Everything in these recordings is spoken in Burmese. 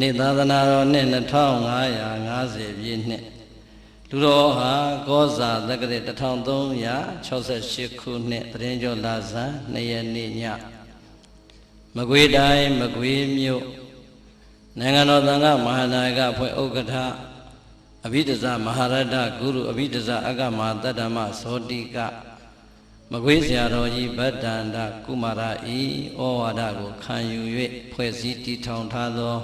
နေ့သာသနာတော်နှစ်2550ပြည့်နှစ်လူတော်ဟာကောဇာတက္ကရာ1368ခုနှစ်သရင်ကျော်လာဇန်2ရက်နေ့ညမကွေးတိုင်းမကွေးမြို့နိုင်ငံတော်သံဃာမဟာနာယကအဖွဲ့ဥက္ကဋ္ဌအဘိဓဇမဟာရတ္တဂုရုအဘိဓဇအက္ကမတတ္တမဇောတိကမကွေးဆရာတော်ကြီးဗတ္တန္တကုမာရဤဩဝါဒကိုခံယူ၍ဖွဲ့စည်းတည်ထောင်ထားသော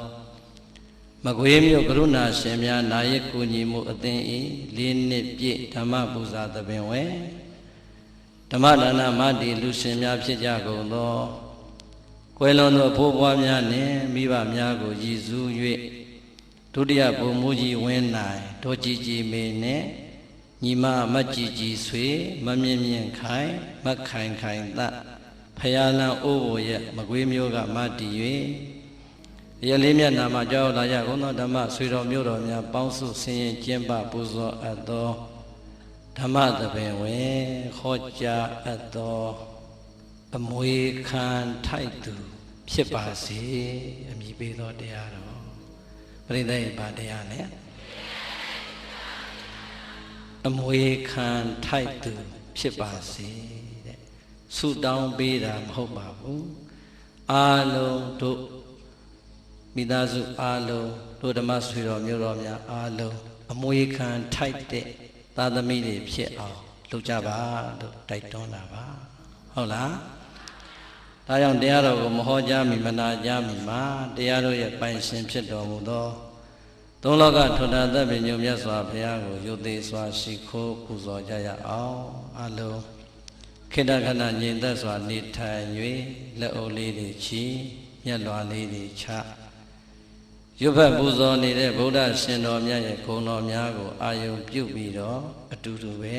မကွေးမြို့ကရုဏာရှင်များနာယကူညီမှုအသင်းဤ4နှစ်ပြည့်ဓမ္မပူဇာသဘင်ဝဲဓမ္မဒါနမတ္တိလူရှင်များဖြစ်ကြကုန်သောကွယ်လွန်သောဘိုးဘွားများနှင့်မိဘများကိုရည်စူး၍ဒုတိယဘုံမူကြီးဝင်းနိုင်ဒေါ်ကြည်ကြည်မေနှင့်ညီမမကြည်ကြည်ဆွေမမြင့်မြင့်ခိုင်မခိုင်ခိုင်သဖယားလန်အိုးဘိုရဲ့မကွေးမျိုးကမတည်၍ရလေးမြတ်နာမှာကြောက်လာရကုန်သောဓမ္မဆွေတော်မျိုးတော်များပေါင်းစုဆင်းရဲကျင့်ပပူဇော်အပ်သောဓမ္မသဘင်ဝင်ဟောကြားအပ်သောအမွေခံထိုက်သူဖြစ်ပါစေအမည်ပေးသောတရားတော်ပရိသတ်ဘာတရားလဲအမွေခံထိုက်သူဖြစ်ပါစေတဲ့ဆုတောင်းပေးတာမဟုတ်ပါဘူးအားလုံးတို့မိသားစုအားလုံးတို့ဓမ္မဆွေတော်မျိုးတော်များအားလုံးအမွေခံထိုက်တဲ့သာသမီတွေဖြစ်အောင်လုပ်ကြပါလို့တိုက်တွန်းတာပါဟုတ်လားဒါကြောင့်တရားတော်ကိုမဟောကြားမီမနာကြားမီမှာတရားတော်ရဲ့ပိုင်ရှင်ဖြစ်တော်မူသောသုံးလောကထွဋ္ဌာသက်ပင်ညုံမြတ်စွာဘုရားကိုယုသေးစွာရှိခိုးပူဇော်ကြရအောင်အလုံးခေတ္တခဏငြိမ်သက်စွာနေထိုင်၍လက်အုပ်လေးတွေချီမျက်လွှာလေးတွေချရွတ်ဖတ်ပူဇော်နေတဲ့ဗုဒ္ဓရှင်တော်မြတ်ရဲ့ဂုဏ်တော်များကိုအာယုံပြုပြီးတော့အတူတူပဲ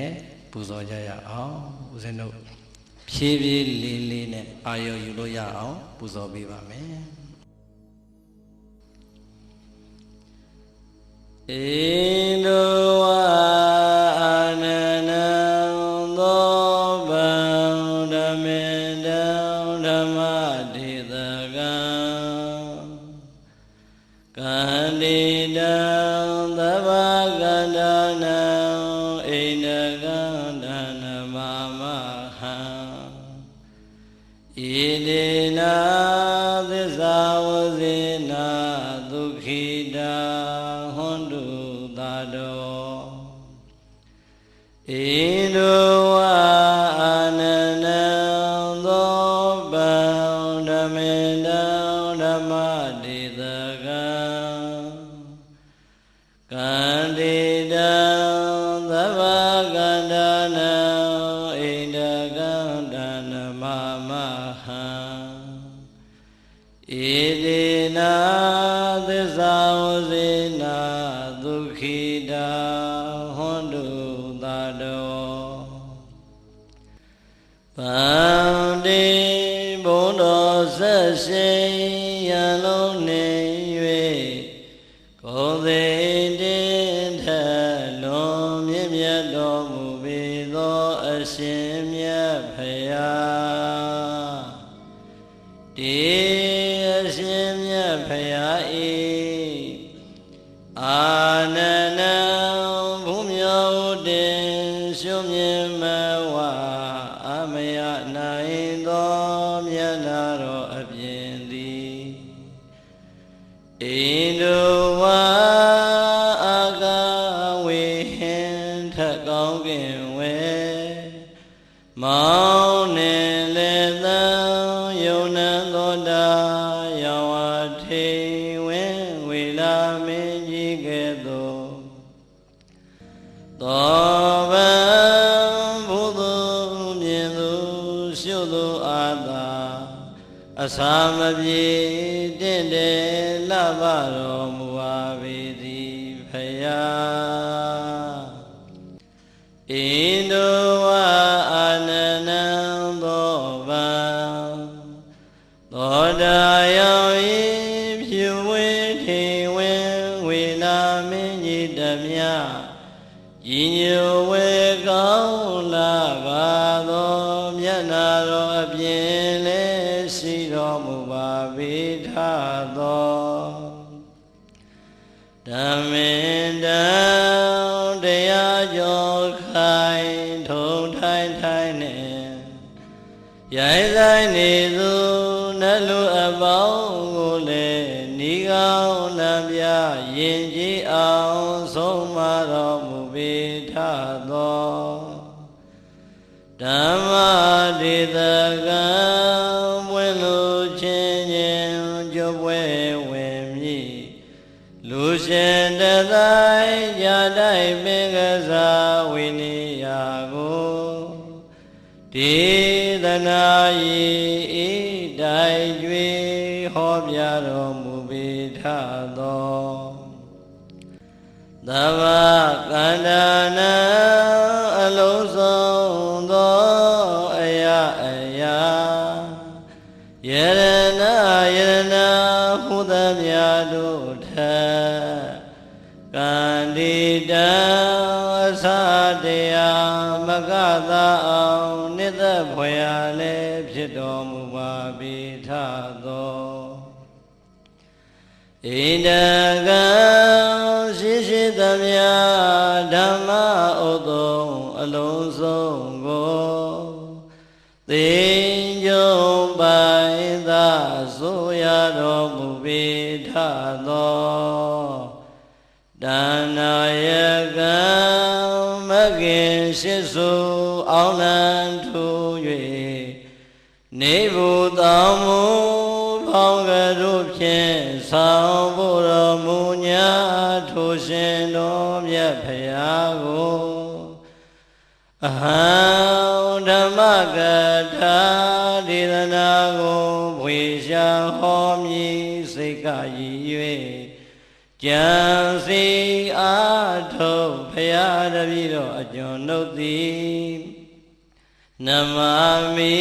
ပူဇော်ကြရအောင်ဦးဇင်းတို့ဖြည်းဖြည်းလေးလေးနဲ့အာယုံယူလို့ရအောင်ပူဇော်ပေးပါမယ်ဣန္ဒဝအာနနံသောဗံဓမ္မေတံဓမ္မဒေသကံကန္တိတံသဗ္ဗကန္တနံဣန္ဒကန္တနမမဟံဣတိနာသစ္စာဝဇေနာဒုက္ခိတာဟွန်တုသာတောဣန္ဒဝအာနနံသောဗံဓမ္မေတံဓမ္မဒေသကံကန္တိတံသဗ္ဗကန္တနံဣန္ဒကန္တနမမဟံဣတိနာသစ္စာဝဇေနာဒုက္ခိတာဟွန်တုသာတောဗန္တိဘုံတော်ဆက်ရှိရန်လုံးနေ၍ကိုယ်သိတင်ထလွန်မြင့်မြတ်တော်မူပေသောအရှင်မြတ်ဖရာတေအရှင်မြတ်ဖရာဤအာနန္ဒံဘုမြောတင်ရှုမြင်မဝအမယနိုင်သောမြတ်နာတော်အပြင်သည်ဣန္ဒဝါအာကဝေဟင်ထကောင်းကင်ဝဲမောင်းနေလေသံယုံနံသောတာယောဝထေဝင်းဝေလာမင်းကြီးကဲ့သို့သောဗံဘုသူမြင်သူရှုသူအာသာအစာမပြေတင့်တယ်လဘတော်မူပါပေသည်ဖယားဣန္ဒဝအာနနံသောဗံသောတာယောဤဖြူဝေထေဝင်းဝေလာမင်းကြီးတမြဤညိုဝေကောင်းလာပါသောမျက်နာတော်အပြင်လည်းရှိတော်မူပါပေထသော ဓမ္မေတံတရားကျော်ခိုင်ထုံထိုင်ထိုင်နဲ့ရိုင်းဆိုင်နေသူနတ်လူအပေါင်းကိုလည်းဤကောင်းလမ်းပြယဉ်ကျေးအောင်ဆုံးမတော်မူပေထသောဓမ္မဒေသကံပွင့်လို့ချင်းချင်းကြွပွဲဝင်မြည်လူရှင်တတိုင်းကြတိုင်းပင်ကစားဝိနည်းယာကိုဒေသနာယီဤတိုင်းကျွေဟောပြတော်မူပေထသောသဗ္ဗကန္တနာအလုံးစုံသောအရာယရဏဟုသမျှတို့ထကန္တိတံအစတရားမကသာအောင်နိသက်ဖွယ်ရလည်းဖြစ်တော်မူပါပေထသောဣန္ဒကံရှိရှိသမျှဓမ္မဥသုံးအလုံးစုံကိုသိကြုံပိုင်သာဆိုရတော်မူပေထသောတဏ္ဍာယကံမဂင်ရှိစုအောင်လံထူ၍နေဘူးတောင်းမူဖောင်းကတို့ဖြင့်ဆောင်ဖို့တော်မူညာထိုရှင်တော်မြတ်ဖရာကိုအဟံဓမ္မကထာဒေသနာကိုဖွေရှာဟောမည်စိတ်ကရည်၍ကြံစီအားထုတ်ဖရာတပည့်တော်အကျွန်ုပ်သည်နမမိ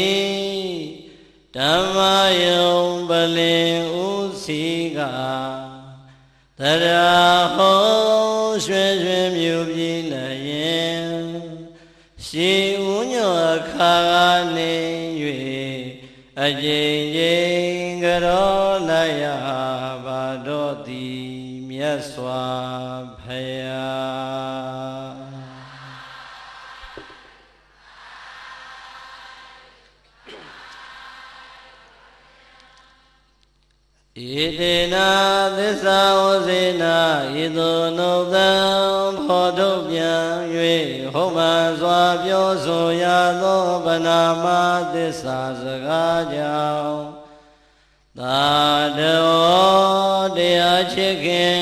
ဓမ္မယုံပလင်ဥစီကသရာဟောရွှေရွှေမြူပြည်လည်းရင်ရှေးဥညောအခါကနေ၍အကျဉ်းချင်းကြောလိုက်ရပါတော့သည်မြတ်စွာဘုရားဣတိနာသစ္စာဝစေနာဣသောနုသံဖော်ထုတ်ပြန်၍ဟုတ်မှန်စွာပြောဆိုရသောဗနာမသစ္စာစကားကြောင့်သာတောတရားချစ်ခင်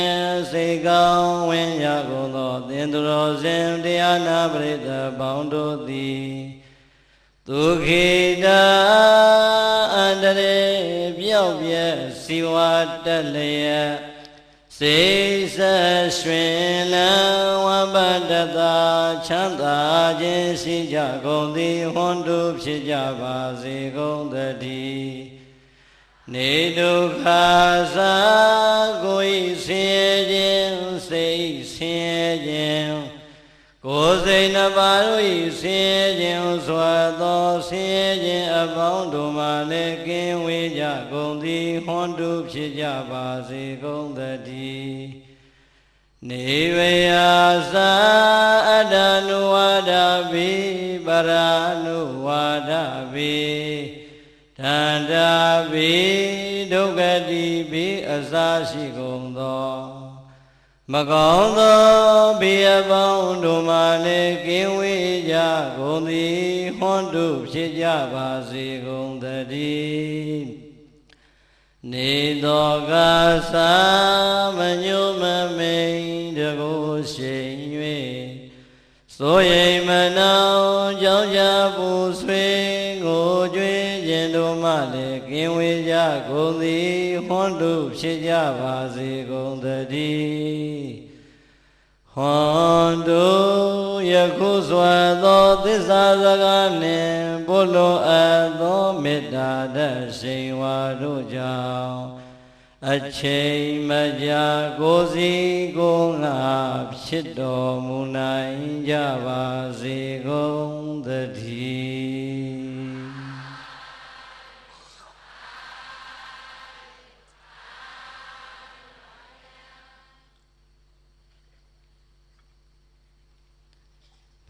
စိတ်ကောင်းဝင်ရကုန်သောသင်သူတော်စင်တရားနာပရိသတ်ပေါင်းတို့သည်ဒုက္ခိတာအန္တရေပြောက်ပြဲစီဝါတက်လျက်စိတ်ဆက်ရွှင်လန်းဝမ်းပတ္တသာချမ်းသာခြင်းရှိကြကုန်သည်ဟွန်တုဖြစ်ကြပါစေကုန်သတည်းနေဒုက္ခသာကိုယ်ဆင်းရဲခြင်းစိတ်ဆင်းရဲခြင်းကိုယ်စိတ်နှပါတို့၏ဆင်းရဲခြင်းစွာသောဆင်းရဲခြင်းအပေါင်းတို့မှလည်းကင်းဝေးကြကုန်သည်ဟွန်တုဖြစ်ကြပါစေကုန်သတည်းနေဝေယသာအတ္တနုဝါဒဘိပရာနုဝါဒဘိတန္တာဘိဒုက္ခတိဘိအစရှိကုန်သောမကောင်းသောဘေးအပေါင်းတို့မှလည်းကင်းဝေးကြကုန်သည်ဟွန်တုဖြစ်ကြပါစေကုန်သတည်းနေသောကသာမညုမမိန်တကိုရှိန်၍စိုးရိမ်မနောကြောင့်ကြပူဆွေးကိုကြွေးခြင်းတို့မှလည်းကင်းဝေးကြကုန်သည်ဟွန်တုဖြစ်ကြပါစေကုန်သတည်းဟွန်တုယခုစွာသောသစ္စာစကားနှင့်ဘုလိုအပ်သောမေတ္တာတရှိန်ဝါတို့ကြောင့်အချိန်မကြာကိုယ်စီကိုယ်ငါဖြစ်တော်မူနိုင်ကြပါစေကုန်သတည်း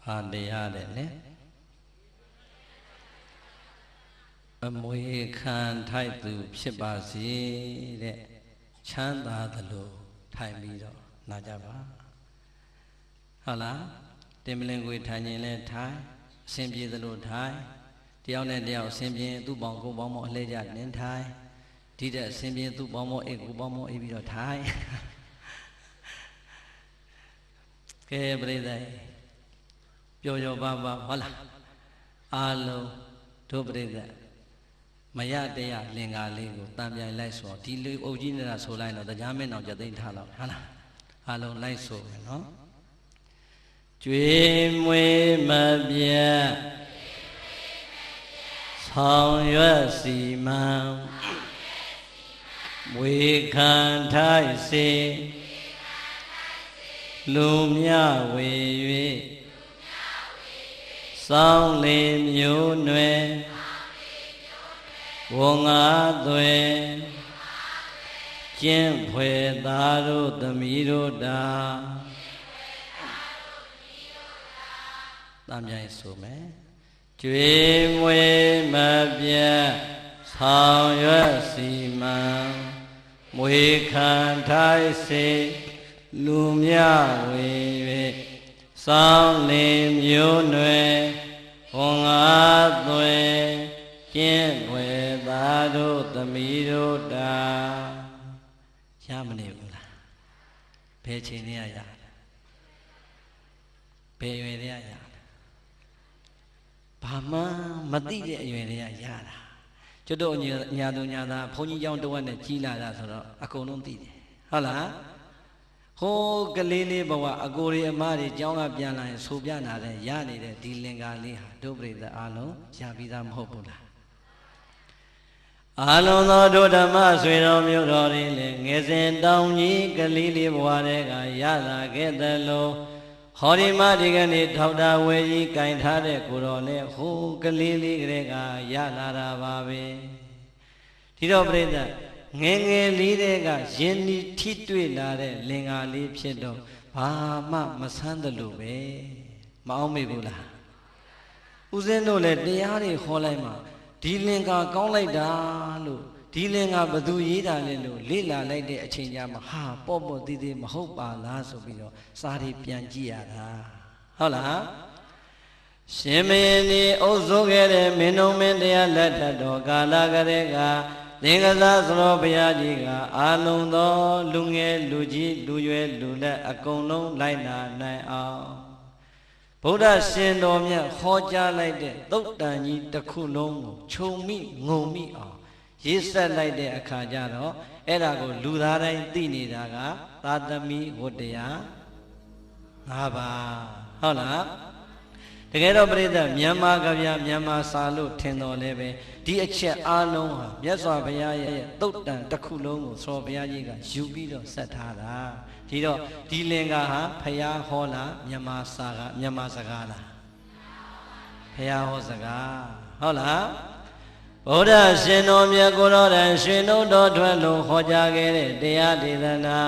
ဘာတရားတဲ့လေအမွေခံထိုက်သူဖြစ်ပါစေတဲ့ချမ်းသာသလိုထိုင်ပြီးတော့နာကြပါဟုတ်လားတင်မလင်ကိုထိုင်ရင်လဲထိုင်အစဉ်ပြေသလိုထိုင်တယောက်နဲ့တယောက်အစဉ်ပြေသူ့ပေါင်းကိုပေါင်းမအလှည့်ကြနင်းထိုင်ဒီတဲ့အစဉ်ပြေသူ့ပေါင်းမအိတ်ကိုပေါင်းမအိတ်ပြီးတော့ထိုင်ကဲပြိဿပျော်ပျော်ပါပါဟုတ်လားအားလုံးတို့ပြိဿမရတရားလင်္ကာလေးကိုတန်ပြန်လိုက်ဆိုဒီလူအုပ်ကြီးနေတာဆိုလိုက်တော့တရားမင်းအောင်ကြသိမ့်ထားတော့ဟုတ်လားအားလုံးလိုက်ဆိုမယ်နော်ကျွေးမွေးမပြတ်ဆောင်ရွက်စီမံမွေခံထိုက်စေလူမြဝေ၍စောင်းလေမျိုးနွယ်ဝငါသွဲကျင့်ဖွယ်သားတို့သမီးတို့တာတမ်းမြိုင်ဆိုမယ်ကျွေးမွေးမပြတ်ဆောင်ရွက်စီမံမွေခံထိုက်စေလူမြဝေ၍စောင်းလေမျိုးနွယ်ဝငါသွဲကျင့်ွယ်သားတို့သမီးတို့တာရမနေဘူးလားဘယ်ချိန်နဲ့ရဘယ်ရွယ်နဲ့ရဘာမှမသိတဲ့အရွယ်တွေကရတာကျွတ်တို့ညာသူညာသားဘုန်းကြီးကျောင်းတဝက်နဲ့ကြီးလာတာဆိုတော့အကုန်လုံးသိတယ်ဟုတ်လားဟိုးကလေးလေးဘဝအကိုရီအမတွေကျောင်းကပြန်လာရင်ဆိုပြနာတဲ့ရနေတဲ့ဒီလင်္ကာလေးဟာဒုပရိသအားလုံးရပြီးသားမဟုတ်ဘူးလားအာလုံးသောဒုဓမ္မဆွေတော်မျိုးတော်တွေလည်းငယ်စဉ်တောင်ကြီးကလေးလေးဘဝတည်းကရလာခဲ့သလိုဟောဒီမဒီကနေ့ထောက်တာဝဲကြီးကင်ထားတဲ့ကိုတော်လည်းဟိုးကလေးလေးကလေးကရလာတာပါပဲဒီတော့ပြိဿငယ်ငယ်လေးတဲ့ကယဉ်ဤထိတွေ့လာတဲ့လင်္ကာလေးဖြစ်တော့ဘာမှမဆန်းသလိုပဲမအောင်မေဘူးလားဦးဇင်းတို့လည်းတရားတွေဟောလိုက်မှာဒီလင်္ကာကောင်းလိုက်တာလို့ဒီလင်္ကာဘသူရေးတာလဲလို့လေ့လာလိုက်တဲ့အချိန်ကျမှဟာပေါ့ပေါ့သေးသေးမဟုတ်ပါလားဆိုပြီးတော့စာတွေပြန်ကြည့်ရတာဟုတ်လားရှင်မင်းဒီအုပ်စိုးခဲ့တဲ့မင်းတော်မင်းတရားလက်ထက်တော်ကာလကလေးကသင်္ကစားသရောဘုရားကြီးကအာလုံးသောလူငယ်လူကြီးလူရွယ်လူလက်အကုန်လုံးလိုက်နာနိုင်အောင်ဗုဒ္ဓရှင်တော်မြတ်ဟောကြားလိုက်တဲ့သုတ်တန်ကြီးတစ်ခုလုံးကိုခြုံမိငုံမိအောင်ရေးဆက်လိုက်တဲ့အခါကျတော့အဲ့ဒါကိုလူသားတိုင်းသိနေတာကသာသမီဝတ္တရား၅ပါးဟုတ်လားတကယ်တော့ပြိဿမြန်မာကဗျာမြန်မာစာလို့ထင်တော်လဲပဲဒီအချက်အားလုံးဟာမြတ်စွာဘုရားရဲ့သုတ်တန်တစ်ခုလုံးကိုသောဘုရားကြီးကယူပြီးတော့ဆက်ထားတာဒီတော့ဒီလင်္ကာဟာဘုရားဟောလားမြန်မာစာကမြန်မာစကားလားဘုရားဟောစကားဟုတ်လားဗုဒ္ဓရှင်တော်မြတ်ကိုတော်တိုင်ရွှေနှုတ်တော်ထွက်လို့ဟောကြားခဲ့တဲ့တရားဒေသနာ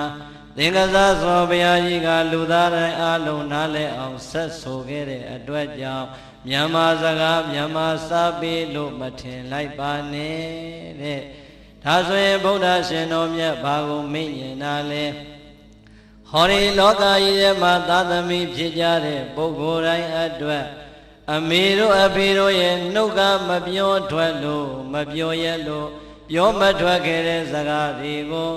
သင်္ကစားသောဘုရားကြီးကလူသားတိုင်းအားလုံးနားလည်အောင်ဆက်ဆိုခဲ့တဲ့အတွက်ကြောင့်မြန်မာစကားမြန်မာစာပေလို့မထင်လိုက်ပါနဲ့တဲ့ဒါဆိုရင်ဗုဒ္ဓရှင်တော်မြတ်ဘာကိုမိန့်ရင်နာလဲဟောဒီလောကကြီးထဲမှာသာသမီဖြစ်ကြတဲ့ပုဂ္ဂိုလ်တိုင်းအတွက်အမေတို့အဖေတို့ရဲ့နှုတ်ကမပြောထွက်လို့မပြောရလို့ပြောမထွက်ခဲ့တဲ့စကားတွေကို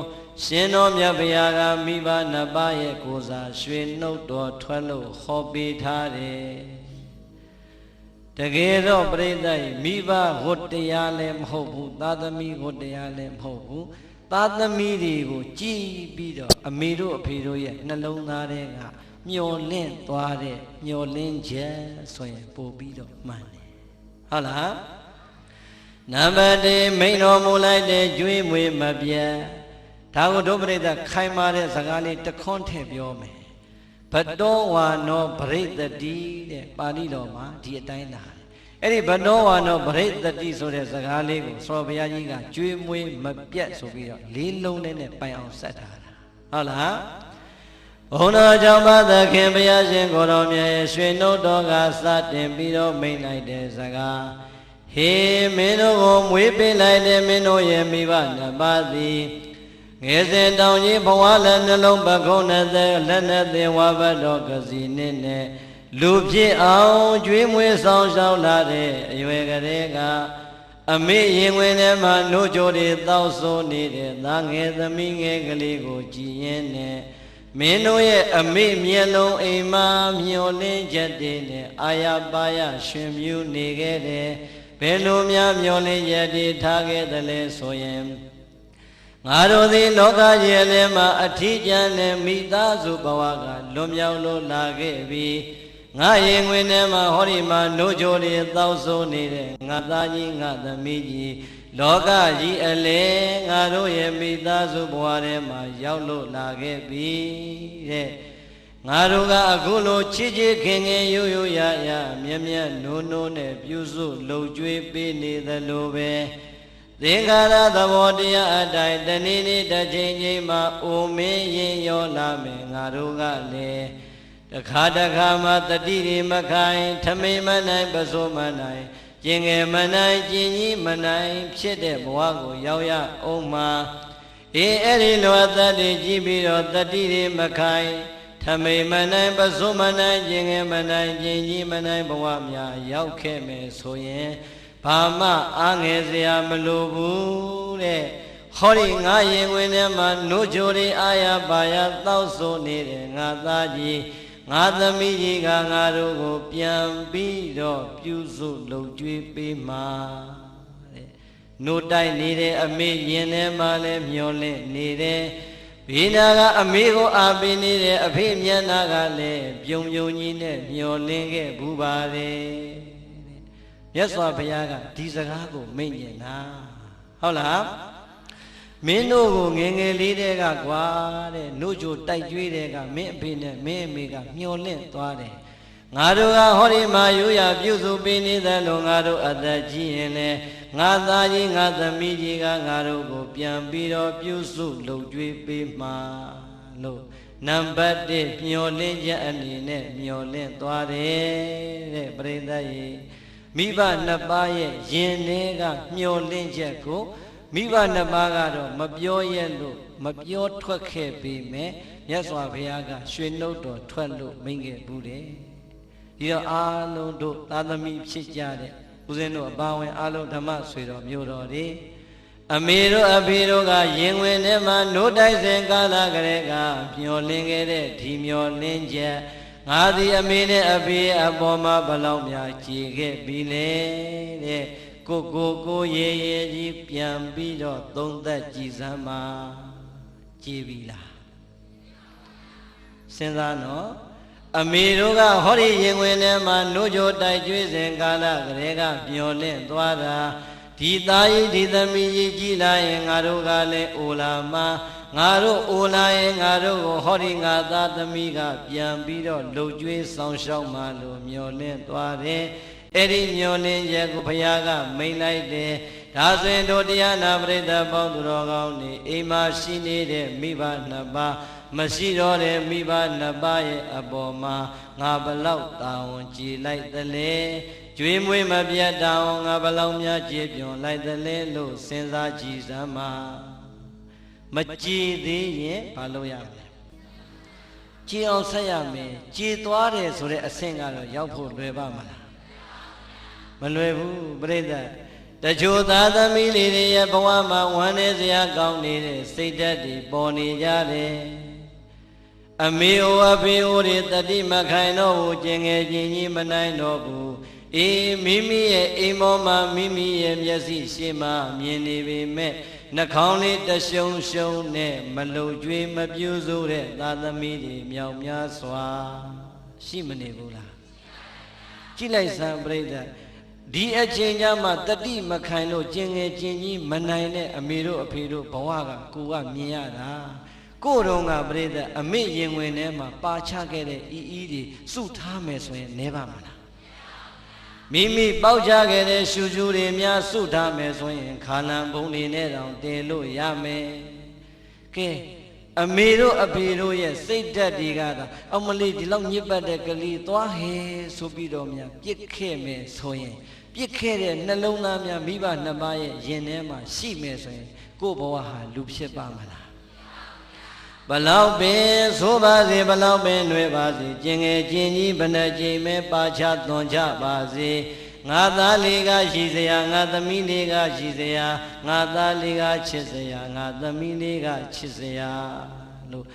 ရှင်တော်မြတ်ဘုရားကမိဘနှစ်ပါးရဲ့ကိုယ်စားရွှေနှုတ်တော်ထွက်လို့ဟောပေးထားတယ်တကယ်တော့ပြိဿမိဘဝတ္တရားလည်းမဟုတ်ဘူးသာသမီဝတ္တရားလည်းမဟုတ်ဘူးသာသမီတွေကိုကြည်ပြီးတော့အမေတို့အဖေတို့ရဲ့နှလုံးသားထဲကမျောလင့်သွားတဲ့မျောလင့်ချက်ဆိုရင်ပို့ပြီးတော့မှန်တယ်ဟုတ်လားနံပါတ်1မိန်တော်မူလိုက်တဲ့ကျွေးမွေးမပြတ်ဒါကိုဒုပရိသခိုင်မာတဲ့စကားလေးတခွန်းထည့်ပြောမယ်ဘတောဝါနောပရိသတိတဲ့ပါဠိတော်မှာဒီအတိုင်းလာအဲ့ဒီဘတောဝါနောပရိသတိဆိုတဲ့စကားလေးကိုသောဘုရားကြီးကကျွေးမွေးမပြတ်ဆိုပြီးတော့လေးလုံးနဲ့ပိုင်အောင်ဆက်ထားတာဟုတ်လားဘ ဘုံတော်ကြောင့်ပါသခင်ဘုရားရှင်ကိုတော်မြတ်ရဲ့ရွှေနှုတ်တော်ကစတင်ပြီးတော့မိန့်လိုက်တဲ့စကားဟေမင်းတို့ကိုမွေးပေးလိုက်တဲ့မင်းတို့ရဲ့မိဘနှစ်ပါးသည်ငယ်စဉ်တောင်ကြီးဘဝလည်းနှလုံးပခုံးနဲ့လက်နဲ့သင်ဝါဘတ်တော်ကစီနဲ့လူဖြစ်အောင်ကျွေးမွေးဆောင်ရှောက်လာတဲ့အရွယ်ကလေးကအမေရင်ဝင်ထဲမှာနှုတ်ကြိုတွေတောက်ဆိုးနေတဲ့သားငယ်သမီးငယ်ကလေးကိုကြည်ရင်နဲ့မင်းတို့ရဲ့အမေမျက်လုံးအိမ်မှာမျောလင်းချက်တွေနဲ့အာရပါရရှင်မြူးနေခဲ့တယ်ဘယ်လိုများမျောလင်းချက်တွေထားခဲ့သလဲဆိုရင်ငါတို့သည်လောကကြီးထဲမှာအထီးကျန်တဲ့မိသားစုဘဝကလွန်မြောက်လို့လာခဲ့ပြီးငါရင်ဝင်ထဲမှာဟောဒီမှာနှုတ်ကြိုတွေတောက်ဆိုးနေတဲ့ငါသားကြီးငါသမီးကြီးလောကကြီးအလဲငါတို့ရဲ့မိသားစုဘဝထဲမှာရောက်လို့လာခဲ့ပြီတဲ့ငါတို့ကအခုလိုချစ်ချစ်ခင်ခင်ရိုးရိုးရရမြတ်မြတ်နိုးနိုးနဲ့ပြုစုလှုပ်ကြွေးပေးနေသလိုပဲသင်္ခါရသဘောတရားအတိုင်းတနေ့နေ့တစ်ချိန်ချိန်မှာအိုမင်းရင်ရောလာမယ်ငါတို့ကလည်းတခါတခါမှတတိတွေမခိုင်ထမိန်မနိုင်ပစိုးမနိုင်ကျင်ငယ်မနိုင်ကျင်ကြီးမနိုင်ဖြစ်တဲ့ဘဝကိုရောက်ရအောင်မှာအဲ့ဒီလိုအသက်တွေကြည့်ပြီးတော့တတိတွေမခိုင်ထမိန်မနိုင်ပစိုးမနိုင်ကျင်ငယ်မနိုင်ကျင်ကြီးမနိုင်ဘဝများရောက်ခဲ့မယ်ဆိုရင်ဘာမှအားငယ်စရာမလိုဘူးတဲ့ဟောဒီငါရင်ဝင်ထဲမှာနှုတ်ကြိုတွေအာရပါရတောက်ဆိုနေတဲ့ငါသားကြီးငါသမီးကြီးကငါတို့ကိုပြန်ပြီးတော့ပြုစုလုပ်ကြွေးပေးမှာတဲ့နှုတ်တိုက်နေတဲ့အမေရင်ထဲမှာလည်းမျောလင့်နေတယ်ဘေးနာကအမေကိုအားပေးနေတဲ့အဖေမျက်နာကလည်းပြုံပြုံကြီးနဲ့မျောလင့်ခဲ့ဘူးပါတယ်မြတ်စွာဘုရားကဒီစကားကိုမိန့်ညင်တာဟုတ်လားမင်းတို့ကိုငယ်ငယ်လေးတည်းကကွာတဲ့နှုတ်ကြိုတိုက်ကြွေးတဲ့ကမင်းအဖေနဲ့မင်းအမေကမျောလင့်သွားတယ်ငါတို့ကဟောဒီမှာရိုးရာပြုစုပေးနေသလိုငါတို့အသက်ကြီးရင်လည်းငါသားကြီးငါသမီးကြီးကငါတို့ကိုပြန်ပြီးတော့ပြုစုလုပ်ကြွေးပေးမှာလို့နံပါတ်1မျောလင့်ချက်အနေနဲ့မျောလင့်သွားတယ်တဲ့ပရိသတ်ကြီးမိဘနှစ်ပါးရဲ့ယင်တွေကမျောလင့်ချက်ကိုမိဘနှစ်ပါးကတော့မပြောရဲလို့မပြောထွက်ခဲ့ပေမဲ့မြတ်စွာဘုရားကရွှေနှုတ်တော်ထွက်လို့မိန့်ခဲ့ဘူးတယ်ဒီတော့အားလုံးတို့သာသမီဖြစ်ကြတဲ့ဦးဇင်းတို့အပါဝင်အားလုံးဓမ္မဆွေတော်မျိုးတော်တွေအမေတို့အဖေတို့ကရင်ဝင်ထဲမှာနိုးတိုက်စဉ်ကာလကလေးကမျောလင့်ခဲ့တဲ့ဒီမျောလင့်ချက်ငါသည်အမေနဲ့အဖေအပေါ်မှာဘလောက်များကြည်ခဲ့ပြီလေတဲ့ကိုရေကြီးပြန်ပြီးတော့သုံးသက်ကြည်စမ်းမှာကြည်ပြီလားစဉ်းစားနော်အမေတို့ကဟောဒီရင်ဝင်ထဲမှာနှုတ်ကြိုတိုက်ကြွေးစဉ်ကာလကလေးကမျောလင့်သွားတာဒီသားကြီးဒီသမီးကြီးကြည်လာရင်ငါတို့ကလည်းအိုလာမှာငါတို့အိုလာရင်ငါတို့ကိုဟောဒီငါသားသမီးကပြန်ပြီးတော့လှုပ်ကြွေးဆောင်ရှောက်မှလို့မျောလင့်သွားတယ်အဲ့ဒီမျောလင့်ချက်ကိုဘုရားကမိန့်လိုက်တယ်ဒါဆိုရင်တို့တရားနာပရိသတ်ပေါင်းသူတော်ကောင်းတွေအိမ်မှာရှိနေတဲ့မိဘနှစ်ပါးမရှိတော့တဲ့မိဘနှစ်ပါးရဲ့အပေါ်မှာငါဘလောက်တာဝန်ကြည်လိုက်သလဲကျွေးမွေးမပြတ်တာအောင်ငါဘလောက်များကြည်ပြွန်လိုက်သလဲလို့စဉ်းစားကြည့်စမ်းပါမကြည်သေးရင်ဘာလုပ်ရမလဲကြည်အောင်ဆက်ရမယ်ကြည်သွားတယ်ဆိုတဲ့အဆင့်ကတော့ရောက်ဖို့လွယ်ပါမလားမလွယ်ဘူးပြိဿတချို့သားသမီးလေးတွေရဲ့ဘဝမှာဝမ်းနည်းစရာကောင်းနေတဲ့စိတ်ဓာတ်တွေပေါ်နေကြတယ်အမေအိုအဖေအိုတွေတတိမခိုင်တော့ဘူးကျင်ငယ်ချင်းကြီးမနိုင်တော့ဘူးအေးမိမိရဲ့အိမ်ပေါ်မှာမိမိရဲ့မျက်စိရှေ့မှာမြင်နေပေမဲ့နှာခေါင်းလေးတရှုံရှုံနဲ့မလုံကြွေးမပြူးစိုးတဲ့သားသမီးတွေမြောက်များစွာရှိမနေဘူးလားကြည့်လိုက်စမ်းပြိဿဒီအချိန်ကျမှတတိမခိုင်လို့ကျင်ငယ်ကျင်ကြီးမနိုင်တဲ့အမေတို့အဖေတို့ဘဝကကိုကမြင်ရတာကိုယ်တော်ကပြိဿအမေရင်ဝင်ထဲမှာပါချခဲ့တဲ့အီအီတွေစုထားမယ်ဆိုရင်နေပါမလားမိမိပေါက်ချခဲ့တဲ့ရှူရှူတွေများစုထားမယ်ဆိုရင်ခါလံဘုံတွေနဲ့တောင်တည်လို့ရမယ်ကဲ အမေတို့အဖေတို့ရဲ့စိတ်ဓာတ်တွေကသာအမလေးဒီလောက်ညစ်ပတ်တဲ့ကလေးသွားဟဲဆိုပြီးတော့များပြစ်ခဲ့မယ်ဆိုရင်ပြစ်ခဲ့တဲ့နှလုံးသားများမိဘနှစ်ပါးရဲ့ရင်ထဲမှာရှိမယ်ဆိုရင်ကိုယ့်ဘဝဟာလူဖြစ်ပါမလားဘလောက်ပင်ဆိုပါစေဘလောက်ပင်ຫນွေပါစေကျင်ငယ်ကျင်ကြီးဘယ်နှကြိမ်မဲပါချသွန်ချပါစေငါသားလေးကရှိစရာငါသမီးလေးကရှိစရာငါသားလေးကချစ်စရာငါသမီးလေးကချစ်စရာလို့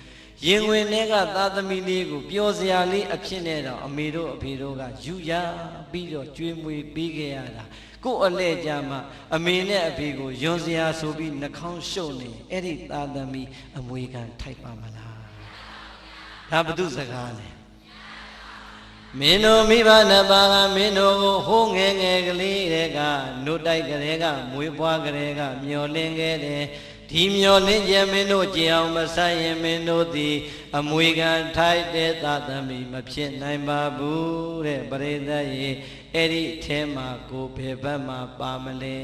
ရင်ဝင်ထဲကသားသမီးလေးကိုပျော်စရာလေးအဖြစ်နဲ့တော့အမေတို့အဖေတို့ကယူရပြီးတော့ကျွေးမွေးပေးခဲ့ရတာကို့အလဲကြမှာအမေနဲ့အဖေကိုယွန်စရာဆိုပြီးနှာခေါင်းရှုပ်နေအဲ့ဒီသားသမီးအမွေခံထိုက်ပါမလားဒါဘု து စကားလဲမင်းတို့မိဘနှစ်ပါးကမင်းတို့ကိုဟိုးငယ်ငယ်ကလေးတွေကနှုတ်တိုက်ကလေးကမွေးဖွားကလေးကမျောလင်းခဲ့တယ်ဒီမျောလင်းခြင်းမင်းတို့ကြည်အောင်မဆိုင်ရင်မင်းတို့သည်အမွေခံထိုက်တဲ့သာသမီမဖြစ်နိုင်ပါဘူးတဲ့ပရိသတ်ရေအဲ့ဒီအထဲမှာကိုဘယ်ဘက်မှာပါမလဲ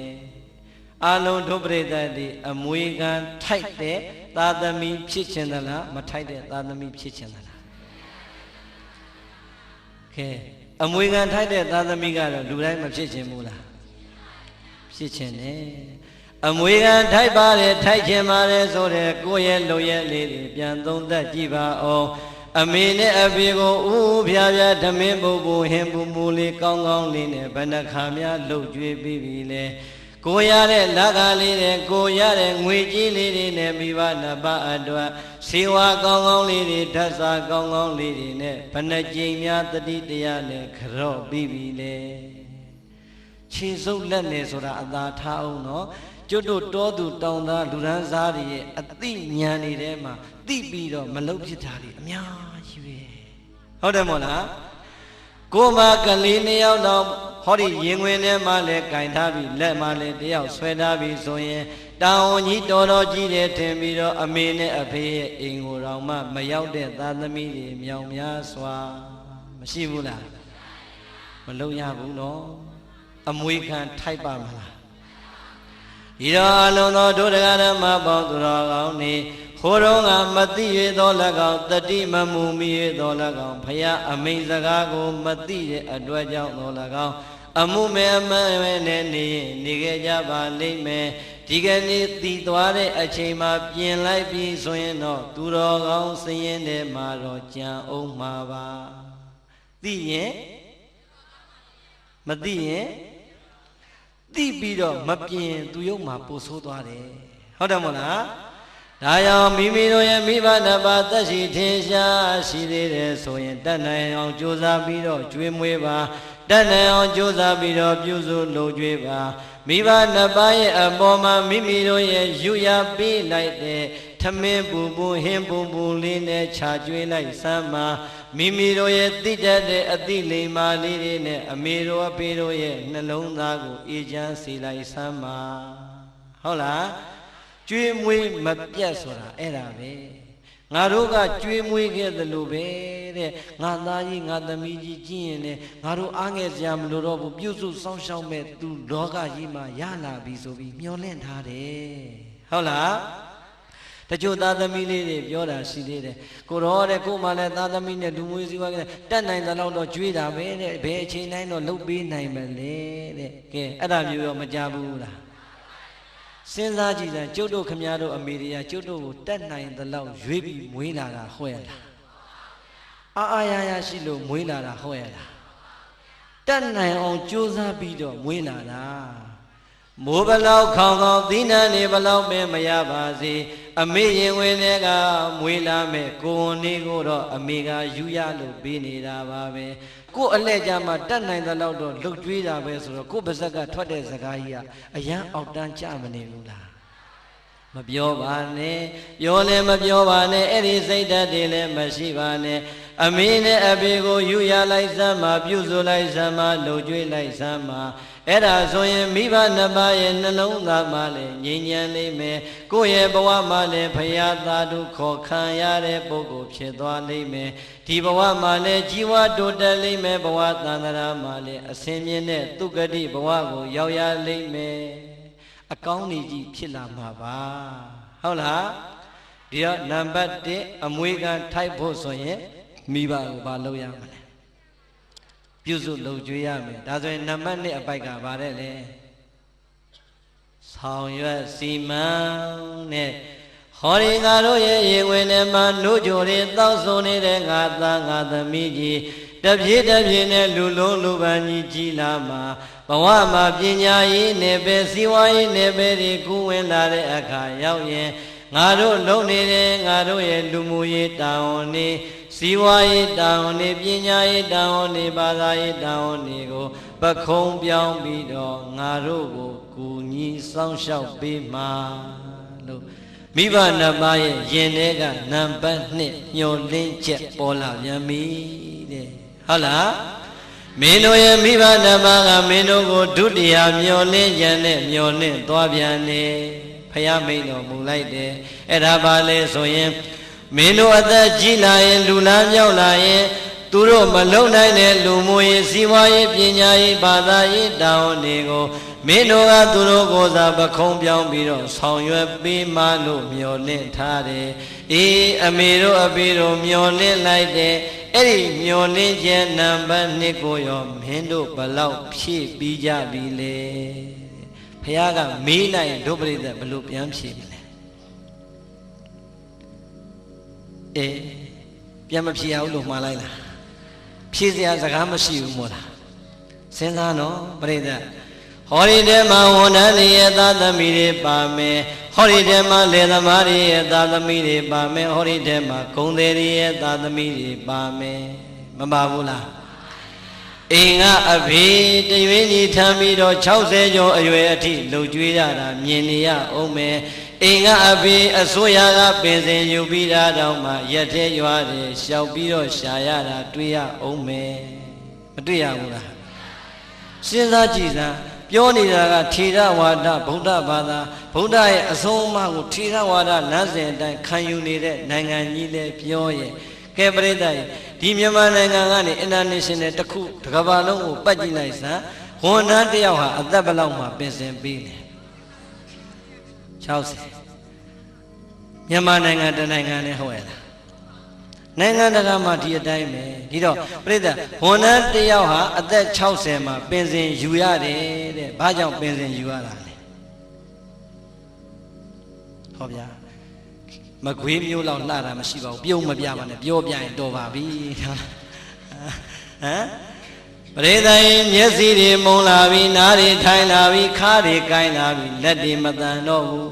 အလုံးတို့ပရိသတ်ဒီအမွေခံထိုက်တဲ့သာသမီဖြစ်ခြင်းသလားမထိုက်တဲ့သာသမီဖြစ်ခြင်းသလားကဲအမွေခံထိုက်တဲ့သာသမီကတော့လူတိုင်းမဖြစ်ခြင်းဘူးလားဖြစ်ခြင်းနဲ့အမွေခံထိုက်ပါတယ်ထိုက်ခြင်းပါတယ်ဆိုတဲ့ကိုယ့်ရဲ့လုံရဲ့လေးတွေပြန်သုံးသပ်ကြည့်ပါအောင်အမေနဲ့အဖေကိုဥဖြာဖြာဓမင်းပူပူဟင်ပူပူလေးကောင်းကောင်းလေးနဲ့ဘယ်နှခါများလှုပ်ကြွေးပြီးပြီလဲကိုရတဲ့လက်ကလေးတွေကိုရတဲ့ငွေကြီးလေးတွေနဲ့မိဘနှစ်ပါးအတွက်စေဝါကောင်းကောင်းလေးတွေဓာတ်စာကောင်းကောင်းလေးတွေနဲ့ဘယ်နှကြိမ်များတတိတရားနဲ့ခရော့ပြီးပြီလဲခြေစုပ်လက်နဲ့ဆိုတာအသာထားအောင်နော်ကျွတ်တို့တောသူတောင်သားလူရန်စားတွေရဲ့အသိဉာဏ်တွေထဲမှာသိပြီးတော့မလုပ်ဖြစ်တာတွေအများကြီးပဲဟုတ်တယ်မို့လားကိုမကလေးနှစ်ယောက်တော့ဟောဒီရင်ဝင်ထဲမှာလဲကင်ထားပြီးလက်မှာလဲတယောက်ဆွဲထားပြီးဆိုရင်တောင်ကြီးတော်တော်ကြီးတယ်ထင်ပြီးတော့အမေနဲ့အဖေရဲ့အိမ်ကိုတောင်မှမရောက်တဲ့သားသမီးတွေမြောင်များစွာမရှိဘူးလားမလုပ်ရဘူးနော်အမွေခံထိုက်ပါမလားဒီတော့အလုံးသောဒုဒကဓမ္မပေါင်းသူတော်ကောင်းနေခိုးတော်ကမသိရသော၎င်းတတိမမူမိရသော၎င်းဖယားအမိန်စကားကိုမသိတဲ့အတွက်ကြောင့်သော၎င်းအမှုမဲ့အမှန်ပဲနဲ့နေခဲ့ကြပါလိမ့်မယ်ဒီကနေ့တည်သွားတဲ့အချိန်မှာပြင်လိုက်ပြီးဆိုရင်တော့သူတော်ကောင်းစည်ရင်ထဲမှာတော့ကြံအောင်မှာပါသိရင်မသိရင်သိပြီးတော့မပြင်သူရုပ်မှာပို့ဆိုးသွားတယ်ဟုတ်တယ်မို့လားဒါကြောင့်မိမိတို့ရဲ့မိဘနှစ်ပါးသက်ရှိထင်ရှားရှိသေးတယ်ဆိုရင်တတ်နိုင်အောင်ကြိုးစားပြီးတော့ကျွေးမွေးပါတတ်နိုင်အောင်ကြိုးစားပြီးတော့ပြုစုလုပ်ကြွေးပါမိဘနှစ်ပါးရဲ့အပေါ်မှာမိမိတို့ရဲ့ယူရပေးလိုက်တဲ့ထမင်းပူပူဟင်းပူပူလေးနဲ့ခြာကျွေးလိုက်စမ်းပါမိမိတို့ရဲ့သိတတ်တဲ့အသိလိမ္မာလေးတွေနဲ့အမေတို့အဖေတို့ရဲ့နှလုံးသားကိုအေးချမ်းစေလိုက်စမ်းပါဟုတ်လားကျွေးမွေးမပြတ်ဆိုတာအဲ့ဒါပဲငါတို့ကကျွေးမွေးခဲ့သလိုပဲတဲ့ငါသားကြီးငါသမီးကြီးကြည့်ရင်လည်းငါတို့အားငယ်စရာမလိုတော့ဘူးပြုစုစောင့်ရှောက်မဲ့သူလောကကြီးမှာရလာပြီဆိုပြီးမျှော်လင့်ထားတယ်ဟုတ်လားတချို့သားသမီးလေးတွေပြောတာရှိသေးတယ်ကိုတော့တဲ့ကိုမှလည်းသားသမီးနဲ့လူမွေးစည်းဝါးကတက်နိုင်တဲ့လောက်တော့ကျွေးတာပဲတဲ့ဘယ်အချိန်တိုင်းတော့လုပ်ပေးနိုင်မလဲတဲ့ကဲအဲ့ဒါမျိုးရောမကြဘူးလားစဉ်းစားကြည့်စမ်းကျုပ်တို့ခမည်းတော်အမေရိကကျုပ်တို့ကိုတက်နိုင်တဲ့လောက်ရွေးပြီးမွေးလာတာဟုတ်ရလားအာရရရှိလို့မွေးလာတာဟုတ်ရလားတက်နိုင်အောင်ကြိုးစားပြီးတော့မွေးလာတာမိုးဘလောက်ခေါင်ခေါင်သီးနှံနေဘလောက်ပဲမရပါစေအမေရင်ဝင်တွေကမွေးလာမဲ့ကိုဝန်လေးကိုတော့အမေကယူရလို့ပေးနေတာပါပဲကိုအလဲကြမှာတတ်နိုင်တဲ့လောက်တော့လှုပ်ကြွေးတာပဲဆိုတော့ကိုပါဇက်ကထွက်တဲ့စကားကြီးကအရန်အောက်တန်းကြမနေဘူးလားမပြောပါနဲ့ပြောလည်းမပြောပါနဲ့အဲ့ဒီစိတ်ဓာတ်တွေလည်းမရှိပါနဲ့အမေနဲ့အဖေကိုယူရလိုက်စမ်းမှာပြုစုလိုက်စမ်းမှာလှုပ်ကြွေးလိုက်စမ်းမှာအဲ့ဒါဆိုရင်မိဘနှစ်ပါးရဲ့နှလုံးသားမှာလည်းငြိမ်းချမ်းလိမ့်မယ်ကိုယ့်ရဲ့ဘဝမှာလည်းဖရာသာဓုခေါ်ခံရတဲ့ပုဂ္ဂိုလ်ဖြစ်သွားလိမ့်မယ်ဒီဘဝမှာလည်းជីវတိုးတက်လိမ့်မယ်ဘဝသန္တရာမှာလည်းအစဉ်မြင့်တဲ့သုဂတိဘဝကိုရောက်ရလိမ့်မယ်အကောင်းကြီးဖြစ်လာမှာပါဟုတ်လား ဒီတော့နံပါတ်1အမွေခံထိုက်ဖို့ဆိုရင်မိဘကိုဘာလုပ်ရမလဲပြုစုလုပ်ကြွေးရမယ်ဒါဆိုရင်နံပါတ်2အပိုက်ကဘာတဲ့လဲဆောင်ရွက်စီမံနဲ့ဟောဒီငါတို့ရဲ့ရေဝင်ထဲမှာနှုတ်ကြိုတွေတောက်ဆုံနေတဲ့ငါသားငါသမီးကြီးတပြေးတပြေးနဲ့လူလုံးလူပန်းကြီးကြီးလာမှာဘဝမှာပညာရေးနယ်ပယ်စီးပွားရေးနယ်ပယ်တွေကူးဝင်လာတဲ့အခါရောက်ရင်ငါတို့လုံနေတဲ့ငါတို့ရဲ့လူမှုရေးတာဝန်တွေစီးပွားရေးတာဝန်တွေပညာရေးတာဝန်တွေဘာသာရေးတာဝန်တွေကိုပခုံးပြောင်းပြီးတော့ငါတို့ကိုကူညီစောင့်ရှောက်ပေးမှာလို့မိဘနှစ်ပါးရဲ့ယင်ထဲကနံပါတ်2ညှော်လင်းချက်ပေါ်လာပြန်ပြီတဲ့ဟုတ်လားမင်းတို့ရဲ့မိဘနှစ်ပါးကမင်းတို့ကိုဒုတိယမျှော်လင့်ကြတဲ့မျှော်လင့်သွားပြန်တယ်ဖယားမိန်တော်မူလိုက်တယ်အဲ့ဒါပါလေဆိုရင်မင်းတို့အသက်ကြီးလာရင်လူလားမြောက်လာရင်သူတို့မလုံနိုင်တဲ့လူမှုရေးစီးပွားရေးပညာရေးဘာသာရေးတာဝန်တွေကိုမင်းတို့ကသူတို့ကိုယ်စားပခုံးပြောင်းပြီးတော့ဆောင်ရွက်ပေးမှလို့မျှော်လင့်ထားတယ်အေးအမေတို့အဖေတို့မျှော်လင့်လိုက်တယ်အဲ့ဒီမျှော်လင့်ခြင်းနံပါတ်2ကိုရောမင်းတို့ဘလောက်ဖြည့်ပြီးကြပြီလေဖခင်ကမေးလိုက်ဒုပရိသတ်ဘလို့ပြန်ဖြည့်မလဲအေးပြန်မဖြည့်ရဘူးလို့မှားလိုက်လားဖြည့်စရာစကားမရှိဘူးမို့လားစဉ်းစားနော်ပရိသတ်ဟောဒီထဲမှာဝန်ထမ်းတွေရဲ့သားသမီးတွေပါမယ်ဟောဒီထဲမှာလယ်သမားတွေရဲ့သားသမီးတွေပါမယ်ဟောဒီထဲမှာဂုံတွေရဲ့သားသမီးတွေပါမယ်မပါဘူးလားအိမ်ကအဖေတရွေးကြီးထမ်းပြီးတော့60ကျော်အရွယ်အထိလှုပ်ကြွေးရတာမြင်နေရအောင်မယ်အိမ်ကအဖေအစိုးရကပင်စင်ယူပြီးတာတော့မှရက်သေးရွာတယ်ရှောက်ပြီးတော့ရှာရတာတွေ့ရအောင်မယ်မတွေ့ရဘူးလားစဉ်းစားကြည့်စမ်းပြောနေတာကထေရဝါဒဗုဒ္ဓဘာသာဗုဒ္ဓရဲ့အဆုံးအမကိုထေရဝါဒလမ်းစဉ်အတိုင်းခံယူနေတဲ့နိုင်ငံကြီးလဲပြောရဲ့ကဲပရိသတ်ဒီမြန်မာနိုင်ငံကနေ international တစ်ခုတစ်ကမ္ဘာလုံးကိုပတ်ကြည့်လိုက်စမ်းဝန်ထမ်းတစ်ယောက်ဟာအသက်ဘယ်လောက်မှပင်စင်ပေးလဲ60မြန်မာနိုင်ငံတနိုင်ငံနဲ့ဟုတ်ရဲ့လားနိုင်ငံတကာမှာဒီအတိုင်းပဲဒီတော့ပြိဿဝန်ထမ်းတစ်ယောက်ဟာအသက်60မှာပင်စင်ယူရတယ်တဲ့ဘာကြောင့်ပင်စင်ယူရတာလဲဟောဗျာမကွေးမျိုးလောက်လှတာမရှိပါဘူးပြုံးမပြပါနဲ့ပြောပြရင်တော်ပါပြီဟမ်ပရိသတ်မျက်စိတွေမုံလာပြီနားတွေထိုင်လာပြီခါးတွေကိုင်းလာပြီလက်တွေမတန်တော့ဘူး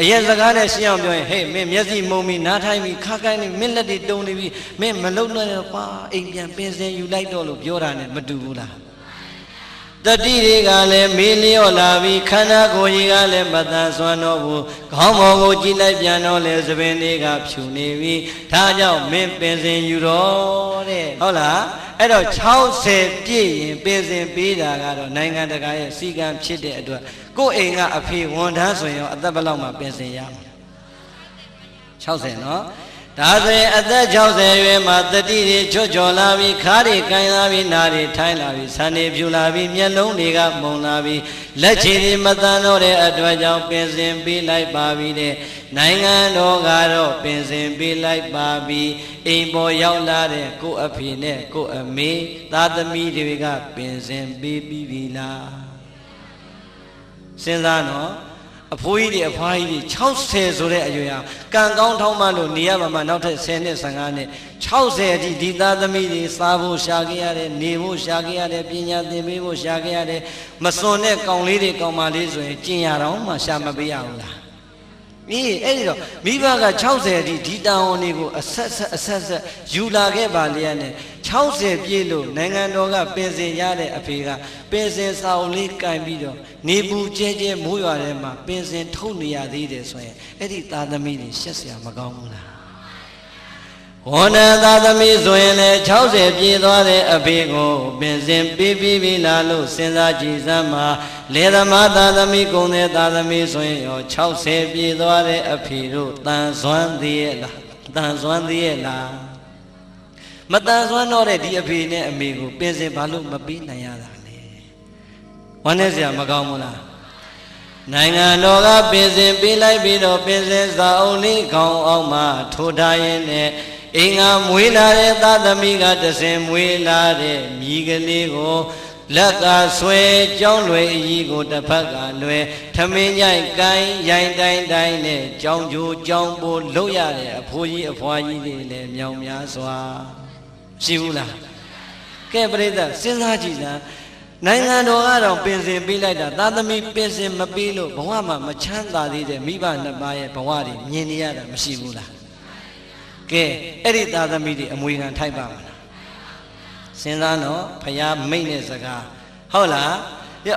အရင်စကားနဲ့ရှင်းအောင်ပြောရင်ဟေးမင်းမျက်စိမုံပြီနားထိုင်ပြီခါးကိုင်းနေမင်းလက်တွေတုံနေပြီမင်းမလုံနဲ့တော့ပါအိမ်ပြန်ပင်စင်ယူလိုက်တော့လို့ပြောတာနဲ့မတူဘူးလားတတိတွေကလည်းမေးလျော့လာပြီခန္ဓာကိုယ်ကြီးကလည်းမတန်ဆွမ်းတော့ဘူးခေါင်းပေါ်ကိုကြည့်လိုက်ပြန်တော့လေသပင်တွေကဖြူနေပြီဒါကြောင့်မင်းပင်စင်ယူတော့တဲ့ဟုတ်လားအဲ့တော့60ပြည့်ရင်ပင်စင်ပေးတာကတော့နိုင်ငံတကာရဲ့စီကံဖြစ်တဲ့အတွက်ကိုယ့်အိမ်ကအဖေဝန်ထမ်းဆိုရင်အသက်ဘယ်လောက်မှပင်စင်ရမှာ60နော်ဒါဆိုရင်အသက်60ရွယ်မှာတတိတွေချွတ်ချော်လာပြီခါးတွေကိုင်းလာပြီနားတွေထိုင်းလာပြီဆန်တွေဖြူလာပြီမျက်လုံးတွေကမုံလာပြီလက်ချေတွေမတန်တော့တဲ့အတွက်ကြောင့်ပင်စင်ပေးလိုက်ပါပြီတဲ့နိုင်ငံတော်ကတော့ပင်စင်ပေးလိုက်ပါပြီအိမ်ပေါ်ရောက်လာတဲ့ကိုအဖေနဲ့ကိုအမေသားသမီးတွေကပင်စင်ပေးပြီးပြီလားစဉ်းစားနော်အဖိုးကြီးတွေအဖွားကြီးတွေ60ဆိုတဲ့အရွယ်ဟာကံကောင်းထောင်းမှလို့နေရပါမှနောက်ထပ်10နှစ်15နှစ်60အထိဒီသားသမီးတွေစားဖို့ရှာခဲ့ရတယ်နေဖို့ရှာခဲ့ရတယ်ပညာသင်ပေးဖို့ရှာခဲ့ရတယ်မစွန်တဲ့ကောင်လေးတွေကောင်မလေးဆိုရင်ကျင်ရတော့မှရှာမပေးရဘူးလားအေးအဲ့ဒီတော့မိဘက60အထိဒီတာဝန်တွေကိုအဆက်ယူလာခဲ့ပါလေနဲ့60ပြည့်လို့နိုင်ငံတော်ကပင်စင်ရတဲ့အဖေကပင်စင်စာအုပ်လေးကင်ပြီးတော့နေပူကျဲကျဲမိုးရွာထဲမှာပင်စင်ထုတ်နေရသေးတယ်ဆိုရင်အဲ့ဒီသားသမီးတွေရှက်စရာမကောင်းဘူးလားဝန်ထမ်းသားသမီးဆိုရင်လည်း60ပြည့်သွားတဲ့အဖေကိုပင်စင်ပေးပြီးပြီလားလို့စဉ်းစားကြည့်စမ်းပါလေသမားသားသမီးကုန်တဲ့သားသမီးဆိုရင်ရော60ပြည့်သွားတဲ့အဖေတို့တန်ဆွမ်းသေးရဲ့လားတန်ဆွမ်းသေးရဲ့လားမတန်ဆွမ်းတော့တဲ့ဒီအဖေနဲ့အမေကိုပင်စင်ဘာလို့မပေးနိုင်ရတာလဲဝမ်းနေစရာမကောင်းဘူးလား နိုင်ငံတော်ကပင်စင်ပေးလိုက်ပြီးတော့ပင်စင်စာအုပ်လေးခေါင်းအောင်မှထိုးထားရင်းနဲ့အင်္ဂါမွေးလာတဲ့သားသမီးကတဆင်မွေးလာတဲ့မြည်ကလေးကိုလက်ကဆွဲကြောင်းလွယ်အကြီးကိုတစ်ဖက်ကလွယ်ထမင်းညိုက်ကိုင်းရိုင်းတိုင်းတိုင်းနဲ့ကြောင်းကျိုးကြောင်းပိုးလှုပ်ရတဲ့အဖိုးကြီးအဖွားကြီးတွေလည်းမြောင်များစွာရှိဘူးလားကဲပရိသတ်စဉ်းစားကြည့်လားနိုင်ငံတော်ကတော့ပင်စင်ပေးလိုက်တာသာသမီပင်စင်မပေးလို့ဘဝမှာမချမ်းသာသေးတဲ့မိဘနှစ်ပါးရဲ့ဘဝတွေမြင်နေရတာမရှိဘူးလားကဲအဲ့ဒီသာသမီတွေအမွေခံထိုက်ပါမလားစဉ်းစားတော့ဖယားမိတ်တဲ့စကားဟုတ်လား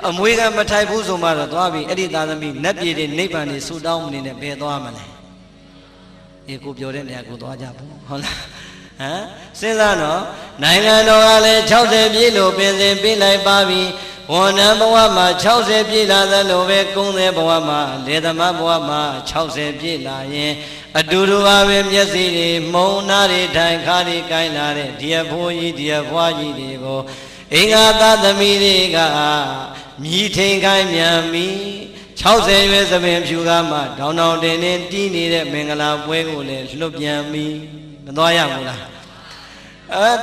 အမွေခံမထိုက်ဘူးဆိုမှတော့သွားပြီအဲ့ဒီသာသမီနတ်ပြည်တွေနိဗ္ဗာန်တွေဆူတောင်းမနေနဲ့ဘယ်သွားမလဲဒီကိုပြောတဲ့နေရာကိုသွားကြဘူးဟုတ်လားဟမ်စဉ်းစားတော့နိုင်ငံတော်ကလည်း60ပြည့်လို့ပင်စင်ပေးလိုက်ပါပြီဝန်ထမ်းဘဝမှာ60ပြည့်လာသလိုပဲကုန်းတဲ့ဘဝမှာလေသမားဘဝမှာ60ပြည့်လာရင်အတူတူပါပဲမျက်စိတွေမုံနာတွေထိုင်ခါတွေကိုင်းလာတဲ့ဒီအဖိုးကြီးဒီအဖွားကြီးတွေကိုအင်္ဂါသားသမီးတွေကမြည်ထိန်ခိုင်းမြန်ပြီ60ရွယ်သပင်ဖြူကမှတောင်းတောင်းတင်တင်တီးနေတဲ့မင်္ဂလာပွဲကိုလည်းလွတ်ပြန်ပြီမသွားရဘူးလား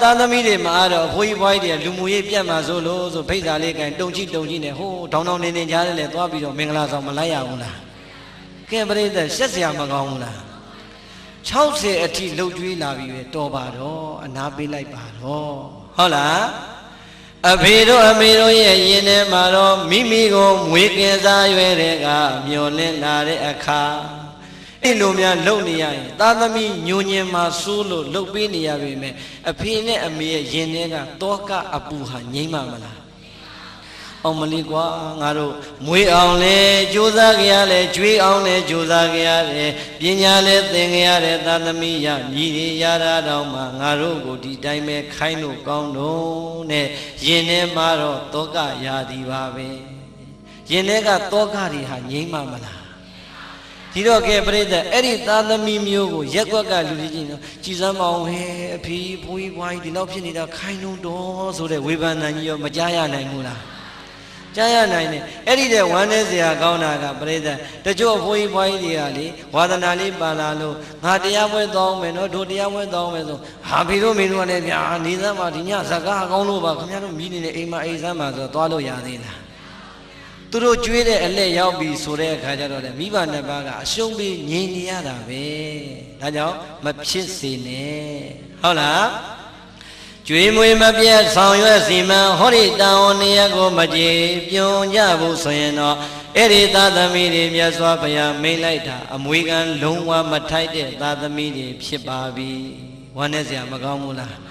သားသမီးတွေမှာတော့အဖိုးကြီးဘွားကြီးတွေကလူမှုရေးပြတ်မှာဆိုလို့ဆိုဖိတ်စာလေးကင်တုံကြည့်နဲ့ဟိုးတောင်းတောင်းတင်တင်ကြားတယ်သွားပြီးတော့မင်္ဂလာဆောင်မလိုက်ရဘူးလားကဲပရိသတ်ရှက်စရာမကောင်းဘူးလား60အထိလှုပ်ကြွေးလာပြီပဲတော်ပါတော့အနာပေးလိုက်ပါတော့ဟုတ်လားအဖေတို့အမေတို့ရဲ့ရင်ထဲမှာတော့မိမိကိုမွေးကင်စားရွယ်တဲ့ကမျောလင့်လာတဲ့အခါအဲ့လိုများလှုပ်နေရရင်သားသမီးညိုညင်မှာစိုးလို့လှုပ်ပေးနေရပြီမဲ့အဖေနဲ့အမေရဲ့ရင်ထဲကတောကအပူဟာငြိမ့်မလားအောင်မလေးကွာငါတို့မွေးအောင်လဲကြိုးစားကြရတယ်ကျွေးအောင်လဲကြိုးစားကြရတယ်ပညာလဲသင်ကြရတယ်သာသမီရမြည်ရတာတော့မှငါတို့ကိုဒီတိုင်းပဲခိုင်းလို့ကောင်းတော့နဲ့ရင်ထဲမှာတော့တောကရာသည်ပါပဲရင်ထဲကတောကတွေဟာငြိမ့်မလားဒီတော့ကဲပြိတ္တအဲ့ဒီသာသမီမျိုးကိုရက်ွက်ကလူကြီးနော်ကြည်စမ်းမအောင်ဟဲ့အဖေဘိုးကြီးဘွားကြီးဒီလောက်ဖြစ်နေတာခိုင်းလို့တော့ဆိုတဲ့ဝေဖန်တန်ကြီးရောမကြားရနိုင်ဘူးလားကြားရနိုင်တယ်အဲ့ဒီတဲ့ဝမ်းနေစရာကောင်းတာကပြိတ္တတချို့ဘိုးကြီးဘွားကြီးတွေကလေဝါသနာလေးပါလာလို့ငါတရားပွဲတောင်းမယ်နော်တို့တရားပွဲတောင်းမယ်ဆိုဟာဖေတို့မေတို့ကလည်းဗျာနေစမ်းပါဒီညဇကားကောင်းလို့ပါခင်ဗျားတို့မြည်နေတဲ့အိမ်မှာအိမ်စမ်းပါဆိုသွားလို့ရသေးလားသူတို့ကျွေးတဲ့အလက်ရောက်ပြီဆိုတဲ့အခါကျတော့လေမိဘနှစ်ပါးကအရှုံးပေးငြိမ်နေရတာပဲဒါကြောင့်မဖြစ်စေနဲ့ဟုတ်လားကျွေးမွေးမပြတ်ဆောင်ရွက်စီမံဟောဒီတာဝန်နေရကိုမကြေပြုံကြဘူးဆိုရင်တော့အဲ့ဒီသာသမီတွေမြတ်စွာဘုရားမိန့်လိုက်တာအမွေခံလုံးဝမထိုက်တဲ့သာသမီတွေဖြစ်ပါပြီဝမ်းနဲ့စရာမကောင်းဘူးလား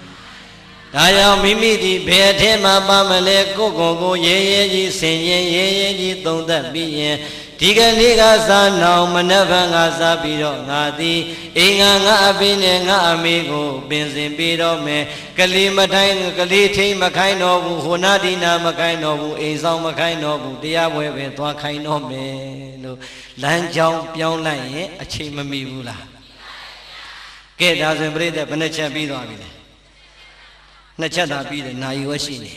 ဒါကြောင့်မိမိဒီဘယ်ထဲမှာပါမလဲကိုကိုရဲရဲကြီးဆင်ရင်ရဲရဲကြီးသုံးသက်ပြီးရင်ဒီကနေ့ကစားနောင်မနှက်ဖန်ကစားပြီးတော့ငါသည်အိမ်ငါအဖေနဲ့ငါအမေကိုပင်စင်ပေးတော့မယ်ကလေးမထိုင်ကလေးထိန်မခိုင်းတော့ဘူးဟိုနာဒီနာမခိုင်းတော့ဘူးအိမ်ဆောင်မခိုင်းတော့ဘူးတရားပွဲပဲသွားခိုင်းတော့မယ်လို့လမ်းကြောင်းပြောင်းလိုက်ရင်အချိန်မမီဘူးလားကဲဒါဆိုရင်ပြိတ္တဘယ်နှချက်ပြီးသွားပြီလဲနှစ်ချက်သာပြီးတယ်နာယီဝဲရှိနေ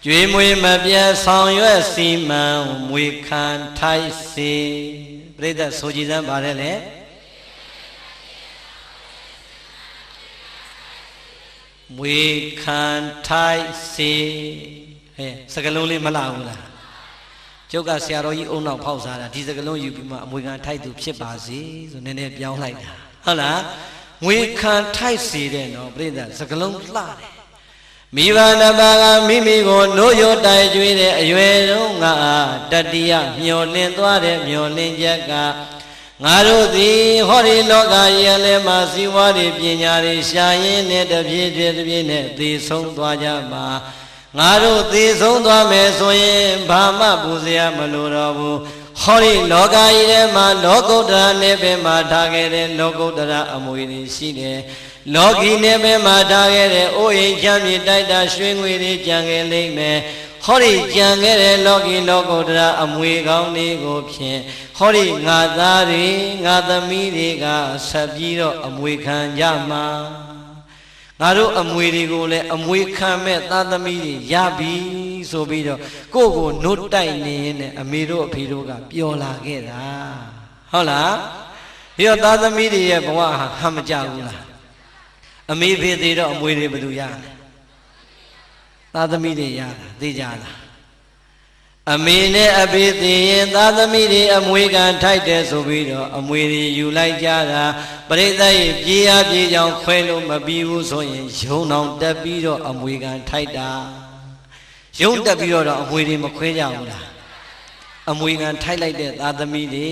ကျွေးမွေးမပြတ်ဆောင်ရွက်စီမံမွေခံထိုက်စေပြိတ္တဆိုကြည်စမ်းပါတယ်လေမွေခံထိုက်စေဟဲ့စကလုံးလေးမလာဘူးလားကျုပ်ကဆရာတော်ကြီးအုံနောက်ဖောက်စားတာဒီစကလုံးယူပြီးမှအမွေခံထိုက်သူဖြစ်ပါစေဆိုနည်းနည်းပြောင်းလိုက်တာဟုတ်လားငွေခံထိုက်စေတဲ့နော်ပြိတ္တစကလုံးလှတယ်မိဘနှစ်ပါးကမိမိကိုနိုးရိုးတိုင်ကျွေးတဲ့အရွယ်တုန်းကတတိယမျောလင်းသွားတဲ့မျောလင်းချက်ကငါတို့သည်ဟောဒီလောကရဲ့လဲမှာစီဝါတွေပညာတွေရှာရင်းနဲ့တပြေးပြေးနဲ့သေဆုံးသွားကြမှာငါတို့သေဆုံးသွားမယ်ဆိုရင်ဘာမှပူစရာမလိုတော့ဘူးဟောဒီလောကကြီးထဲမှာလောကုတ္တရာနေပင်မှာထားခဲ့တဲ့လောကုတ္တရာအမွေတွေရှိတယ်လောကီနေပင်မှာထားခဲ့တဲ့အိုးအိမ်ချမ်းမြေတိုက်တာရွှေငွေတွေကြံခဲ့လိမ့်မယ်ဟောဒီကြံခဲ့တဲ့လောကီလောကုတ္တရာအမွေကောင်းတွေကိုဖြင့်ဟောဒီငါသားတွေငါသမီးတွေကဆက်ပြီးတော့အမွေခံကြမှာငါတို့အမွေတွေကိုလည်းအမွေခံမဲ့သားသမီးတွေရပြီ ဆိုပြီးတော့ကိုယ့်ကိုနှုတ်တိုက်နေရင်နဲ့အမေတို့အဖေတို့ကပျော်လာခဲ့တာဟုတ်လားဒီတော့သားသမီးတွေရဲ့ဘဝဟာမကြဘူးလားအမေဖေသေးတော့အမွေတွေဘယ်လိုရလဲသားသမီးတွေရတာသိကြလားအမေနဲ့အဖေသေးရင်သားသမီးတွေအမွေခံထိုက်တယ်ဆိုပြီးတော့အမွေတွေယူလိုက်ကြတာပရိသတ်ရဲ့ပြေးအားပြေးကြောင်ခွဲလို့မပြီးဘူးဆိုရင်ယုံအောင်တက်ပြီးတော့အမွေခံထိုက်တာယုံတက်ပြီးတော့အမွေတွေမခွဲကြဘူးလားအမွေခံထိုက်လိုက်တဲ့သားသမီးတွေ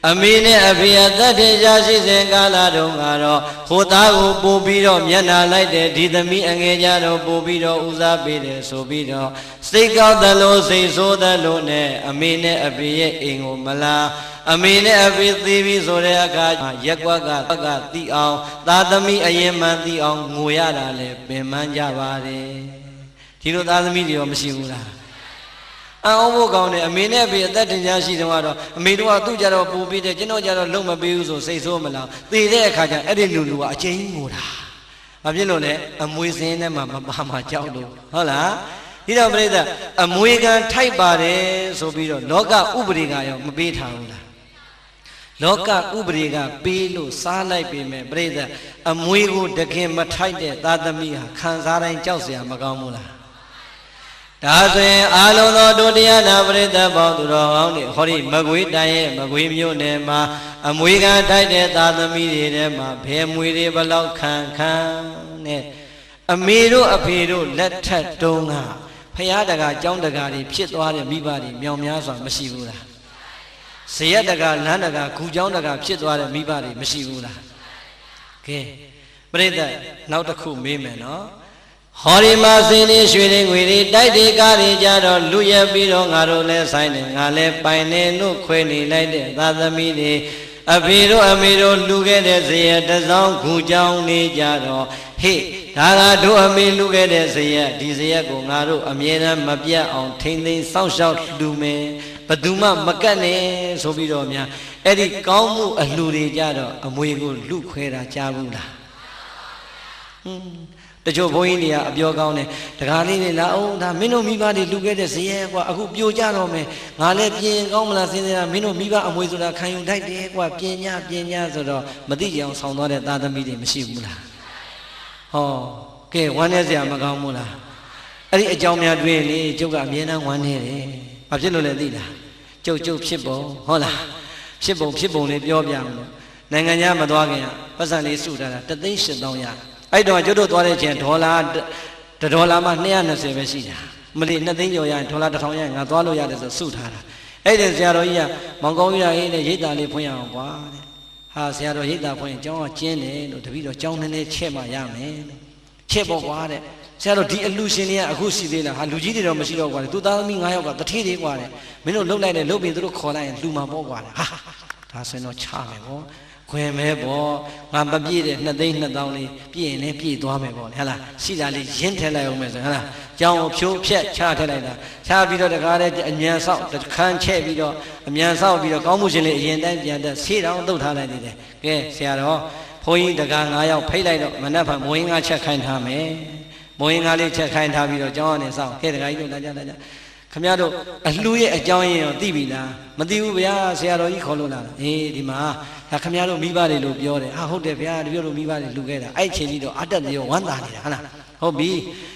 အမေနဲ့အဖေအသက်ထင်ရှားရှိစဉ်ကာလတုန်းကတော့ဟိုသားကိုပို့ပြီးတော့မျက်နှာလိုက်တဲ့ဒီသမီးအငယ်ကြတော့ပို့ပြီးတော့ဦးစားပေးတယ်ဆိုပြီးတော့စိတ်ကောက်သလိုစိတ်ဆိုးသလိုနဲ့အမေနဲ့အဖေရဲ့အိမ်ကိုမလာအမေနဲ့အဖေသေးပြီးဆိုတဲ့အခါရက်ကွက်ကသိအောင်သားသမီးအရင်မှန်သိအောင်ငိုရတာလဲပင်ပန်းကြပါတယ်ဒီလိုသားသမီးတွေရောမရှိဘူးလားအောင်ဖို့ကောင်းတယ်အမေနဲ့အဖေအသက်တင်ရှားရှိတုန်းကတော့အမေတို့ကသူ့ကြတော့ပူပြီးတယ်ကျွန်တော်ကြတော့လုံမပေးဘူးဆိုစိတ်ဆိုးမလားသေတဲ့အခါကျအဲ့ဒီလူကအချင်းငိုတာဘာဖြစ်လို့လဲအမွေစင်းထဲမှာမပါမှာကြောက်လို့ဟုတ်လားဒီတော့ပြိဿအမွေခံထိုက်ပါတယ်ဆိုပြီးတော့လောကဥပဒေကရောမပေးထားဘူးလားလောကဥပဒေကပေးလို့စားလိုက်ပေမဲ့ပြိဿအမွေကိုတခင်မထိုက်တဲ့သားသမီးဟာခံစားတိုင်းကြောက်เสียမကောင်းဘူးလားဒါဆိုရင်အာလုံးသောတို့တရားနာပရိသတ်ပေါင်းသူတော်ကောင်းတွေဟောဒီမကွေးတိုင်းရဲ့မကွေးမြို့နယ်မှာအမွေခံထိုက်တဲ့သာသမီတွေထဲမှာဘယ်မွေတွေဘလောက်ခံနဲ့အမေတို့အဖေတို့လက်ထက်တုန်းကဖရာတကာကျောင်းတကာတွေဖြစ်သွားတဲ့မိဘတွေမြောင်များစွာမရှိဘူးလားဇရက်တကာလမ်းတကာဂူကျောင်းတကာဖြစ်သွားတဲ့မိဘတွေမရှိဘူးလားကဲပရိသတ်နောက်တစ်ခုမေးမယ်နော်ဟောဒီမှာစင်းနေရွှေတွေငွေတွေတိုက်တွေကားတွေကြတော့လူရက်ပြီးတော့ငါတို့လဲဆိုင်နေငါလဲပိုင်နေလို့ခွဲနေလိုက်တဲ့သာသမီတွေအဖေတို့အမေတို့လူခဲ့တဲ့ဇရက်တစောင်းဂူကြောင်းနေကြတော့ဟေ့ဒါကတို့အမေလူခဲ့တဲ့ဇရက်ဒီဇရက်ကိုငါတို့အမြဲတမ်းမပြတ်အောင်ထိမ့်သိမ်းစောင့်ရှောက်လူမယ်ဘသူမှမကတ်နဲ့ဆိုပြီးတော့များအဲ့ဒီကောင်းမှုအလှူတွေကြတော့အမွေကိုလူခွဲတာကြားဘူးလားတချို့ဘုန်းကြီးတွေကအပြောကောင်းတယ်တကားလေးတွေလာအောင်ဒါမင်းတို့မိဘတွေလူခဲ့တဲ့ဇယဲကွာအခုပြိုကြတော့မယ်ငါလည်းပြင်ကောင်းမလားစဉ်းစားမင်းတို့မိဘအမွေဆိုတာခံယူတိုက်တယ်ကွာပြင်ညဆိုတော့မသိကြအောင်ဆောင်းသွားတဲ့သားသမီးတွေမရှိဘူးလားဟောကဲဝမ်းနေစရာမကောင်းဘူးလားအဲ့ဒီအကြောင်းများတွေ့လေကျုပ်ကအမြဲတမ်းဝမ်းနေတယ်ဘာဖြစ်လို့လဲသိလားကျုပ်ဖြစ်ပုံဟုတ်လားဖြစ်ပုံလေးပြောပြမလို့နိုင်ငံခြားမသွားခင်ပတ်စံလေးစုထားတာ3,800,000ရအဲ့တော့ကျွတ်တို့သွားတဲ့ချိန်ဒေါ်လာမှ220ပဲရှိတာမလီ2သိန်းကျော်ရရင်ဒေါ်လာ1000ရရင်ငါသွားလို့ရတယ်ဆိုစုထားတာအဲ့ဒီဆရာတော်ကြီးကမောင်ကောင်းကြီးရေးနဲ့ရိတ်တာလေးဖွင့်ရအောင်ကွာတဲ့ဟာဆရာတော်ရိတ်တာဖွင့်ရင်ကျောင်းကကျင်းတယ်လို့တပည့်တော်ကျောင်းနည်းနည်းချက်မှရမယ်လို့ချက်ပေါ့ကွာတဲ့ဆရာတော်ဒီအလူရှင်တွေကအခုရှိသေးလားဟာလူကြီးတွေတော့မရှိတော့ကွာသူသားသမီး9ယောက်ကတထေးတွေကွာတဲ့မင်းတို့လှုပ်လိုက်တယ်လှုပ်ပြီးသူတို့ခေါ်လိုက်ရင်လူမှာပေါ့ကွာတဲ့ဟာဒါဆိုရင်တော့ချမယ်ပေါ့ခွင်မဲပေါ့ငါမပြည့်တဲ့2,200,000လေးပြည့်ရင်လည်းပြည့်သွားမယ်ပေါ့ဟဲ့လားရှိတာလေးရင်းထည့်လိုက်အောင်မယ်ဆိုဟဲ့လားကြောင်းဖြိုးဖြက်ချထည့်လိုက်တာချပြီးတော့တကားလည်းအမြန်ဆောက်တခန်းချဲ့ပြီးတော့အမြန်ဆောက်ပြီးတော့ကောင်းမှုရှင်လေးအရင်တိုင်းပြန်တက်ဆေးတောင်တုတ်ထားလိုက်သေးတယ်ကဲဆရာတော်ဘုန်းကြီးတကား9ယောက်ဖိတ်လိုက်တော့မနက်ဖြန်မိုးရင်း9ချက်ခိုင်းထားမယ်မိုးရင်း9လေးချက်ခိုင်းထားပြီးတော့ကျောင်းကနေဆောက်ကဲတကားကြီးတို့လာကြခမရတို့အလှရဲ့အကြောင်းရင်းရောသိပြီလားမသိဘူးဗျာဆရာတော်ကြီးခေါ်လို့လာတာအေးဒီမှာဒါခမရတို့မိဘတွေလို့ပြောတယ်ဟာဟုတ်တယ်ဗျာတပြည့်တို့မိဘတွေလူခဲ့တာအဲ့ချိန်ကြီးတော့အတက်ရောဝမ်းသာနေတာဟုတ်လားဟုတ်ပြီ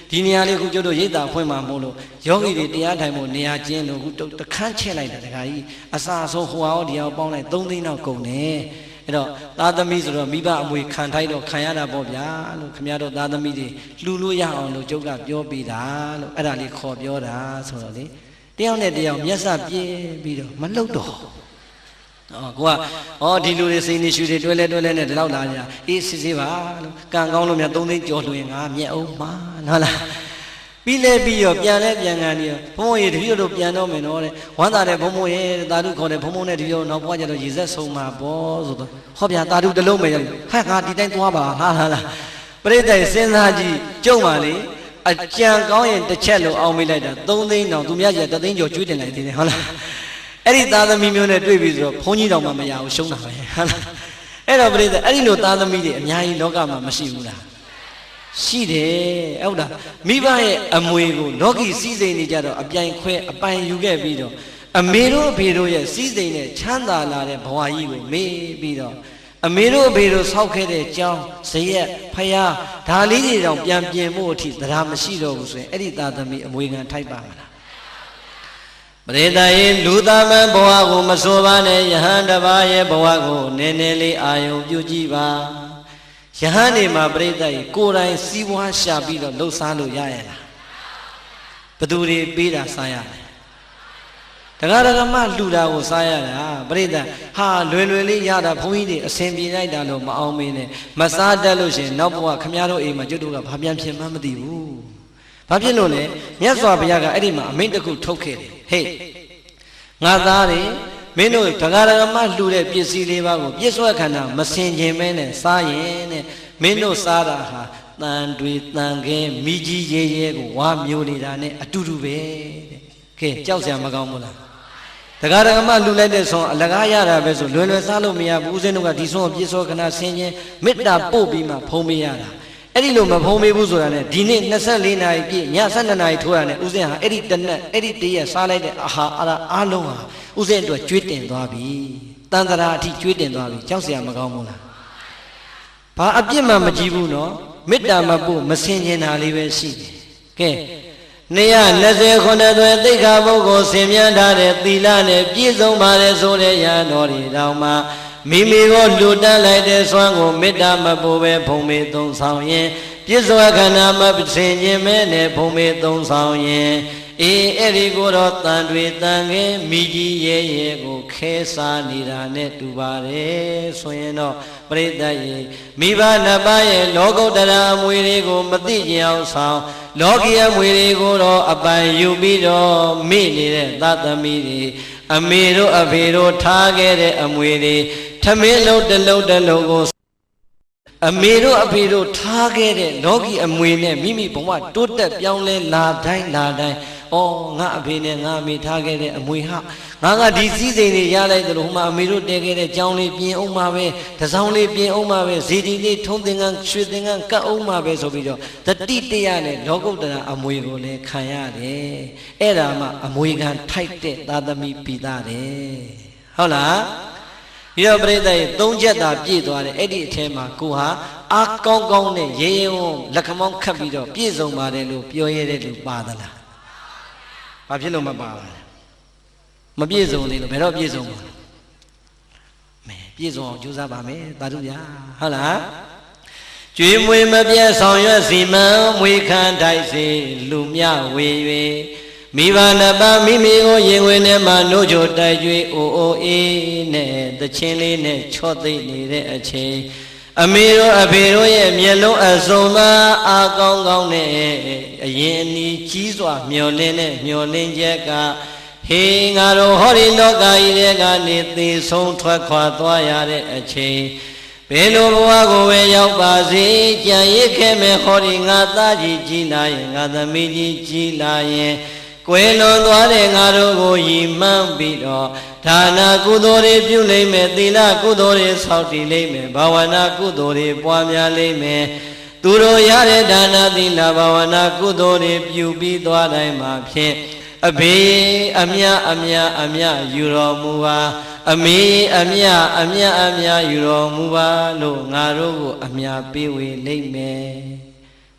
ဒီနေရာလေးခုကျတို့ရိတ်တာဖွင့်မှာမို့လို့ယောဂီတွေတရားထိုင်ဖို့နေရာကျင်းလို့ခုတခန်းချက်လိုက်တာတခါကြီးအစာဆုံးဟိုအောင်ဒီအောင်ပေါင်းလိုက်3 သိန်းတော့ကုန်တယ်အဲ့တော့သားသမီးဆိုတော့မိဘအမွေခံထိုက်တော့ခံရတာပေါ့ဗျာလို့ခမရတို့သားသမီးတွေလှူလို့ရအောင်လို့ကျုပ်ကပြောပေးတာလို့အဲ့ဒါလေးခေါ်ပြောတာဆိုတော့လေတယောက်နဲ့တယောက်မျက်စပြင်းပြီးတော့မလှုပ်တော့ကိုကဒီလူတွေစိန်နေရှူတွေတွဲလဲနဲ့ဒီလောက်လာကြအေးစစ်ပါလို့ကံကောင်းလို့များ3 သိန်းကျော်လွှင်ငါမြက်အောင်မှာနော်လားပြီးလဲပြီးရောပြန်လဲပြန်ကန်ပြီးဘုံဘုံရေတပည့်တို့ပြန်တော့မယ်နော်တဲ့ဝမ်းသာတဲ့ဘုံဘုံရေသာဓုခေါ်တယ်ဘုံဘုံနဲ့တပည့်တို့နောက်ဘွားကျတော့ရေဆက်ဆုံးမှာပေါ့ဆိုတော့ဟောဗျာသာဓုတစ်လုံးပဲဟဲ့ငါဒီတိုင်းသွားပါဟာလားပရိသတ်စဉ်းစားကြည့်ကြုံပါလေအကြံကောင်းရင်တစ်ချက်လို့အောင်မိလိုက်တာ3 သိန်းတောင်သူများကြီး3 သိန်းကျော်ကျွေးတင်လိုက်သေးတယ်ဟုတ်လားအဲ့ဒီသားသမီးမျိုးနဲ့တွေ့ပြီဆိုတော့ဘုန်းကြီးတော်မှမရဘူးရှုံးတာပဲဟုတ်လားအဲ့တော့ပြိဿအဲ့ဒီလိုသားသမီးတွေအများကြီးလောကမှာမရှိဘူးလား ရှိတယ်ဟုတ်လားမိဘရဲ့အမွေကိုလောကီစည်းစိမ်နေကြတော့အပြိုင်ခွဲအပိုင်ယူခဲ့ပြီးတော့အမေတို့အဖေတို့ရဲ့စည်းစိမ်နဲ့ချမ်းသာလာတဲ့ဘဝကြီးကိုမေ့ပြီးတော့အမေတို့အဖေတို့ဆောက်ခဲ့တဲ့ကြောင်းဇရက်ဖယားဒါလေးတွေတောင်ပြန်ပြင်ဖို့အထိတရားမရှိတော့ဘူးဆိုရင်အဲ့ဒီသာသမီအမွေခံထိုက်ပါမလားပရိသတ်ရေလူသားမဘဝကိုမဆိုပါနဲ့ယဟန်တစ်ပါးရဲ့ဘဝကိုနည်းနည်းလေးအာယုံပြုကြည့်ပါယဟန်နေမှာပရိသတ်ရေကိုယ်တိုင်စီးပွားရှာပြီးတော့လှုပ်ရှားလို့ရရလားဘသူတွေပေးတာစားရတယ်တရားဓမ္မလှူတာကိုစားရတာပရိသတ်ဟာလွယ်လွယ်လေးရတာဘုန်းကြီးတွေအစဉ်ပြေလိုက်တာလို့မအောင်မင်းနဲ့မစားတတ်လို့ရှင်နောက်ဘဝခမည်းတော်အိမ်မှာကျွတ်တို့ကဘာပြန်ဖြစ်မှမသိဘူးဘာဖြစ်လို့လဲမြတ်စွာဘုရားကအဲ့ဒီမှာအမိန့်တစ်ခုထုတ်ခဲ့တယ်ဟေ့ငါသားတွေမင်းတို့တရားဓမ္မလှူတဲ့ပစ္စည်းလေးပါးကိုပြည့်စွက်ခန္ဓာမစင်ခြင်းမဲနဲ့စားရင်တဲ့မင်းတို့စားတာဟာတန်တွေတန်ခဲမိကြီးရဲရဲကိုဝါမျိုးနေတာနဲ့အတူတူပဲတဲ့ကဲကြောက်စရာမကောင်းဘူးလားတရားဓမ္မလှူလိုက်တဲ့ဆုံးအလကားရတာပဲဆိုလွယ်လွယ်စားလို့မရဘူးဦးဇင်းတို့ကဒီဆုံးကိုပြည့်စွက်ခန္ဓာဆင်ခြင်းမေတ္တာပို့ပြီးမှဖုံးပေးရတာအဲ့ဒီလိုမဖုံးပေးဘူးဆိုတာနဲ့ဒီနေ့24နာရီပြည့်ည12နာရီထိုးရတဲ့ဦးဇင်းဟာအဲ့ဒီတနက်အဲ့ဒီတရက်စားလိုက်တဲ့အာဟာအားလုံးဟာဦးဇင်းအတွက်ကျွေးတင်သွားပြီတန်တရာအထိကျွေးတင်သွားပြီကြောက်စရာမကောင်းဘူးလားဘာအပြစ်မှမကြည့်ဘူးနော်မေတ္တာမပို့မစင်ကျင်တာလေးပဲရှိတယ်ကဲ229သွဲသိက္ခာပုဂ္ဂိုလ်ဆင်မြန်းထားတဲ့သီလနဲ့ပြည့်စုံပါတယ်ဆိုတဲ့ရဟန်းတော်တွေတောင်မှမိမိကိုလူတန်းလိုက်တဲ့စွမ်းကိုမေတ္တာမပို့ပဲဖုံးမေသုံးဆောင်ရင်ပြည့်စုံခန္ဓာမဆင်ခြင်းမဲနဲ့ဖုံးမေသုံးဆောင်ရင်အေးအဲ့ဒီကိုတော့တန်တွေတန်ခင်မိကြီးရဲရဲကိုခဲစားနေတာနဲ့တူပါတယ်ဆိုရင်တော့ပရိသတ်ရေမိဘနှစ်ပါးရဲ့လောကုတ္တရာအမွေတွေကိုမသိကြအောင်ဆောင်လောကီအမွေတွေကိုတော့အပိုင်ယူပြီးတော့မိနေတဲ့သတ္တမီတွေအမေတို့အဖေတို့ထားခဲ့တဲ့အမွေတွေထမင်းလုံးတစ်လုံးတစ်လုံးကိုအမေတို့အဖေတို့ထားခဲ့တဲ့လောကီအမွေနဲ့မိမိဘဝတိုးတက်ပြောင်းလဲလာတိုင်းဩငါအဖေနဲ့ငါအမေထားခဲ့တဲ့အမွေဟာငါကဒီစည်းစိမ်တွေရလိုက်တယ်လို့ဟိုမှာအမေတို့တည်ခဲ့တဲ့ကြောင်းလေးပြင်အောင်မှာပဲတစောင်းလေးပြင်အောင်မှာပဲဇေဒီလေးထုံးသင်္ကန်းရွှေသင်္ကန်းကတ်အောင်မှာပဲဆိုပြီးတော့တတိတရားနဲ့လောကုတ္တရာအမွေကိုလည်းခံရတယ်အဲ့ဒါမှအမွေခံထိုက်တဲ့သာသမီပိသားတယ်ဟုတ်လားပြီးတော့ပြိဿရဲ့3ချက်သာပြည့်သွားတယ်အဲ့ဒီအထဲမှာကိုဟာအားကောင်းကောင်းနဲ့ရေရင်ဝန်းလက်ခမောင်းခတ်ပြီးတော့ပြည့်စုံပါတယ်လို့ပြောရတဲ့လူပါသလားဘာဖြစ်လို့မပါလဲမပြည့်စုံသေးလို့ဘယ်တော့ပြည့်စုံမှာမဲပြည့်စုံအောင်ကြိုးစားပါမယ်သာဓုဗျာဟုတ်လားကျွေးမွေမပြတ်ဆောင်ရွက်စီမံမွေခံတိုက်စေလူမြဝေ၍မိဘနှစ်ပါးမိမိကိုရင်ဝင်ထဲမှာနှုတ်ချိုတိုက်ကြွေးအိုအိုအေးနဲ့တချင်းလေးနဲ့ချော့သိမ့်နေတဲ့အချိန်အမေတို့အဖေတို့ရဲ့မျက်လုံးအစုံမှာအာကောင်းကောင်းနဲ့အရင်အနီးကြီးစွာမျောလင်းတဲ့မျောလင်းချက်ကဟေးငါတို့ဟောဒီလောကကြီးထဲကနေသေဆုံးထွက်ခွာသွားရတဲ့အချိန်ဘယ်လိုဘဝကိုပဲရောက်ပါစေကြံရစ်ခဲ့မဲ့ဟောဒီငါသားကြီးကြီးလာရင်ငါသမီးကြီးကြီးလာရင်ကွယ်လွန်သွားတဲ့ငါတို့ကိုရည်မှန်းပြီးတော့ဒါနာကုသိုလ်တွေပြုလိမ့်မယ်သီလကုသိုလ်တွေဆောက်တည်လိမ့်မယ်ဘာဝနာကုသိုလ်တွေပွားများလိမ့်မယ်သူတို့ရတဲ့ဒါနာသီလဘာဝနာကုသိုလ်တွေပြုပြီးသွားတိုင်းမှာဖြင့်အဖေအမြယူတော်မူပါအမေအမြယူတော်မူပါလို့ငါတို့ကိုအမြပေးဝေလိမ့်မယ်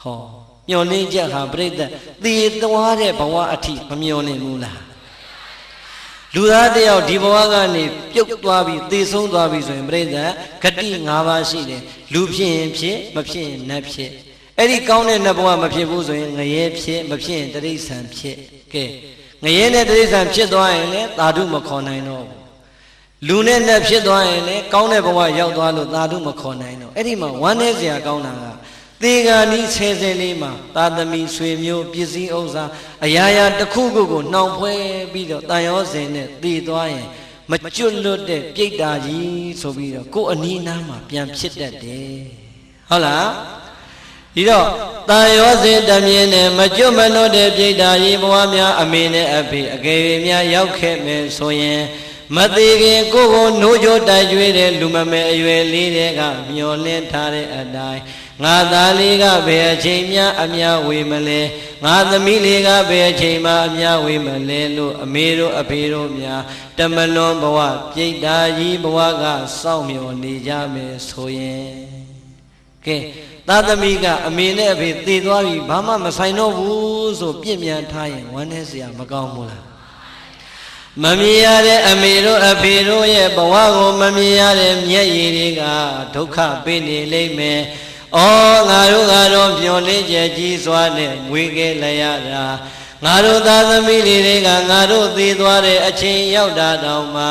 ဟောမျောလင်းချက်ဟာပြိတ္တသေသွားတဲ့ဘဝအထိမမျောလင်းဘူးလားလူသားတယောက်ဒီဘဝကနေပြုတ်သွားပြီးသေဆုံးသွားပြီးဆိုရင်ပြိတ္တဂတိ5ပါးရှိတယ်လူဖြစ်ရင်ဖြစ်မဖြစ်ရင်နတ်ဖြစ်အဲ့ဒီကောင်းတဲ့နတ်ဘဝမဖြစ်ဘူးဆိုရင်ငရဲဖြစ်မဖြစ်ရင်တိရစ္ဆာန်ဖြစ်ကဲငရဲနဲ့တိရစ္ဆာန်ဖြစ်သွားရင်လည်းသာဓုမခေါ်နိုင်တော့ဘူးလူနဲ့နတ်ဖြစ်သွားရင်လည်းကောင်းတဲ့ဘဝရောက်သွားလို့သာဓုမခေါ်နိုင်တော့အဲ့ဒီမှာဝမ်းနည်းစရာကောင်းတာကသေဂာနီးဆဲဆဲလေးမှာသာသမီဆွေမျိုးပစ္စည်းဥစ္စာအရာရာတစ်ခုခုကိုနှောင်ဖွဲပြီးတော့တန်ရောစင်နဲ့တည်သွားရင်မကျွတ်လွတ်တဲ့ပြိတ္တာကြီးဆိုပြီးတော့ကိုယ်အနီးနားမှာပြန်ဖြစ်တတ်တယ်ဟုတ်လားဒီတော့တန်ရောစင်တမြင်နဲ့မကျွတ်မလွတ်တဲ့ပြိတ္တာကြီးဘဝများအမေနဲ့အဖေအကယ်၍များရောက်ခဲ့မယ်ဆိုရင်မသေးခင်ကိုယ်ကိုနှိုးကြိုးတိုက်ကြွေးတဲ့လူမမဲအရွယ်လေးတွေကမျောလင်းထားတဲ့အတိုင်း ငါသားလေးကဘယ်အချိန်များအမြဝေမလဲငါသမီးလေးကဘယ်အချိန်မှအမြဝေမလဲလို့အမေတို့အဖေတို့များတမလွန်ဘဝပြိတ္တာကြီးဘဝကစောင့်မျှော်နေကြမယ်ဆိုရင်ကဲသားသမီးကအမေနဲ့အဖေသေသွားပြီဘာမှမဆိုင်တော့ဘူးဆိုပြင့်မြန်ထားရင်ဝမ်းနည်းစရာမကောင်းဘူးလားမမြင်ရတဲ့အမေတို့အဖေတို့ရဲ့ဘဝကိုမမြင်ရတဲ့မျက်ရည်တွေကဒုက္ခပေးနေလိမ့်မယ်။အော်ငါတို့ကတော့မျောလင်းကျကြီးစွာနဲ့မွေးခဲ့လိုက်ရတာငါတို့သားသမီးလေးတွေကငါတို့သေသွားတဲ့အချိန်ရောက်တာတောင်မှ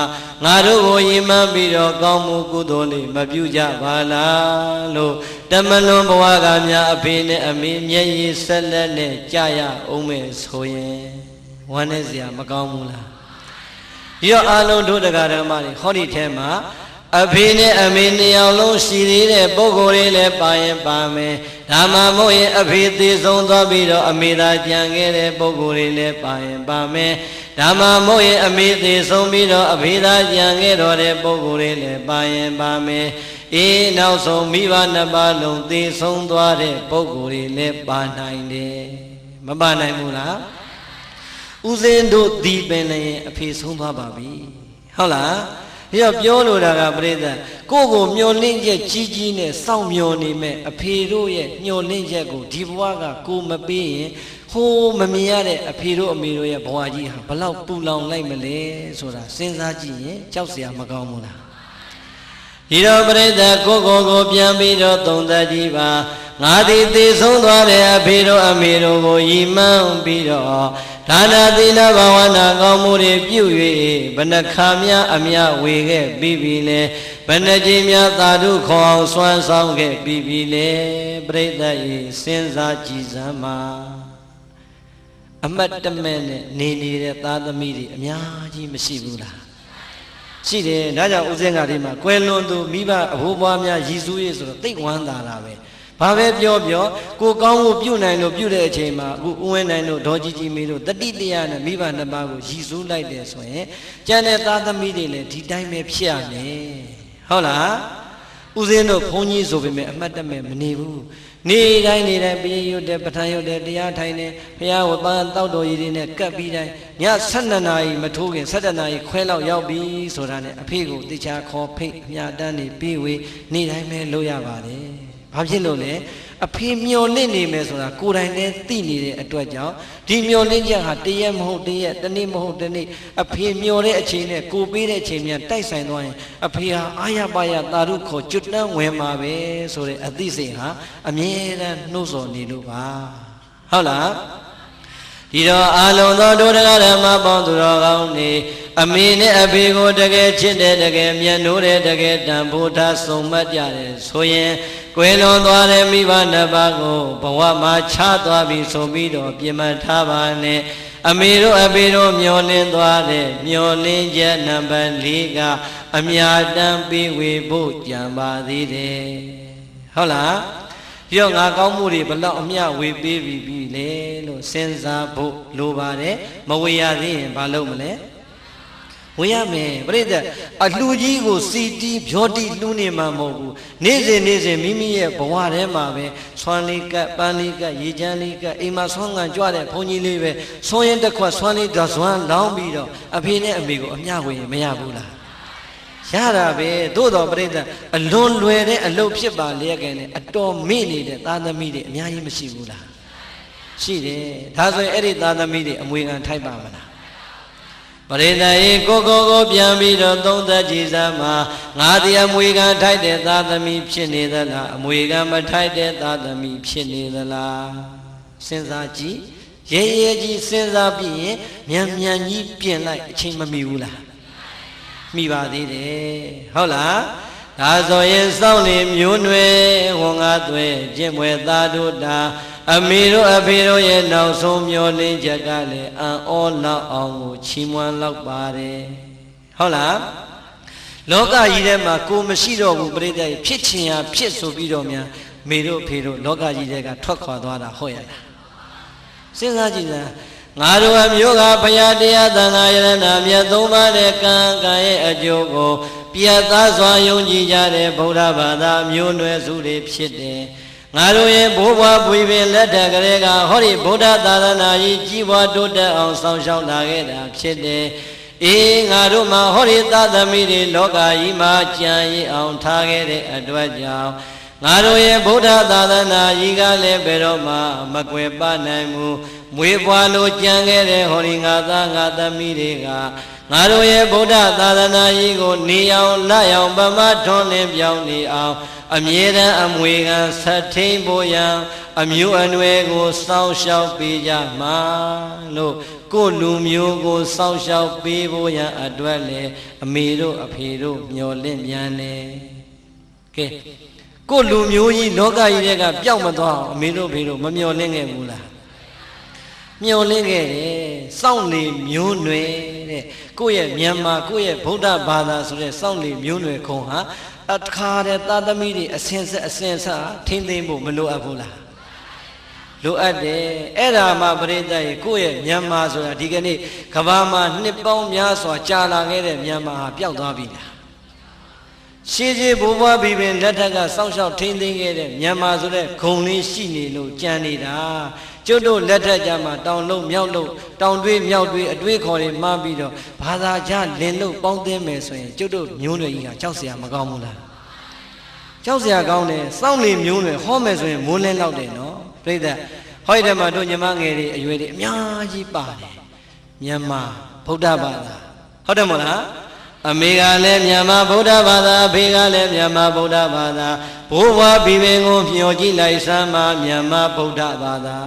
ငါတို့ကိုရင်မှန်းပြီးတော့ကောင်းမှုကုသိုလ်လေးမပြုကြပါလားလို့တမလွန်ဘဝကများအဖေနဲ့အမေမျက်ရည်ဆက်လက်နဲ့ကြာရအောင်မယ်ဆိုရင်ဝမ်းနည်းစရာမကောင်းဘူးလားဒီတော့အလုံးတို့တရားဓမ္မတွေဟောဒီထဲမှာအဖေနဲ့အမေနှစ်ယောက်လုံးရှိသေးတဲ့ပုဂ္ဂိုလ်တွေလည်းပါရင်ပါမယ်ဒါမှမဟုတ်ရင်အဖေသေဆုံးသွားပြီးတော့အမေသာကြံခဲ့တဲ့ပုဂ္ဂိုလ်တွေလည်းပါရင်ပါမယ်ဒါမှမဟုတ်ရင်အမေသေဆုံးပြီးတော့အဖေသာကြံခဲ့တော့တဲ့ပုဂ္ဂိုလ်တွေလည်းပါရင်ပါမယ်အေးနောက်ဆုံးမိဘနှစ်ပါးလုံးသေဆုံးသွားတဲ့ပုဂ္ဂိုလ်တွေလည်းပါနိုင်တယ်မပါနိုင်ဘူးလားဦးဇင်းတို့ဒီပင်လည်းအဖေဆုံးသွားပါပြီဟုတ်လားဒီတော့ပြောလို့တာကပြိဿကိုကိုမျောလင့်ချက်ကြီးကြီးနဲ့စောင့်မျောနေမဲ့အဖေတို့ရဲ့မျောလင့်ချက်ကိုဒီဘဝကကိုမပေးရင်ဟိုးမမြင်ရတဲ့အဖေတို့အမေတို့ရဲ့ဘဝကြီးဟာဘလောက်ပူလောင်လိုက်မလဲဆိုတာစဉ်းစားကြည့်ရင်ကြောက်စရာမကောင်းဘူးလားဒီတော့ပြိဿကိုပြန်ပြီးတော့သုံးသပ်ကြည့်ပါငါသည်သေဆုံးသွားတဲ့အဖေတို့အမေတို့ကိုယီမှန်းပြီးတော့ဒါနာသီလဘာဝနာကောင်းမှုတွေပြု၍ဘဏ္ဍခါများအမြဝေခဲ့ပြီးပြီလေဘဏ္ဍကြီးများသာဓုခေါ်အောင်စွမ်းဆောင်ခဲ့ပြီးပြီလေပြိဿ၏စဉ်းစားကြည်စမ်းမှာအမတ်တမဲ့နဲ့နေနေတဲ့သားသမီးတွေအများကြီးမရှိဘူးလားရှိတယ်ဒါကြောင့်ဦးဇင်းကဒီမှာကွယ်လွန်သူမိဘအဘိုးဘွားများရည်စူးရေးဆိုတော့သိဝမ်းသာတာပဲဘာပဲပြောကိုကောင်းဖို့ပြုနိုင်လို့ပြုတဲ့အချိန်မှာအခုဦးဝင်းနိုင်တို့ဒေါ်ကြီးကြီးမေတို့တတိတရားနဲ့မိဘနှစ်ပါးကိုရည်စူးလိုက်တယ်ဆိုရင်ကျန်တဲ့သားသမီးတွေလည်းဒီတိုင်းပဲဖြစ်ရမယ်ဟုတ်လားဦးဇင်းတို့ဘုန်းကြီးဆိုပေမဲ့အမှတ်တမဲ့မနေဘူးနေတိုင်းပြေးရွတ်တယ်ပဋ္ဌာန်းရွတ်တယ်တရားထိုင်တယ်ဘုရားဝပန်းတောက်တော်ရည်တွေနဲ့ကပ်ပြီးတိုင်းည12နာရီမထိုးခင်17နာရီခွဲလောက်ရောက်ပြီဆိုတာနဲ့အဖေကိုတခြားခေါ်ဖိတ်အမြတန်းနေပြီးဝေးနေတိုင်းပဲလုပ်ရပါတယ်ဘာဖြစ်လို့လဲအဖေမျောလင့်နေမယ်ဆိုတာကိုယ်တိုင်လည်းသိနေတဲ့အတွက်ကြောင့်ဒီမျောလင့်ချက်ဟာတရက်မဟုတ်တရက်တနေ့မဟုတ်တနေ့အဖေမျောတဲ့အချိန်နဲ့ကိုပေးတဲ့အချိန်များတိုက်ဆိုင်သွားရင်အဖေဟာအာရပါရသာဓုခေါ်ကျွတ်တန်းဝင်မှာပဲဆိုတဲ့အသိစိတ်ဟာအမြဲတမ်းနှိုးဆော်နေလို့ပါဟုတ်လားဒီတော့အာလုံးသောဒုဒကဓမ္မပေါင်းသူတော်ကောင်းနေအမေနဲ့အဖေကိုတကယ်ချစ်တယ်တကယ်မြတ်နိုးတယ်တကယ်တန်ဖိုးထားဆုံးမတ်ကြတယ်ဆိုရင်ကွယ်လွန်သွားတဲ့မိဘနှစ်ပါးကိုဘဝမှာခြားသွားပြီဆိုပြီးတော့ပြင်မှတ်ထားပါနဲ့အမေတို့အဖေတို့မျောလင်းသွားတဲ့မျောလင်းချက်နံပါတ်၄ကအမြတ်တမ်းပေးဝေဖို့ကြံပါသေးတယ်ဟုတ်လားပြောငါကောင်းမှုတွေဘလောက်အမြဝေပေးပြီလေလို့စဉ်းစားဖို့လိုပါတယ်မဝေရသေးရင်ဘာလုပ်မလဲဝေရမယ်ပြိဿအလှကြီးကိုစီတီးဖြောတီးလှူးနေမှာမဟုတ်ဘူးနေ့စဉ်မိမိရဲ့ဘဝထဲမှာပဲဆွမ်းလေးကပ်ပန်းလေးကပ်ရေချမ်းလေးကပ်အိမ်မှာဆွမ်းကန်ကြွတဲ့ဘုန်းကြီးလေးပဲဆွမ်းရင်တစ်ခွက်ဆွမ်းလေးတစ်ဆွမ်းလောင်းပြီးတော့အဖေနဲ့အမေကိုအမြဝေရင်မရဘူးလားရတာပဲသို့တော်ပြိဿအလွန်လွယ်တဲ့အလုပ်ဖြစ်ပါလျက်ကဲနဲ့အတော်မေ့နေတဲ့သားသမီးတွေအများကြီးမရှိဘူးလားရှိတယ်ဒါဆိုရင်အဲ့ဒီသားသမီးတွေအမွေခံထိုက်ပါမလားပရိသတ်ရေကိုပြန်ပြီးတော့သုံးသပ်ကြည့်စမ်းမှာငါဒီအမွေခံထိုက်တဲ့သားသမီးဖြစ်နေသလားအမွေခံမထိုက်တဲ့သားသမီးဖြစ်နေသလားစဉ်းစားကြည့်ရဲကြီးစဉ်းစားပြီးရင်မြန်ကြီးပြင်လိုက်အချိန်မမီဘူးလားမိပါသေးတယ်ဟုတ်လားဒါဆိုရင်စောင့်နေမျိုးနွယ်ဝန်ကားသွဲကျင့်ပွဲသားတို့တာအမေတို့အဖေတို့ရဲ့နောက်ဆုံးမျောလင်းချက်ကလည်းအံ့ဩလောက်အောင်ကိုချီးမွမ်းလောက်ပါတယ်ဟုတ်လားလောကကြီးထဲမှာကိုမရှိတော့ဘူးပြိတ္တိဖြစ်ချင်ရဖြစ်ဆိုပြီးတော့များမေတို့ဖေတို့လောကကြီးထဲကထွက်ခွာသွားတာဟုတ်ရလားစဉ်းစားကြည့်စမ်းငါတို့အမျိုးကဘုရားတရားသံဃာယရဏမြတ်သုံးပါးတဲ့ကံရဲ့အကျိုးကိုပြတ်သားစွာယုံကြည်ကြတဲ့ဗုဒ္ဓဘာသာမျိုးနွယ်စုတွေဖြစ်တယ် ငါတို့ရဲ့ဘိုးဘွားပွေပင်လက်ထက်ကလေးကဟောဒီဗုဒ္ဓသာသနာကြီးကြီးပွားတိုးတက်အောင်ဆောင်ရှောက်လာခဲ့တာဖြစ်တယ်အေးငါတို့မှာဟောဒီသာသမီတွေလောကကြီးမှာကြံရည်အောင်ထားခဲ့တဲ့အတွက်ကြောင့်ငါတို့ရဲ့ဗုဒ္ဓသာသနာကြီးကလည်းဘယ်တော့မှမကွယ်ပနိုင်ဘူးမွေးဖွားလို့ကြံခဲ့တဲ့ဟောဒီငါသားငါသမီးတွေကငါတို့ရဲ့ဗုဒ္ဓသာသနာကြီးကိုနေအောင်လက်အောင်ပမထွန်းလင်းပြောင်းနေအောင်အမြဲတမ်းအမွေခံဆက်ထိန်ဖို့ရန်အမျိုးအနွယ်ကိုစောင့်ရှောက်ပေးကြမှာလို့ကိုလူမျိုးကိုစောင့်ရှောက်ပေးဖို့ရန်အတွက်လေအမေတို့အဖေတို့မျှော်လင့်မြန်နေကဲကိုလူမျိုးကြီးလောကကြီးတွေကပျောက်မသွားအောင်အမေတို့ဖေတို့မမျှော်လင့်ခဲ့ဘူးလားမျှော်လင့်ခဲ့တယ်စောင့်လေမျိုးနွယ်တဲ့ကိုယ့်ရဲ့မြန်မာကိုယ့်ရဲ့ဗုဒ္ဓဘာသာဆိုတဲ့စောင့်လေမျိုးနွယ်ခုံဟာအခါတဲ့သာသမီတွေအစင်ဆက်အစင်ဆက်ထိမ့်သိမ့်ဖို့မလိုအပ်ဘူးလားလိုအပ်တယ်အဲ့ဒါမှပရိသတ်ရေကိုယ့်ရဲ့မြန်မာဆိုတာဒီကနေ့ကဘာမှာနှစ်ပေါင်းများစွာကြာလာခဲ့တဲ့မြန်မာဟာပျောက်သွားပြီလားရှေးရှေးဘိုးဘွားဘီပင်လက်ထက်ကစောင့်ရှောက်ထိမ့်သိမ့်ခဲ့တဲ့မြန်မာဆိုတဲ့ဂုံလေးရှိနေလို့ကြံနေတာကျွတ်တို့လက်ထက်ကြမှာတောင်လုံးမြောက်လုံးတောင်တွေးမြောက်တွေးအတွေးခေါ်တွေမှားပြီးတော့ဘာသာကြလင်လို့ပေါင်းသိမ်းမယ်ဆိုရင်ကျွတ်တို့မျိုးနွယ်ကြီးကကြောက်เสียမကောင်းဘူးလားကြောက်เสียကောင်းတယ်စောင့်လေမျိုးနွယ်ဟောမယ်ဆိုရင်မိုးလင်းလောက်တယ်နော်ပြိဿဟောဒီထဲမှာတို့ညီမငယ်တွေအရွယ်တွေအများကြီးပါတယ်မြန်မာဗုဒ္ဓဘာသာဟုတ်တယ်မို့လားအမေကလည်းမြန်မာဗုဒ္ဓဘာသာအဖေကလည်းမြန်မာဗုဒ္ဓဘာသာဘိုးဘွားဘီပင်ကိုမျှော်ကြည့်လိုက်စမ်းမှာမြန်မာဗုဒ္ဓဘာသာ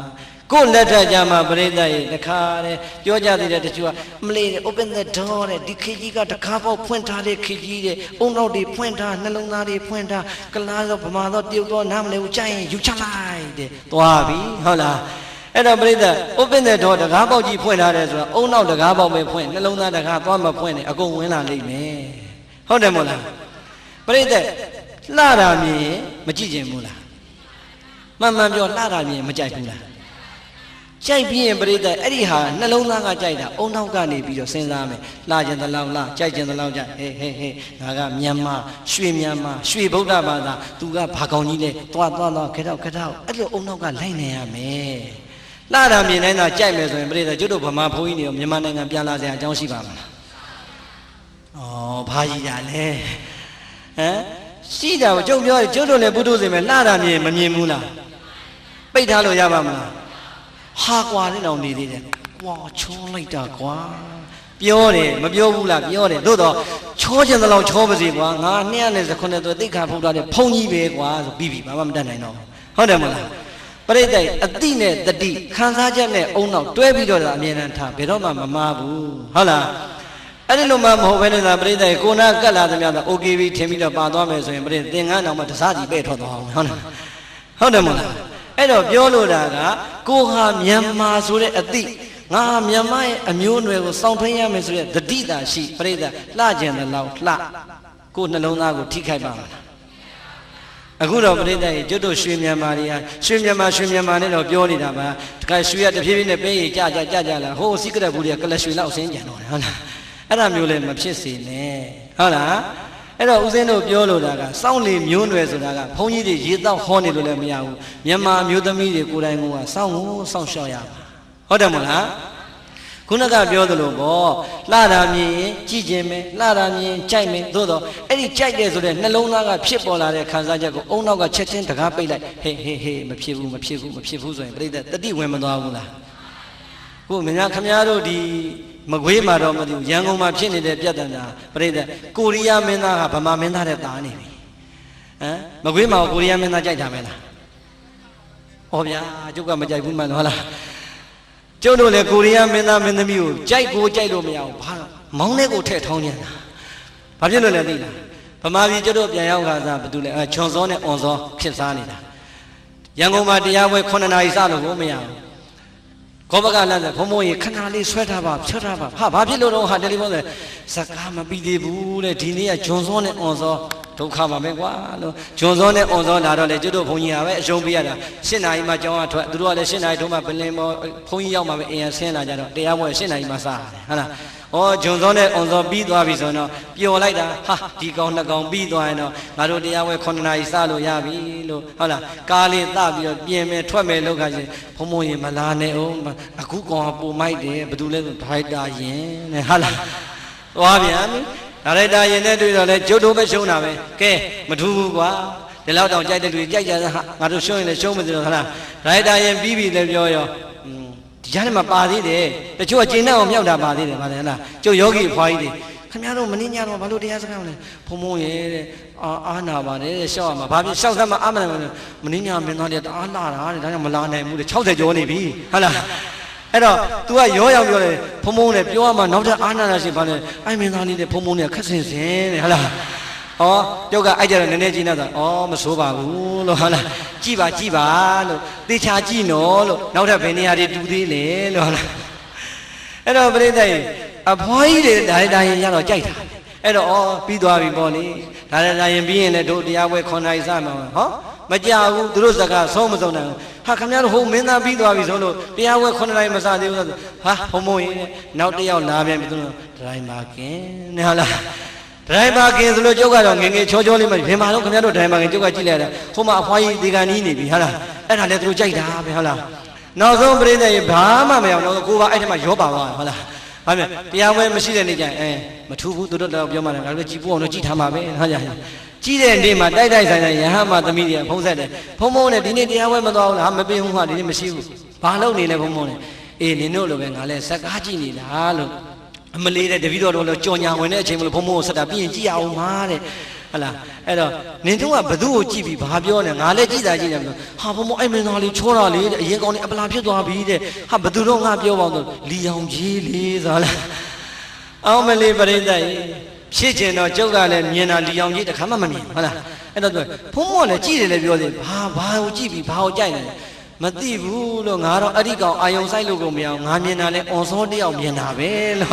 ကိုယ်လက်ထက်ကြမှာပရိသတ်ရေတခါတဲ့ပြောကြသေးတယ်တချို့ကမလေး open the door တဲ့ဒီခေကြီးကတခါပေါက်ဖွင့်ထားတဲ့ခေကြီးတဲ့အုံနောက်တွေဖွင့်ထားနှလုံးသားတွေဖွင့်ထားကလားတော့ဗမာတော့တရုတ်တော့နားမလဲဘူးကြိုက်ရင်ယူချလိုက်တဲ့သွားပြီဟုတ်လားအဲ့တော့ပြိဿ open the door တကားပေါက်ကြီးဖွင့်ထားတယ်ဆိုတာအုံနောက်တကားပေါက်ပဲဖွင့်နှလုံးသားတကားသွားမဖွင့်နဲ့အကုန်ဝင်လာလိမ့်မယ်ဟုတ်တယ်မို့လားပြိဿလှတာမြင်မကြည့်ချင်ဘူးလားမှန်မှန်ပြောလှတာမြင်မကြိုက်ဘူးလားကြိုက်ပြီးရင်ပြိဿအဲ့ဒီဟာနှလုံးသားကကြိုက်တာအုံနောက်ကနေပြီးတော့စဉ်းစားမယ်လှကျင်သလောက်လှကြိုက်ကျင်သလောက်ကြိုက်ဟေးငါကမြန်မာရွှေမြန်မာရွှေဗုဒ္ဓဘာသာသူကဘာကောင်းကြီးလဲသွားခဲတော့အဲ့လိုအုံနောက်ကလိုက်နေရမယ်လှတာမြင်တိုင်းသာကြိုက်မယ်ဆိုရင်ပြိဿကျွတ်တို့ဗမာဘုန်းကြီးတွေမြန်မာနိုင်ငံပြန်လာစရာအကြောင်းရှိပါမလားဘာကြီးတာလဲဟမ်ရှိတာကိုကျုပ်ပြောကျွတ်တို့လည်းပုထုဇဉ်ပဲလှတာမြင်မမြင်ဘူးလားပိတ်ထားလို့ရပါမလားဟာကွာနဲ့တော့နေသေးတယ်ကွာချောလိုက်တာကွာပြောတယ်မပြောဘူးလားပြောတယ်သို့တော့ချောကျင်သလောက်ချောပါစေကွာငါ219ตัวသိက္ခာဖုတ်တာတဲ့ဖုန်ကြီးပဲကွာဆိုပြီးဘာမှမတတ်နိုင်တော့ဟုတ်တယ်မလားပရိသတ်အတိနဲ့တတိခံစားချက်နဲ့အုံနောက်တွဲပြီးတော့အမြဲတမ်းထားဘယ်တော့မှမမားဘူးဟုတ်လားအဲ့ဒီလိုမှမဟုတ်ဘဲနဲ့သာပရိသတ်ကိုနာကတ်လာသမျှတော့ OKB ထင်ပြီးတော့ပါသွားမယ်ဆိုရင်ပရိသတ်သင်္ကန်းတော်မှတစားကြီးပဲ့ထွက်သွားအောင်ဟုတ်လားဟုတ်တယ်မလားအဲ့တော့ပြောလို့တာကကိုဟာမြန်မာဆိုတဲ့အတိငါမြန်မာရဲ့အမျိုးအနွယ်ကိုစောင့်ထွင်းရမယ်ဆိုတဲ့တတိတာရှိပရိသတ်လှကျင်တဲ့လောက်လှကိုနှလုံးသားကိုထိခိုက်ပါမလားအခုတော့ပရိသတ်ရေကျွတ်တို့ရွှေမြန်မာတွေဟာရွှေမြန်မာနဲ့တော့ပြောနေတာပါတခါရွှေရတဖြည်းဖြည်းနဲ့ပေးရကြလာဟိုစိကရက်ဘူးတွေကကလရွှေလောက်ဆင်းကြံတော့တယ်ဟုတ်လားအဲ့ဒါမျိုးလည်းမဖြစ်စေနဲ့ဟုတ်လားအဲ့တော့ဦးဇင်းတို့ပြောလို့တာကစောင့်လေမျိုးနွယ်ဆိုတာကဘုန်းကြီးတွေရေတောက်ဟောနေလို့လည်းမရဘူးမြန်မာမျိုးသမီးတွေကိုယ်တိုင်ကစောင့်ရှောက်ရပါဟုတ်တယ်မလားခုနကပြောသလိုပေါ့လှတာမြင်ရင်ကြည့်ခြင်းပဲလှတာမြင်ကြိုက်မယ်သို့တော့အဲ့ဒီကြိုက်တယ်ဆိုတဲ့နှလုံးသားကဖြစ်ပေါ်လာတဲ့ခံစားချက်ကိုအုံနောက်ကချက်ချင်းတကားပိတ်လိုက်ဟေးမဖြစ်ဘူးဆိုရင်ပြိတ္တတတိဝင်မသွားဘူးလားခုမညာခမည်းတော်ဒီမကွေးမှာတော့မသိဘူးရန်ကုန်မှာဖြစ်နေတဲ့ပြဿနာပြိတ္တကိုရီးယားမင်းသားကဗမာမင်းသားတဲ့တာနေပြီမကွေးမှာကိုရီးယားမင်းသားကြိုက်တာပဲလားဟောဗျာကျုပ်ကမကြိုက်ဘူးမှန်ဟုတ်လားကျုပ်တို့လည်းကိုရီးယားမင်းသားမင်းသမီးကိုကြိုက်လို့မရဘူးဘာမောင်းတဲ့ကိုထည့်ထောင်းနေတာဘာဖြစ်လို့လဲသိလားဗမာပြည်ကျုပ်တို့ပြန်ရောက်ခါစားဘာတူလဲချွန်စောနဲ့အွန်စောဖြစ်စားနေတာရန်ကုန်မှာတရားပွဲ9နာရီစလို့ကိုမရဘူးကောဘကလမ်းဆိုဘုံဘုံရေခဏလေးဆွဲထားပါဖြတ်ထားပါဟာဘာဖြစ်လို့တော့ဟာတယ်လီဖုန်းဆိုစကားမပြီးသေးဘူးတဲ့ဒီနေ့ကဂျွန်စောနဲ့အွန်စောဒုက္ခပါပဲကွာလို့ဂျွန်စောနဲ့အွန်စောလာတော့လေကျွတ်တို့ဘုန်းကြီးကပဲအရှုံးပေးရတာ7နာရီမှကျောင်းကထွက်သူတို့ကလည်း7နာရီထုံးမှပလင်ပေါ်ဘုန်းကြီးရောက်မှပဲအင်ရဆင်းလာကြတော့တရားပွဲ7နာရီမှစရတယ်ဟုတ်လား ဂျွန်စောနဲ့အွန်စောပြီးသွားပြီဆိုတော့ပျော်လိုက်တာဟာဒီကောင်နှစ်ကောင်ပြီးသွားရင်တော့ငါတို့တရားဝဲ9 နာရီစလို့ရပြီလို့ဟုတ်လားကားလေးသပြီးတော့ပြင်မယ်ထွက်မယ်လောက်ခါချင်းဘုံဘုံရင်မလာနဲ့အောင်အခုကောင်ကပုံမိုက်တယ်ဘယ်သူလဲဆိုဒရိုက်တာရင်နဲ့ဟုတ်လားသွားပြန်ပြီဒါရိုက်တာရင်နဲ့တွေ့တော့လဲကျုပ်တို့ပဲရှုံးတာပဲကဲမထူးဘူးကွာဒီလောက်တောင်ကြိုက်တဲ့လူကြိုက်ကြစဟာငါတို့ရှုံးရင်လည်းရှုံးမယ်ဆိုတော့ဟုတ်လားဒရိုက်တာရင်ပြီးပြီလည်းပြောရောဒီကြားထဲမှာပါသေးတယ်တချို့အကျဉ်းနဲ့အောင်မြောက်တာပါသေးတယ်ဗါတယ်ဟလားကျုပ်ယောဂီဖွားကြီးတွေခင်ဗျားတို့မင်းညတော့ဘာလို့တရားစကားမလဲဖုံဖုံရဲ့တဲ့အာနာပါတယ်တဲ့ရှောက်ရမှာဘာဖြစ်ရှောက်စမ်းမှာအာမနာမင်းညမင်းသားတွေတအားလာတာတဲ့ဒါကြောင့်မလာနိုင်ဘူးတဲ့60ကျော်နေပြီဟုတ်လားအဲ့တော့ तू ကရောရောက်ပြောတယ်ဖုံဖုံနဲ့ပြောရမှာနောက်ထပ်အာနာနာရှိဘာလဲအိုင်မင်းသားလေးတဲ့ဖုံဖုံနဲ့ခက်စင်စင်တဲ့ဟုတ်လားကျုပ်ကအဲ့ကြတော့နည်းနည်းကြည့်နေတော့မဆိုးပါဘူးလို့ဟုတ်လားကြည့်ပါလို့သေချာကြည့်နော်လို့နောက်ထပ်ဘယ်နေရာတွေတူသေးလဲလို့ဟုတ်လားအဲ့တော့ပြိဿကြီးအဖွားကြီးတွေဒါရင်ရတော့ကြိုက်တာအဲ့တော့ပြီးသွားပြီပေါ့လေဒါရင်ပြီးရင်လည်းတို့တရားပွဲ9 နာရီစမှာမကြဘူးသူတို့စကားဆုံးမဆုံးနိုင်ဘူးဟာခင်ဗျားတို့ဟိုမင်းသားပြီးသွားပြီဆိုလို့တရားပွဲ9 နာရီမစသေးဘူးဆိုဟာဘုံဘုံရင်နောက်တစ်ယောက်လာပြန်ပြီသူတို့ဒရိုင်ဘာကင်းနဲ့ဟုတ်လားဒရိုင်ဘာကင်ဆိုလို့ကျုပ်ကတော့ငငယ်ချောချောလေးမှဘယ်မှာတော့ခင်ဗျားတို့ဒရိုင်ဘာကင်ကျုပ်ကကြည့်လိုက်တာဟိုမှာအဖွားကြီးဒီကနီးနေပြီဟုတ်လားအဲ့ဒါလည်းသူတို့ကြိုက်တာပဲဟုတ်လားနောက်ဆုံးပြိဿရေဘာမှမရအောင်တော့ကိုပါအဲ့ထဲမှာရောပါသွားဟုတ်လားဘာမြဲတရားဝဲမရှိတဲ့နေ့ကျရင်မထူးဘူးသူတို့တော့ပြောမှလည်းငါတို့ကြည်ပို့အောင်တော့ကြည်ထားမှာပဲဟုတ်ကြကြီးတဲ့နေ့မှာတိုက်ဆိုင်ရဟန်းမသမီးတွေဖုံးဆက်တယ်ဖုံးနဲ့ဒီနေ့တရားဝဲမသွားဘူးလားမပင်ဘူးဟာဒီနေ့မရှိဘူးဘာလုပ်နေလဲဖုံးနဲ့အေးနင်တို့လိုပဲငါလည်းစကားကြည့်နေတာလို့အမလေးတဲ့တပည့်တော်တို့လည်းကြော်ညာဝင်တဲ့အချိန်မလို့ဘုံဘုံကိုဆက်တာပြီးရင်ကြည့်ရအောင်ပါတဲ့ဟုတ်လားအဲ့တော့နင်တို့ကဘသူ့ကိုကြည့်ပြီးဘာပြောနေငါလည်းကြည့်တာကြည့်တယ်ဟာဘုံဘုံအဲ့မင်းသားလေးချောတာလေးတဲ့အရင်ကောင်းနေအပလာဖြစ်သွားပြီတဲ့ဟာဘသူတော့ငါပြောပါတော့လီအောင်ကြီးလေးဆိုလားအောင်မလေးပရိသတ်ဖြစ်ကျင်တော့ကျုပ်ကလည်းမြင်တာလီအောင်ကြီးတခါမှမမြင်ဟုတ်လားအဲ့တော့ဘုံဘုံကလည်းကြည့်တယ်လည်းပြောသေးဘာကိုကြည့်ပြီးဘာကိုကြိုက်နေမသိဘူးလို့ငါတော့အဲ့ဒီကောင်အာယုံဆိုင်လို့ကိုမရအောင်ငါမြင်တာလဲအွန်စောတယောက်မြင်တာပဲလို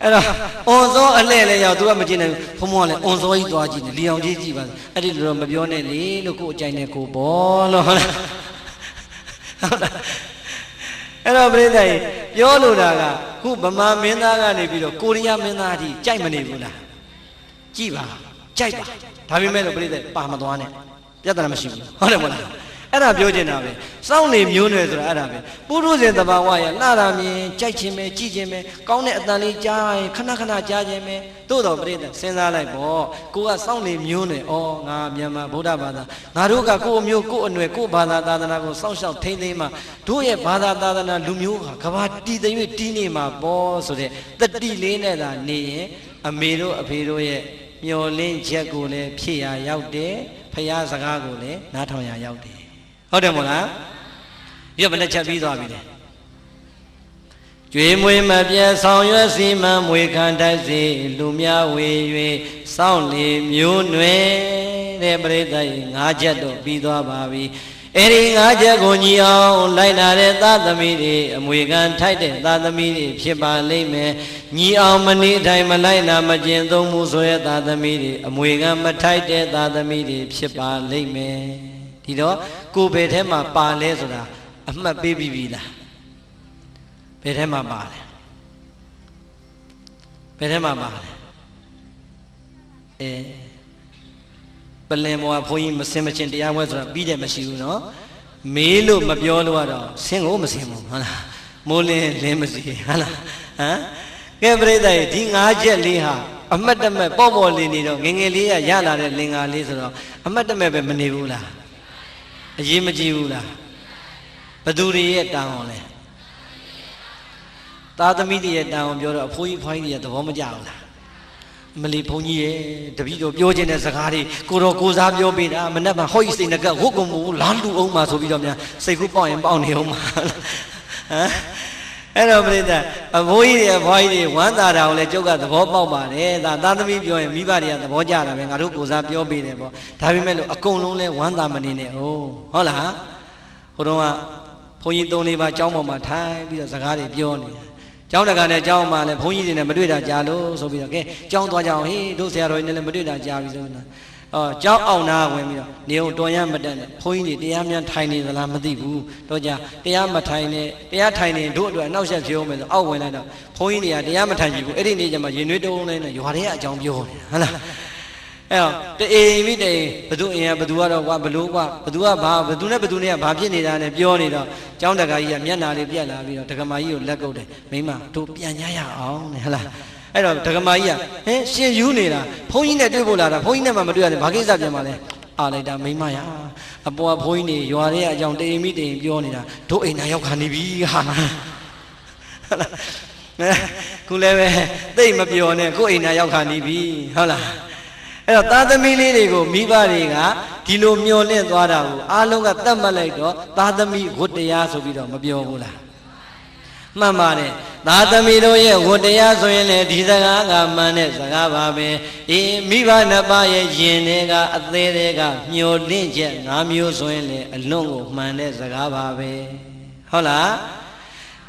့အဲ့တော့အွန်စောအလဲလဲရောက်သူကမကြည့်နိုင်ဘူးဘုံဘုံကလည်းအွန်စောကြီးသွားကြည့်တယ်လီအောင်ကြီးကြည့်ပါအဲ့ဒီလိုတော့မပြောနဲ့လေလို့ကိုယ်အကြိုက်နဲ့ကိုဘောလို့ဟုတ်လားအဲ့တော့ပြိဿကြီးပြောလို့တာကခုဗမာမင်းသားကနေပြီးတော့ကိုရီးယားမင်းသားကြီးကြိုက်မနေဘူးလားကြည့်ပါကြိုက်ပါဒါပေမဲ့လို့ပြိဿပါမသွားနဲ့ပြဿနာမရှိဘူးဟုတ်တယ်မလားအဲ့ဒါပြောချင်တာပဲစောင့်နေမျိုးနွယ်ဆိုတာအဲ့ဒါပဲပုရုဇဉ်တဘာဝရလှတာမြင်ကြိုက်ခြင်းပဲကြည့်ခြင်းပဲကောင်းတဲ့အတန်လေးကြားရင်ခဏခဏကြားခြင်းပဲတို့တော့ပြိဿစဉ်းစားလိုက်ပေါ့ကိုကစောင့်နေမျိုးနွယ်ငါမြန်မာဗုဒ္ဓဘာသာငါတို့ကကိုယ့်မျိုးကိုယ့်အနွယ်ကိုယ့်ဘာသာသာသနာကိုစောင့်ရှောက်ထိန်းသိမ်းမှတို့ရဲ့ဘာသာသာသနာလူမျိုးဟာကဘာတည်သိမ်းပြီးတည်နေမှာပေါ့ဆိုတဲ့တတိလေးနဲ့သာနေရင်အမေတို့အဖေတို့ရဲ့မျောလင်းချက်ကိုလည်းဖြည့်ရရောက်တယ်ဖရာစကားကိုလည်းနားထောင်ရရောက်တယ်ဟုတ်တယ်မို့လားဒီကဘယ်နဲ့ချက်ပြီးသွားပြီလဲကျွေးမွေးမပြတ်ဆောင်ရွက်စီမံမွေခံတိုက်စီလူများဝေ၍စောင့်လေမျိုးနွယ်တဲ့ပရိသတ်၅ချက်တော့ပြီးသွားပါပြီအဲ့ဒီ၅ချက်ကိုညီအောင်လိုက်လာတဲ့သာသမီတွေအမွေခံထိုက်တဲ့သာသမီတွေဖြစ်ပါလိမ့်မယ်ညီအောင်မနေတိုင်းမလိုက်နာမကျင့်သုံးမှုဆိုရဲသာသမီတွေအမွေခံမထိုက်တဲ့သာသမီတွေဖြစ်ပါလိမ့်မယ်ဒီတော့ကိုယ်ဘယ်ထဲမှာပါလဲဆိုတာအမှတ်ပေးပြီးပြီလားဘယ်ထဲမှာပါလဲဘယ်ထဲမှာပါလဲပလင်ဘွားဘုန်းကြီးမစင်မချင်းတရားဝဲဆိုတာပြီးတယ်မရှိဘူးနော်မေးလို့မပြောလို့ကတော့ဆင်းကိုမဆင်းဘူးဟုတ်လားမိုးလင်းလင်းမစီဟုတ်လားကဲပရိသတ်ဒီ၅ချက်လေးဟာအမှတ်တမဲ့ပေါ့ပေါ့လေးနေတော့ငငယ်လေးရလာတဲ့လင်္ကာလေးဆိုတော့အမှတ်တမဲ့ပဲမနေဘူးလားအရေးမကြီးဘူးလားဘသူတွေရဲ့တန်အောင်လဲသားသမီးတွေရဲ့တန်အောင်ပြောတော့အဖိုးကြီးဖွားကြီးတွေသဘောမကျဘူးလားမလီဘုန်းကြီးရဲ့တပည့်တော်ပြောခြင်းတဲ့စကားတွေကိုတော်ကိုစားပြောပေးတာမနဲ့မှဟောဤစိတ်ငကဝုတ်ကုံဘူးလာလူအောင်မှာဆိုပြီးတော့များစိတ်ကူးပေါက်ရင်ပေါက်နေအောင်မှာအဲ့တော့ပြိဿအဖိုးကြီးတွေအဖွားကြီးတွေဝမ်းသာတာကိုလည်းကျုပ်ကသဘောပေါက်ပါတယ်ဒါသားသမီးပြောရင်မိဘတွေကသဘောကျတာပဲငါတို့ကိုစားပြောပေးတယ်ပေါ့ဒါပေမဲ့လို့အကုန်လုံးလဲဝမ်းသာမနေနဲ့ဟုတ်လားဟိုတုန်းကဘုန်းကြီး၃-၄ပါးကျောင်းပေါ်မှာထိုင်ပြီးတော့စကားတွေပြောနေတယ်ကျောင်းတကာနဲ့ကျောင်းမှာလည်းဘုန်းကြီးတွေနဲ့မတွေ့တာကြာလို့ဆိုပြီးတော့ကဲကျောင်းသွားကြအောင်ဟေးတို့ဆရာတော်ကြီးနဲ့လည်းမတွေ့တာကြာပြီဆိုတော့ ကျောင်းအောင်နာဝင်ပြီးတော့နေုံတော်ရမတက်နဲ့ဘုန်းကြီးတွေတရားများထိုင်နေသလားမသိဘူးတော့ကြတရားမထိုင်နဲ့တရားထိုင်နေတို့အတွက်အနောက်ဆက်ပြောမယ်ဆိုအောက်ဝင်လိုက်တော့ဘုန်းကြီးတွေကတရားမထိုင်ကြည့်ဘူးအဲ့ဒီနေ့ကျမှရင်သွေးတုံးနေနဲ့ရွာထဲကအကြောင်းပြောတယ်ဟုတ်လားအဲ့တော့တအိမ်မိတေဘသူအင်ကဘသူကတော့ကွာဘလို့ကွာဘသူကဘာဘသူနဲ့ဘသူနဲ့ကဘာဖြစ်နေတာနဲ့ပြောနေတော့ကျောင်းတက္ကကြီးကမျက်နာလေးပြက်လာပြီးတော့တက္ကမကြီးကိုလက်ကုပ်တယ်မိမတို့ပြန်ညရအောင်တဲ့ဟုတ်လားအဲ့တော့တက္ကမကြီးကဟင်ရှင်ယူနေတာဘုန်းကြီးနဲ့တွေ့ဖို့လာတာဘုန်းကြီးနဲ့မှမတွေ့ရတယ်ဘာကိစ္စပြန်ပါလဲအားလိုက်တာမိမရအပေါ်ကဘုန်းကြီးတွေရွာထဲကအကြောင်းတအိမ်မိတေပြောနေတာတို့အိမ်နာရောက်ခါနေပြီဟာဟုတ်လားခုလည်းပဲသိမပြောနဲ့ကိုယ့်အိမ်နာရောက်ခါနေပြီဟုတ်လားအဲ့တော့သားသမီးလေးတွေကိုမိဘတွေကဒီလိုမျောလင့်သွားတာကိုအားလုံးကသတ်မှတ်လိုက်တော့သားသမီးဝတ္တရားဆိုပြီးတော့မပြောဘူးလားမှန်ပါတယ်သားသမီးတို့ရဲ့ဝတ္တရားဆိုရင်လေဒီစကားကမှန်တဲ့စကားပါပဲအေးမိဘနှစ်ပါးရဲ့ယင်တွေကအသေးတွေကမျောလင့်ချက်၅မျိုးဆိုရင်လေအလွန်ကိုမှန်တဲ့စကားပါပဲဟုတ်လား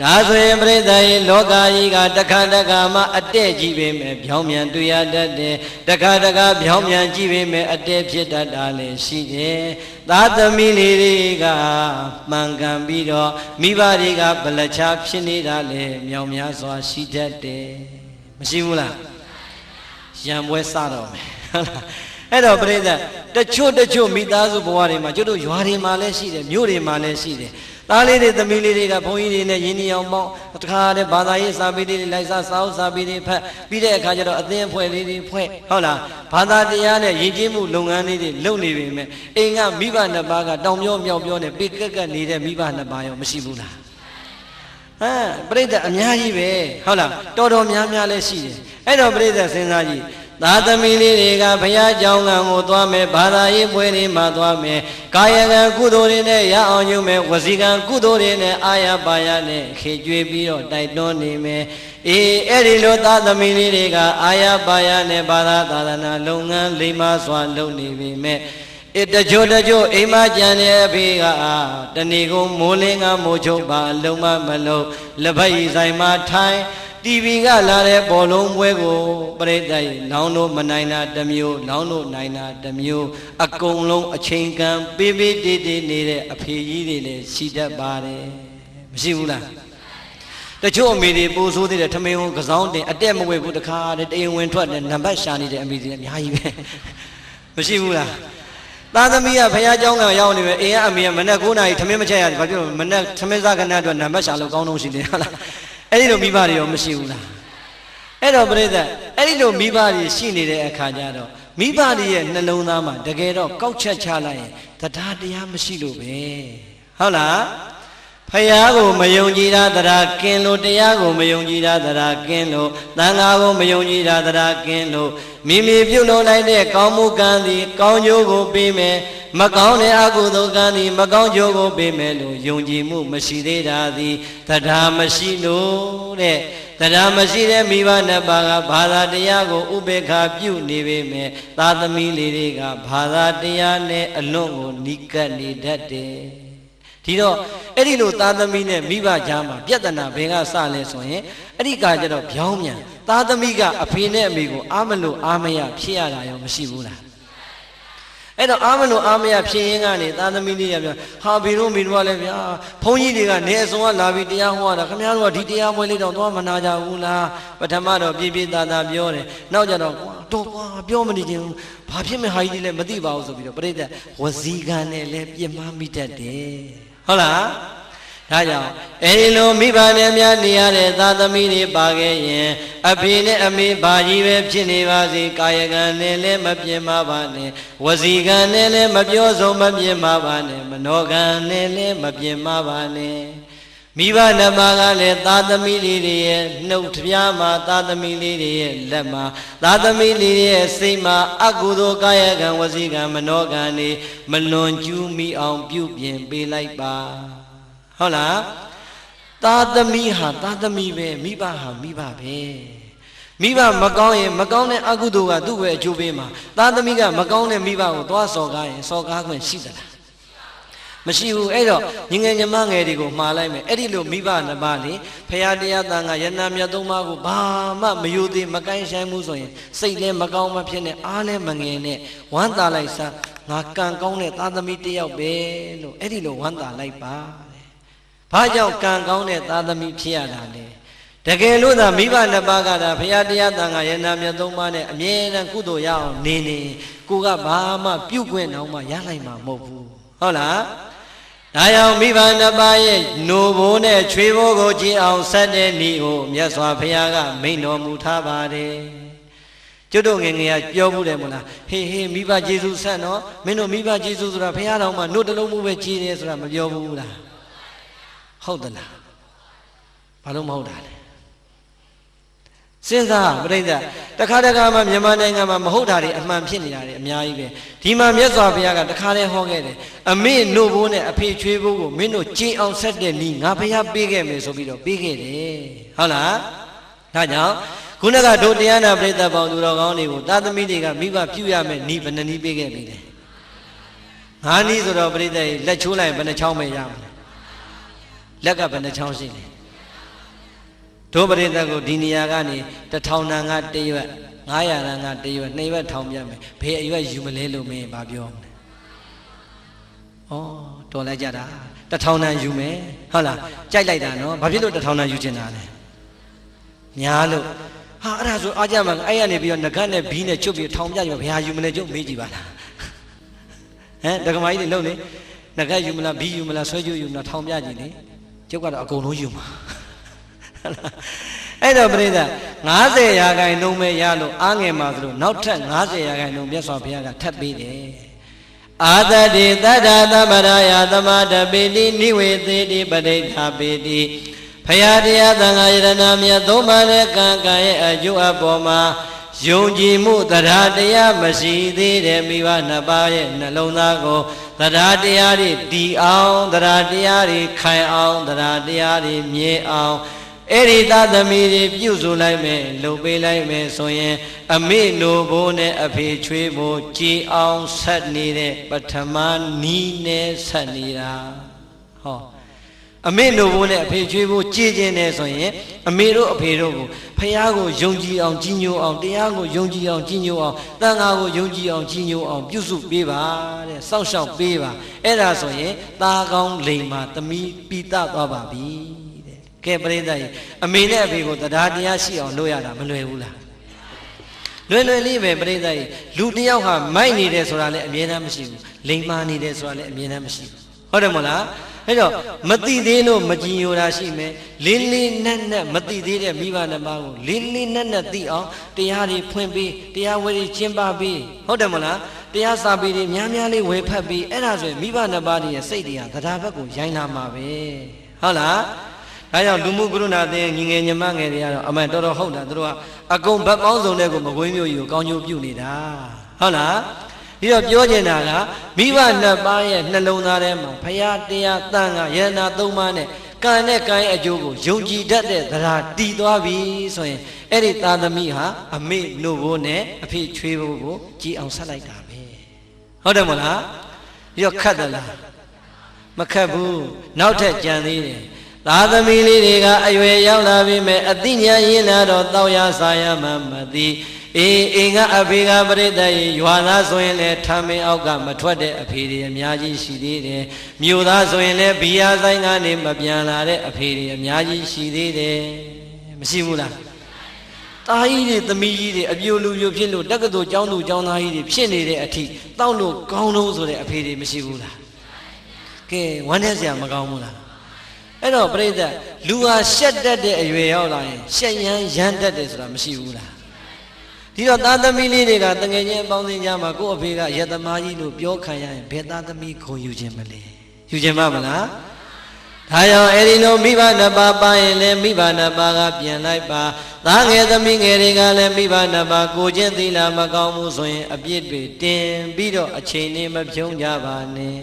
ဒါဆိုရင်ပြိဿရေလောကကြီးကတခါတခါမှအတဲ့ကြည့်ပေမဲ့ဖြောင်းမြန်တွေ့ရတတ်တယ်တခါတခါဖြောင်းမြန်ကြည့်ပေမဲ့အတဲ့ဖြစ်တတ်တာလည်းရှိတယ်သားသမီးလေးတွေကမှန်ကန်ပြီးတော့မိဘတွေကဗလချဖြစ်နေတာလည်းမြောင်များစွာရှိတတ်တယ်မရှိဘူးလားရံပွဲစတော့မယ်ဟုတ်လားအဲ့တော့ပြိဿတချို့မိသားစုဘဝတွေမှာကျွတ်တို့ရွာတွေမှာလည်းရှိတယ်မြို့တွေမှာလည်းရှိတယ်သားလေးတွေသမီးလေးတွေကဘုန်းကြီးတွေနဲ့ရင်းနှီးအောင်ပေါင်းတခါတည်းဘာသာရေးစာပေတွေလိုက်စားစာအုပ်စာပေတွေဖတ်ပြီးတဲ့အခါကျတော့အသင်းအဖွဲ့လေးတွေဖွဲ့ဟုတ်လားဘာသာတရားနဲ့ယဉ်ကျေးမှုလုပ်ငန်းလေးတွေလုပ်နေပေမဲ့အိမ်ကမိဘနှစ်ပါးကတောင်ပြောမြောက်ပြောနဲ့ပေကက်ကက်နေတဲ့မိဘနှစ်ပါးရောမရှိဘူးလားပြိဿအများကြီးပဲဟုတ်လားတော်များများလည်းရှိတယ်အဲ့တော့ပြိဿစဉ်းစားကြည့်သားသမီးလေးတွေကဘုရားကျောင်းကံကိုသွားမယ်ဘာသာရေးပွဲတွေမှာသွားမယ်ကာယကံကုသိုလ်တွေနဲ့ရအောင်ယူမယ်ဝစီကံကုသိုလ်တွေနဲ့အာရပါရနဲ့ခေကျွေးပြီးတော့တိုက်တွန်းနေမယ်အေးအဲ့ဒီလိုသားသမီးလေးတွေကအာရပါရနဲ့ဘာသာသာသနာလုပ်ငန်းလိမ္မာစွာလုပ်နေပေမဲ့တချို့အိမ်မကြံတဲ့အဖေကတဏီကိုမိုးလင်းကမိုးချုပ်ပါလုံးမလုံးလက်ဖက်ရည်ဆိုင်မှာထိုင်တီဗီကလာတဲ့ဘောလုံးပွဲကိုပြိတ္တရေလောင်းတို့မနိုင်တာတစ်မျိုးလောင်းတို့နိုင်တာတစ်မျိုးအကုန်လုံးအချိန်ကံပေးပေးတေးတေးနေတဲ့အဖေကြီးတွေလည်းရှိတတ်ပါတယ်မရှိဘူးလားတချို့အမေတွေပိုးဆိုးသေးတယ်ထမင်းကိုကစောင်းတင်အတက်မဝဲဘူးတခါတည်းတရင်ဝင်ထွက်တယ်နံပါတ်ရှာနေတဲ့အမေတွေအများကြီးပဲမရှိဘူးလားသားသမီးကဘုရားကျောင်းကရောက်နေပဲအိမ်ကအမေကမနေ့9နာရီထမင်းမချက်ရတယ်ဘာဖြစ်လို့မနေ့ထမင်းစားကဏ္ဍအတွက်နံပါတ်ရှာလို့ကောင်းတော့ရှိတယ်ဟုတ်လားအဲ့ဒီလိုမိဘတွေရောမရှိဘူးလားအဲ့တော့ပြိဿအဲ့ဒီလိုမိဘတွေရှိနေတဲ့အခါကျတော့မိဘတွေရဲ့နှလုံးသားမှာတကယ်တော့ကောက်ချက်ချလိုက်ရင်တရားတရားမရှိလို့ပဲဟုတ်လားဖယားကိုမယုံကြည်တာတရားကင်းလို့တရားကိုမယုံကြည်တာတရားကင်းလို့သံဃာကိုမယုံကြည်တာတရားကင်းလို့မိမိပြုလုပ်လိုက်တဲ့ကောင်းမှုကံသည်ကောင်းကျိုးကိုပေးမယ်မကောင်းတဲ့အကုသိုလ်ကံသည်မကောင်းကျိုးကိုပေးမယ်လို့ယုံကြည်မှုမရှိသေးတာသည်တရားမရှိလို့တဲ့တရားမရှိတဲ့မိဘနှစ်ပါးကဘာသာတရားကိုဥပေက္ခပြုနေပေမဲ့သားသမီးလေးတွေကဘာသာတရားနဲ့အလွန်ကိုနီးကပ်နေတတ်တယ်ဒီတော့အဲ့ဒီလိုသားသမီးနဲ့မိဘကြားမှာပြဿနာဘယ်ကစလဲဆိုရင်အဲ့ဒီကကြတော့ဗျောင်းမြန်သားသမီးကအဖေနဲ့အမေကိုအားမလို့အားမရဖြစ်ရတာရောမရှိဘူးလားအဲ့တော့အားမလို့အားမရဖြစ်ရင်းကနေသားသမီးလေးရပြောဟာဘီတို့မိတို့ကလည်းဗျာဘုန်းကြီးတွေကနေအစုံကလာပြီးတရားဟောတာခင်ဗျားတို့ကဒီတရားပွဲလေးတော့သွားမနာကြဘူးလားပထမတော့ပြပြသားသားပြောတယ်နောက်ကြတော့တော့ကွာပြောမနေချင်ဘူးဘာဖြစ်မဲ့ဟာကြီးတွေလည်းမသိပါဘူးဆိုပြီးတော့ပြိတ္တဝစီကံနဲ့လည်းပြစ်မှားမိတတ်တယ်ဟုတ်လားဒါကြောင့်အဲဒီလိုမိဘနဲ့များနေရတဲ့သားသမီးတွေပါခဲ့ရင်အဖေနဲ့အမေဘာကြီးပဲဖြစ်နေပါစေကာယကံနဲ့လည်းမပြင်းမပါနဲ့ဝစီကံနဲ့လည်းမပြောဆုံးမပြင်းမပါနဲ့မနောကံနဲ့လည်းမပြင်းမပါနဲ့မိဘနှစ်ပါးကလည်းသားသမီးလေးတွေရဲ့နှုတ်ပြားမှာသားသမီးလေးတွေရဲ့လက်မှာသားသမီးလေးတွေရဲ့စိတ်မှာအကုသိုလ်ကာယကံဝစီကံမနောကံတွေမလွန်ကျူးမိအောင်ပြုပြင်ပေးလိုက်ပါဟုတ်လားသားသမီးဟာသားသမီးပဲမိဘဟာမိဘပဲမိဘမကောင်းရင်မကောင်းတဲ့အကုသိုလ်ကသူ့ပဲအကျိုးပေးမှာသားသမီးကမကောင်းတဲ့မိဘကိုသွားစော်ကားရင်စော်ကားခွင့်ရှိသလားမ မရှိဘူးအဲ့တော့ညီငယ်ညီမငယ်တွေကိုမှားလိုက်မယ်အဲ့ဒီလိုမိဘနှစ်ပါးလေဖရာတရားတန်ခါယန္နာမြတ်သုံးပါးကိုဘာမှမယိုသေးမကိုင်းဆိုင်မှုဆိုရင်စိတ်လည်းမကောင်းမဖြစ်နဲ့အားလည်းမငယ်နဲ့ဝမ်းသာလိုက်စားငါကံကောင်းတဲ့သားသမီးတစ်ယောက်ပဲလို့အဲ့ဒီလိုဝမ်းသာလိုက်ပါဘာကြောင့်ကံကောင်းတဲ့သားသမီးဖြစ်ရတာလဲတကယ်လို့သာမိဘနှစ်ပါးကဒါဘုရားတရားတန်ခါယန္နာမြတ်သုံးပါးနဲ့အမြဲတမ်းကုသိုလ်ရအောင်နေကိုကဘာမှပြုတ်ခွင့်တော့မှရလိုက်မှာမဟုတ်ဘူးဟုတ်လားဒါကြောင့်မိဘနှစ်ပါးရဲ့နိုးဘိုးနဲ့ချွေးဘိုးကိုကြည်အောင်ဆက်တဲ့ဤကိုမြတ်စွာဘုရားကမိန့်တော်မူထားပါတယ်ကျွတ်တို့ငယ်ငယ်ကပြောဘူးတယ်မို့လားဟေးမိဘကျေးဇူးဆက်နော်မင်းတို့မိဘကျေးဇူးဆိုတာဘုရားတော်မှာနှုတ်တလုံးမှုပဲကြည်တယ်ဆိုတာမပြောဘူးလားဟုတ်သလားဘာလို့မဟုတ်တာလဲစဉ်းစားပြိဿတခါတခါမှမြန်မာနိုင်ငံမှာမဟုတ်တာတွေအမှန်ဖြစ်နေတာတွေအများကြီးပဲဒီမှာမြတ်စွာဘုရားကတခါတည်းဟောခဲ့တယ်အမေနို့ဘိုးနဲ့အဖေချွေးဘိုးကိုမင်းတို့ကြည်အောင်ဆက်တဲ့နည်းငါဘုရားပေးခဲ့မယ်ဆိုပြီးတော့ပေးခဲ့တယ်ဟုတ်လားဒါကြောင့်ခုနကတို့တရားနာပြိဿပေါင်းသူတော်ကောင်းတွေကိုသာသမီတွေကမိဘပြုရမယ်နည်းဘယ်နှနည်းပေးခဲ့ပြီလဲငါးနည်းဆိုတော့ပြိဿလက်ချိုးလိုက်ဘယ်နှချောင်းပဲရမလဲလက်ကဘယ်နှချောင်းရှိလဲတို့ပရိသတ်ကိုဒီနေရာကနေ1000တန်က1ရွက်900တန်က1ရွက်2ရွက်ထောင်ပြမယ်ဘယ်အရွက်ယူမလဲလို့မင်းဘာပြောမလဲဩတော်လိုက်ကြတာ1000တန်ယူမယ်ဟုတ်လားကြိုက်လိုက်တာနော်ဘာဖြစ်လို့1000တန်ယူချင်တာလဲညာလို့ဟာအဲ့ဒါဆိုအားကြမှာအဲ့ရနေပြီးတော့ငကတ်နဲ့ဘီးနဲ့ချုပ်ပြီးထောင်ပြကြဘယ်ဟာယူမလဲကျုပ်မေးကြည့်ပါလားဟမ်ဒကမာကြီးတွေလုံလေငကတ်ယူမလားဘီးယူမလားဆွဲကြိုးယူမလားထောင်ပြကြည့်လေကျုပ်ကတော့အကုန်လုံးယူမှာအဲ့တော့ပြိဿ90ရာခိုင်နှုန်းပဲရလို့အားငယ်မှာသလိုနောက်ထပ်90ရာခိုင်နှုန်းမြတ်စွာဘုရားကထပ်ပေးတယ်အာတတိတတ္ထာသမရယသမတပိတိနိဝေသေတိပဋိဋ္ဌာပိတိဘုရားတရားသံဃာယရဏမြတ်သုံးပါးနဲ့ကံကံရဲ့အကျိုးအပေါ်မှာယုံကြည်မှုတရားတရားမရှိသေးတဲ့မိဘနှစ်ပါးရဲ့နှလုံးသားကိုတရားတရားတွေတည်အောင်တရားတရားတွေခိုင်အောင်တရားတရားတွေမြဲအောင်အဲ့ဒီသားသမီးတွေပြုစုလိုက်မယ်လုပ်ပေးလိုက်မယ်ဆိုရင်အမေနို့ဘိုးနဲ့အဖေချွေးဘိုးကြည်အောင်ဆက်နေတဲ့ပထမနီးနဲ့ဆက်နေတာဟောအမေနို့ဘိုးနဲ့အဖေချွေးဘိုးကြည်ခြင်းနဲ့ဆိုရင်အမေတို့အဖေတို့ကိုဖះကိုယုံကြည်အောင်ကြီးညိုအောင်တရားကိုယုံကြည်အောင်ကြီးညိုအောင်သံဃာကိုယုံကြည်အောင်ကြီးညိုအောင်ပြုစုပေးပါတဲ့စောင့်ရှောက်ပေးပါအဲ့ဒါဆိုရင်သားကောင်းလိမ်မာသမီးပိတသွားပါပြီကဲပရိသတ်ကြီးအမေနဲ့အဖေကိုတရားတရားရှိအောင်လုပ်ရတာမလွယ်ဘူးလားလွယ်လွယ်လေးပဲပရိသတ်ကြီးလူတယောက်ဟာမိုက်နေတယ်ဆိုတာလည်းအမြဲတမ်းမရှိဘူးလိမ်မာနေတယ်ဆိုတာလည်းအမြဲတမ်းမရှိဘူးဟုတ်တယ်မလားအဲ့တော့မတိသေးလို့မကြည်ညိုတာရှိမယ်လေးလေးနက်နက်မတိသေးတဲ့မိဘနှစ်ပါးကိုလေးလေးနက်နက်သိအောင်တရားတွေဖွင့်ပြီးတရားဝဲတွေကျင့်ပပြီးဟုတ်တယ်မလားတရားစာပေတွေများများလေးဝယ်ဖတ်ပြီးအဲ့ဒါဆိုရင်မိဘနှစ်ပါးရဲ့စိတ်တွေကတရားဘက်ကိုရိုင်းလာမှာပဲဟုတ်လားဒါကြောင့်လူမှုကရုဏာသင်ညီငယ်ညီမငယ်တွေကတော့အမှန်တော်တော်ဟုတ်တာသူတို့ကအကုန်ဘက်ပေါင်းစုံတဲ့ကိုမကွေးမျိုးကြီးကိုကောင်းကျိုးပြုနေတာဟုတ်လားဒီတော့ပြောချင်တာကမိဘနှစ်ပါးရဲ့နှလုံးသားထဲမှာဘုရားတရားတန်ခါယန္နာသုံးပါးနဲ့ကံနဲ့ကံရဲ့အကျိုးကိုယုံကြည်တတ်တဲ့သရာတည်သွားပြီဆိုရင်အဲ့ဒီသာသမီဟာအမေနို့ဘိုးနဲ့အဖေချွေးဘိုးကိုကြည်အောင်ဆက်လိုက်တာပဲဟုတ်တယ်မလားဒီတော့ခတ်သလားမခတ်ဘူးနောက်ထပ်ကြံသေးတယ်သာသမီလေးတွေကအရွယ်ရောက်လာပြီမဲ့အသိဉာဏ်ရင်းလာတော့တောက်ရစာရမှမသိအိမ်ကအဖေကပြိတ္တရေရွာသားဆိုရင်လည်းထမင်းအောက်ကမထွက်တဲ့အဖေတွေအများကြီးရှိသေးတယ်မြို့သားဆိုရင်လည်းဘီယာဆိုင်ကနေမပြန်လာတဲ့အဖေတွေအများကြီးရှိသေးတယ်မရှိဘူးလားတာကြီးတွေသမီးကြီးတွေအပြိုလူပြိုဖြစ်လို့တက္ကသိုလ်ကျောင်းသူကျောင်းသားကြီးတွေဖြစ်နေတဲ့အထိတောက်လို့ကောင်းလို့ဆိုတဲ့အဖေတွေမရှိဘူးလားကဲဝမ်းနဲ့စရာမကောင်းဘူးလားအဲ့တော့ပြိတ္တလူဟာရှက်တတ်တဲ့အရွယ်ရောက်လာရင်ရှက်ရမ်းရမ်းတတ်တယ်ဆိုတာမရှိဘူးလားဒီတော့သားသမီးလေးတွေကတငယ်ချင်းအပေါင်းအသင်းကြားမှာကိုယ့်အဖေကရတမားကြီးလို့ပြောခံရရင်ဘယ်သားသမီးခုံယူခြင်းမလဲယူခြင်းမလားဒါကြောင့်အဲ့ဒီလိုမိဘနှစ်ပါးပါရင်လည်းမိဘနှစ်ပါးကပြန်လိုက်ပါသားငယ်သမီးငယ်တွေကလည်းမိဘနှစ်ပါးကိုချင်းသီလမကောင်းမှုဆိုရင်အပြစ်တွေတင်ပြီးတော့အချိန်နဲ့မဖြုံးကြပါနဲ့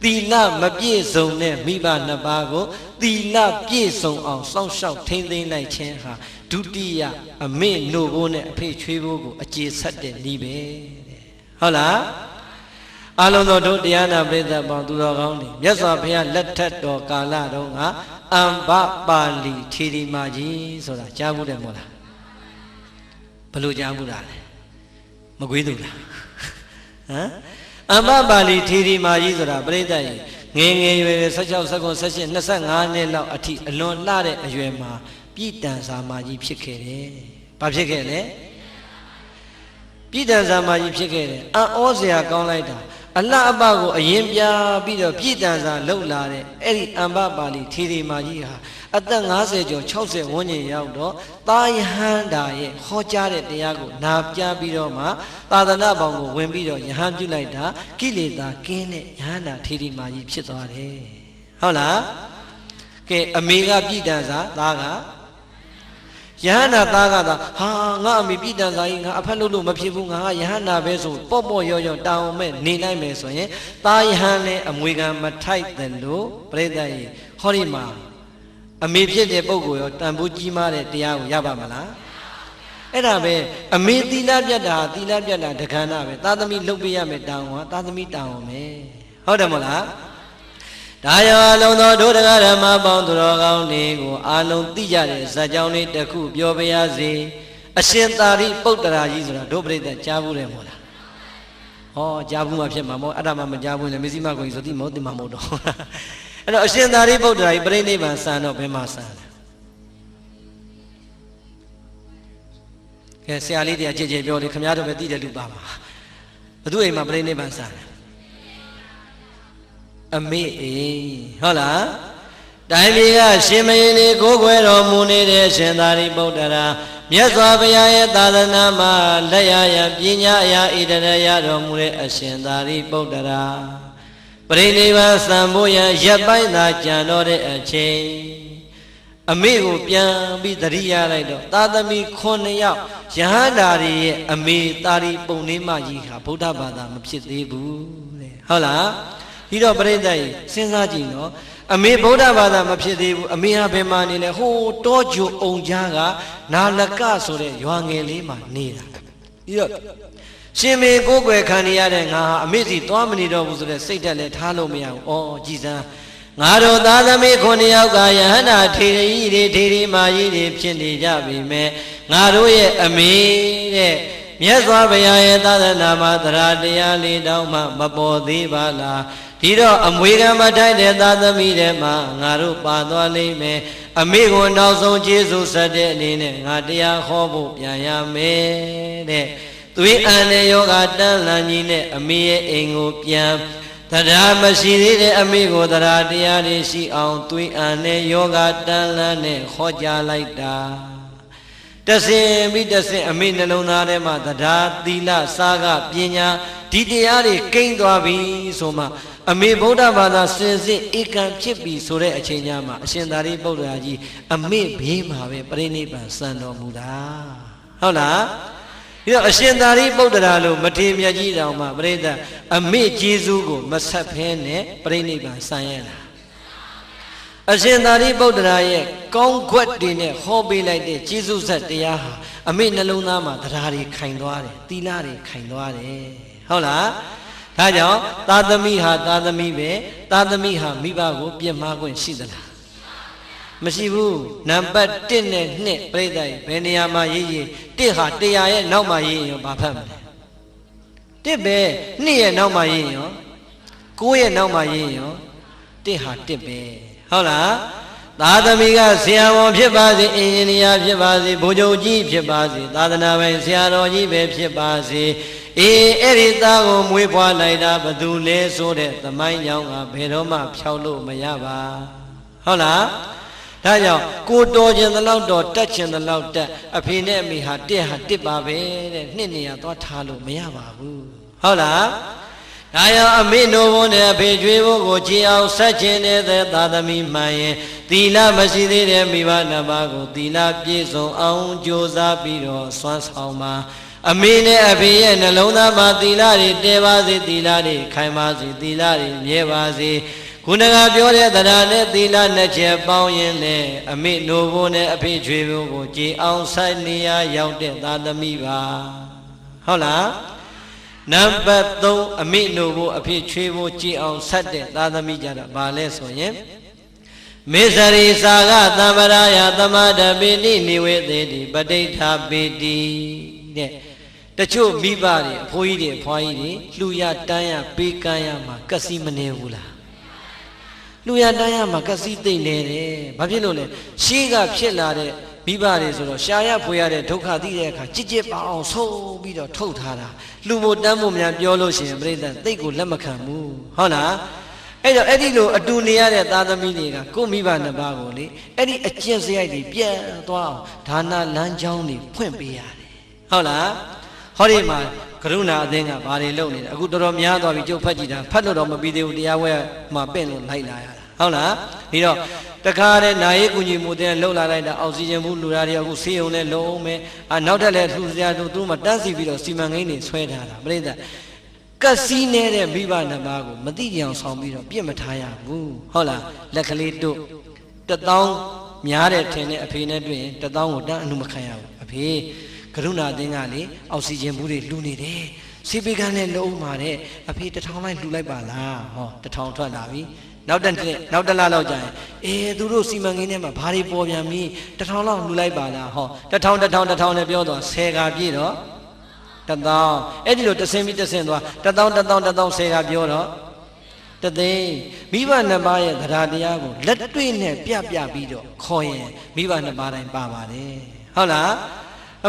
သီလမပြည့်စုံတဲ့မိဘနှစ်ပါးကိုသီလပြည့်စုံအောင်စောင့်ရှောက်ထိန်းသိမ်းလိုက်ခြင်းဟာဒုတိယအမေနို့ဘိုးနဲ့အဖေချွေးဘိုးကိုအခြေဆက်တဲ့နည်းပဲတဲ့ဟုတ်လား အာလုံးသောတို့တရားနာပရိသတ်ပေါင်းသူတော်ကောင်းတွေမြတ်စွာဘုရားလက်ထက်တော်ကာလတုန်းကအမ္ဘပါဠိထေရီမာကြီးဆိုတာကြားဘူးတယ်မို့လားဘယ်လိုကြားဘူးလားလဲမကွေးသူလားဟမ်အမ္ဘပါဠိထေရီမာကြီးဆိုတာပရိသတ်ကြီးငယ်ငယ်ရွယ်16 19 18 25နှစ်လောက်အထိအလွန်လှတဲ့အရွယ်မှာပြည်တန်စာမာကြီးဖြစ်ခဲ့တယ်။ဘာဖြစ်ခဲ့လဲ။ပြည်တန်စာမာကြီးဖြစ်ခဲ့တယ်။အံ့ဩစရာကောင်းလိုက်တာအလှအပကိုအရင်ပြပြီးတော့ပြည်တန်စာလှုပ်လာတဲ့အဲ့ဒီအမ္ဘပါဠိထေရီမာကြီးဟာအသက်50ကျော်60ဝန်းကျင်ရောက်တော့သာယဟန္တာရဲ့ဟောကြားတဲ့တရားကိုနာပြပြီးတော့မှသာသနာပေါင်းကိုဝင်ပြီးတော့ယဟန်ပြုလိုက်တာကိလေသာကင်းတဲ့ယဟန္တာထေရီမာကြီးဖြစ်သွားတယ်ဟုတ်လားကဲအမေကပြည်တန်စာသားကယဟန္တာသားကသာဟာငါအမေပြည်တန်စာကြီးငါအဖက်လို့မဖြစ်ဘူးငါယဟန္တာပဲဆိုပေါ့ပေါ့ရော့ရော့တောင်းမဲ့နေနိုင်မယ်ဆိုရင်သားယဟန်နဲ့အမွေခံမထိုက်တယ်လို့ပြိဿကြီးဟောဒီမှာအမေဖြစ်တဲ့ပုဂ္ဂိုလ်ရောတန်ဖိုးကြီးမားတဲ့တရားကိုရပါမလားအဲ့ဒါပဲအမေသီလပြတ်တာသီလပြတ်တာတခဏပဲသာသမီလှုပ်ပေးရမယ်တောင်းဟာသာသမီတောင်းအောင်မယ်ဟုတ်တယ်မဟုတ်လားဒါရောအလုံးသောဒုဒကဓမ္မပေါင်းသူတော်ကောင်းတွေကိုအာလုံးသိကြတဲ့ဇာကြောင်းလေးတစ်ခုပြောပြရစေအရှင်သာရိပုတ္တရာကြီးဆိုတာဒုပရိသတ်ကြားဘူးတယ်မဟုတ်လားဟောကြားဘူးမှဖြစ်မှာမဟုတ်အဲ့ဒါမှမကြားဘူးလေမစ္စည်းမကိုကြီးဆိုတိမဟုတ်တိမမဟုတ်တော့အဲ့တော့အရှင်သာရိပုတ္တရာကြီးပြိဋိဘံစံတော့ဘယ်မှာစံလဲကဲဆရာလေးတရားကြည်ကြည်ပြောလေခင်ဗျားတို့ပဲသိတဲ့လူပါမှာဘသူအိမ်မှာပြိဋိဘံစံလဲအမေအိမ်ဟုတ်လားတိုင်းပြည်ကရှင်မင်းလေးကိုးကွယ်တော်မူနေတဲ့ရှင်သာရိပုတ္တရာမြတ်စွာဘုရားရဲ့သာသနာမှာလက်ရရပညာအရာဣတရရတော်မူတဲ့အရှင်သာရိပုတ္တရာပရိနိဗ္ဗာန်စံဖို့ရန်ရပ်ပိုင်းသာကြံတော့တဲ့အချိန်အမေကိုပြန်ပြီးတရိယာလိုက်တော့သာသမီ9ယောက်ယဟန္တာတွေရဲ့အမေသာရိပုဏ္ဏိမကြီးဟာဗုဒ္ဓဘာသာမဖြစ်သေးဘူးတဲ့ဟုတ်လားဒီတော့ပြိဿကြီးစဉ်းစားကြည့်နော်အမေဗုဒ္ဓဘာသာမဖြစ်သေးဘူးအမေဟာဘယ်မှာနေလဲဟိုတောကျုံအောင်ကြားကနာလကဆိုတဲ့ရွာငယ်လေးမှာနေတာပြီးတော့ရှင်မေကိုယ်ွယ်ခံရတဲ့ငါဟာအမေစီသွားမနေတော့ဘူးဆိုတဲ့စိတ်ဓာတ်လည်းထားလို့မရဘူး။ဩကြည်စမ်းငါတို့သားသမီး9ယောက်ကယဟန္တာထေရီတွေထေရီမာကြီးတွေဖြစ်နေကြပြီမဲ့ငါတို့ရဲ့အမေတဲ့မြတ်စွာဘုရားရဲ့သာသနာမှာတရားတရားလေးတောင်းမှမပေါ်သေးပါလားဒီတော့အမွေခံမထိုက်တဲ့သာသမီတွေမှာငါတို့ပါသွားလိမ့်မယ်အမေကိုနောက်ဆုံးကျေးဇူးဆက်တဲ့အနေနဲ့ငါတရားဟောဖို့ပြန်ရမယ်တဲ့သွေးအန်တဲ့ယောဂတန်းလန်ကြီးနဲ့အမေရဲ့အိမ်ကိုပြန်တရားမရှိသေးတဲ့အမေကိုတရားတရားတွေရှိအောင်သွေးအန်တဲ့ယောဂတန်းလန်နဲ့ဟောကြားလိုက်တာတဆင်ပြီးတဆင်အမေနှလုံးသားထဲမှာတရားသီလစာကပညာဒီတရားတွေကိန်းသွားပြီဆိုမှအမေဗုဒ္ဓဘာသာစင်စစ်ဧကံဖြစ်ပြီဆိုတဲ့အချိန်ညမှာအရှင်သာရိပုတ္တရာကြီးအမေဘေးမှာပဲပြိဋိဘံစံတော်မူတာဟုတ်လားဒီတော့အရှင်သာရိပုတ္တရာလို့မထေရမြတ်ကြီးတောင်မှပြိဿအမေကျေးဇူးကိုမဆက်ဖဲနဲ့ပြိဋိဘံစံရလားအရှင်သာရိပုတ္တရာရဲ့ကောင်းခွက်တွေနဲ့ဟောပေးလိုက်တဲ့ကျေးဇူးဆက်တရားဟာအမေနှလုံးသားမှာတရားတွေခိုင်သွားတယ်သီလတွေခိုင်သွားတယ်ဟုတ်လားဒါကြောင့်သာသမီဟာသာသမီပဲသာသမီဟာမိဘကိုပြစ်မှားခွင့်ရှိသလားမရှိဘူးနံပါတ်1နဲ့2ပြိဿကြီးဘယ်နေရာမှာရေးရေး1ဟာ100ရဲ့နောက်မှာရေးရင်ရောဘာဖတ်မလဲ1ပဲ2ရဲ့နောက်မှာရေးရင်ရော9ရဲ့နောက်မှာရေးရင်ရော1ဟာ1ပဲဟုတ်လားသာသမီကဆရာဝန်ဖြစ်ပါစေအင်ဂျင်နီယာဖြစ်ပါစေဗိုလ်ချုပ်ကြီးဖြစ်ပါစေသာသနာပိုင်ဆရာတော်ကြီးပဲဖြစ်ပါစေအဲ့ဒီသားကိုမွေးဖွားလိုက်တာဘသူလဲဆိုတဲ့သမိုင်းကြောင့်ကဘယ်တော့မှဖြောက်လို့မရပါဟုတ်လားဒါကြောင့်ကိုတော်ခြင်းသလောက်တော်တက်ခြင်းသလောက်တက်အဖေနဲ့အမေဟာတစ်ပါပဲတဲ့နှစ်နေရာသွားထားလို့မရပါဘူးဟုတ်လားဒါကြောင့်အမေနိုးဖို့နဲ့အဖေကျွေးဖို့ကိုကြည်အောင်ဆက်ခြင်းတဲ့သာသမီမှန်ရင်သီလမရှိသေးတဲ့မိဘနှစ်ပါးကိုသီလပြည့်စုံအောင်ကြိုးစားပြီးတော့စွမ်းဆောင်ပါအမေနဲ့အဖေရဲ့နှလုံးသားမှာသီလတွေတည်ပါစေသီလတွေခိုင်ပါစေသီလတွေမြဲပါစေခုနကပြောတဲ့တရားနဲ့သီလနှစ်ချက်ပေါင်းရင်လည်းအမေနိုးဖို့နဲ့အဖေချွေဖို့ကိုကြည်အောင်ဆိုင်နေရရောက်တဲ့သာသမီပါဟုတ်လား နံပါတ်3အမိနို့ဖို့အဖေချွေးဖို့ကြည်အောင်ဆက်တဲ့သာသမီကြတော့ဘာလဲဆိုရင်မေဇရိစာကသံဗရာယသမဒပိနိနိဝေသေတိပဋိဋ္ဌာပိတိတဲ့တချို့မိဘတွေအဖိုးကြီးတွေအဖွားကြီးတွေလှူရတန်းရပေးကမ်းရမှာကစီမနေဘူးလားလှူရတန်းရမှာကစီသိမ့်နေတယ်ဘာဖြစ်လို့လဲရှေးကဖြစ်လာတဲ့မိဘတွေဆိုတော့ရှာရဖွေရတဲ့ဒုက္ခသိတဲ့အခါကြစ်ကြစ်ပအောင်ဆိုးပြီးတော့ထုတ်ထားတာလူမို့တန်းမို့များပြောလို့ရှိရင်ပြိဿသိတ်ကိုလက်မခံဘူးဟုတ်လားအဲ့တော့အဲ့ဒီလိုအတူနေရတဲ့သားသမီးတွေကကိုမိဘနှစ်ပါးကိုလေအဲ့ဒီအကျင့်စရိုက်တွေပြတ်သွားအောင်ဒါနလမ်းကြောင်းတွေဖွင့်ပေးရတယ်ဟုတ်လားဟောဒီမှာကရုဏာအသင်းကဘာတွေလုပ်နေလဲအခုတော်တော်များသွားပြီကျုပ်ဖတ်ကြည့်တာဖတ်လို့တော့မပြီးသေးဘူးတရားဝဲမှာပင့်လို့လိုက်လာရတာဟုတ်လားဒီတော့တခါတည်းနာရေးကူညီမှုတဲ့လှုပ်လာလိုက်တာအောက်ဆီဂျင်ဘူးလူသားတွေအခုဆေးရုံနဲ့လုံးမယ်နောက်ထပ်လည်းလှူစရာတို့သူတို့မှတန်းစီပြီးတော့စီမံကိန်းတွေဆွဲထားတာပြိဿကစီးနေတဲ့မိဘနှစ်ပါးကိုမတိကြအောင်ဆောင်ပြီးတော့ပြစ်မထားရဘူးဟုတ်လားလက်ကလေးတို့1000များတဲ့ထင်တဲ့အဖေနဲ့တွေ့ရင်1000ကိုတန်းအမှုမခံရဘူးအဖေကရုဏာအသင်းကလေအောက်ဆီဂျင်ဘူးတွေလှူနေတယ်ဆေးပေးကန်းနဲ့လုံးမှာတဲ့အဖေ1000လိုက်လှူလိုက်ပါလားဟော1000ထွက်လာပြီနောက်တစ်လလောက်ကြာရင်သူတို့စီမံကိန်းထဲမှာဘာတွေပေါ်ပြန်ပြီ1000လောက်လှူလိုက်ပါလားဟော1000နဲ့ပြောတော့10ကပြည့်တော့1000အဲ့ဒီလိုတဆင်းပြီးတဆင်းသွား1000 10ကပြောတော့တသိန်းမိဘနှစ်ပါးရဲ့သဒ္ဓါတရားကိုလက်တွေ့နဲ့ပြပြီးတော့ခေါ်ရင်မိဘနှစ်ပါးတိုင်းပါပါတယ်ဟုတ်လာ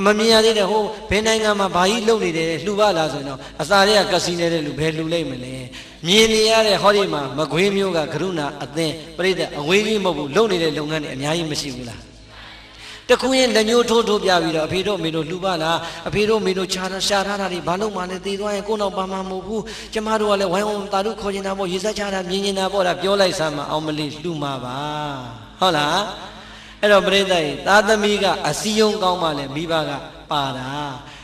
းမမြင်ရသေးတဲ့ဟိုဘယ်နိုင်ငံမှာဘာကြီးလုပ်နေတယ်လှူပါလားဆိုတော့အစာတွေကကစီနေတဲ့လူဘယ်လှူလိုက်မလဲမြင်နေရတဲ့ဟောဒီမှာမကွေးမျိုးကကရုဏာအသင်းပြိဿအဝေးကြီးမဟုတ်ဘူးလုပ်နေတဲ့လုပ်ငန်းတွေအများကြီးမရှိဘူးလားတခုရင်လက်ညှိုးထိုးပြပြီးတော့အဖေတို့မေတို့လှူပါလားအဖေတို့မေတို့ရှာထားတာတွေဘာလို့မှလည်းသေသွားရင်ကိုယ်တော့ပါမှာမဟုတ်ဘူးကျမတို့ကလည်းဝိုင်းဝန်းတာတို့ခေါ်နေတာပေါ့ရေစက်ချတာမြင်နေတာပေါ့ဒါပြောလိုက်စမ်းမအောင်မလေးလှူမှာပါဟုတ်လားအဲ့တော့ပြိဿရဲ့သားသမီးကအစည်းအရုံးကောင်းမှလည်းမိဘကပါတ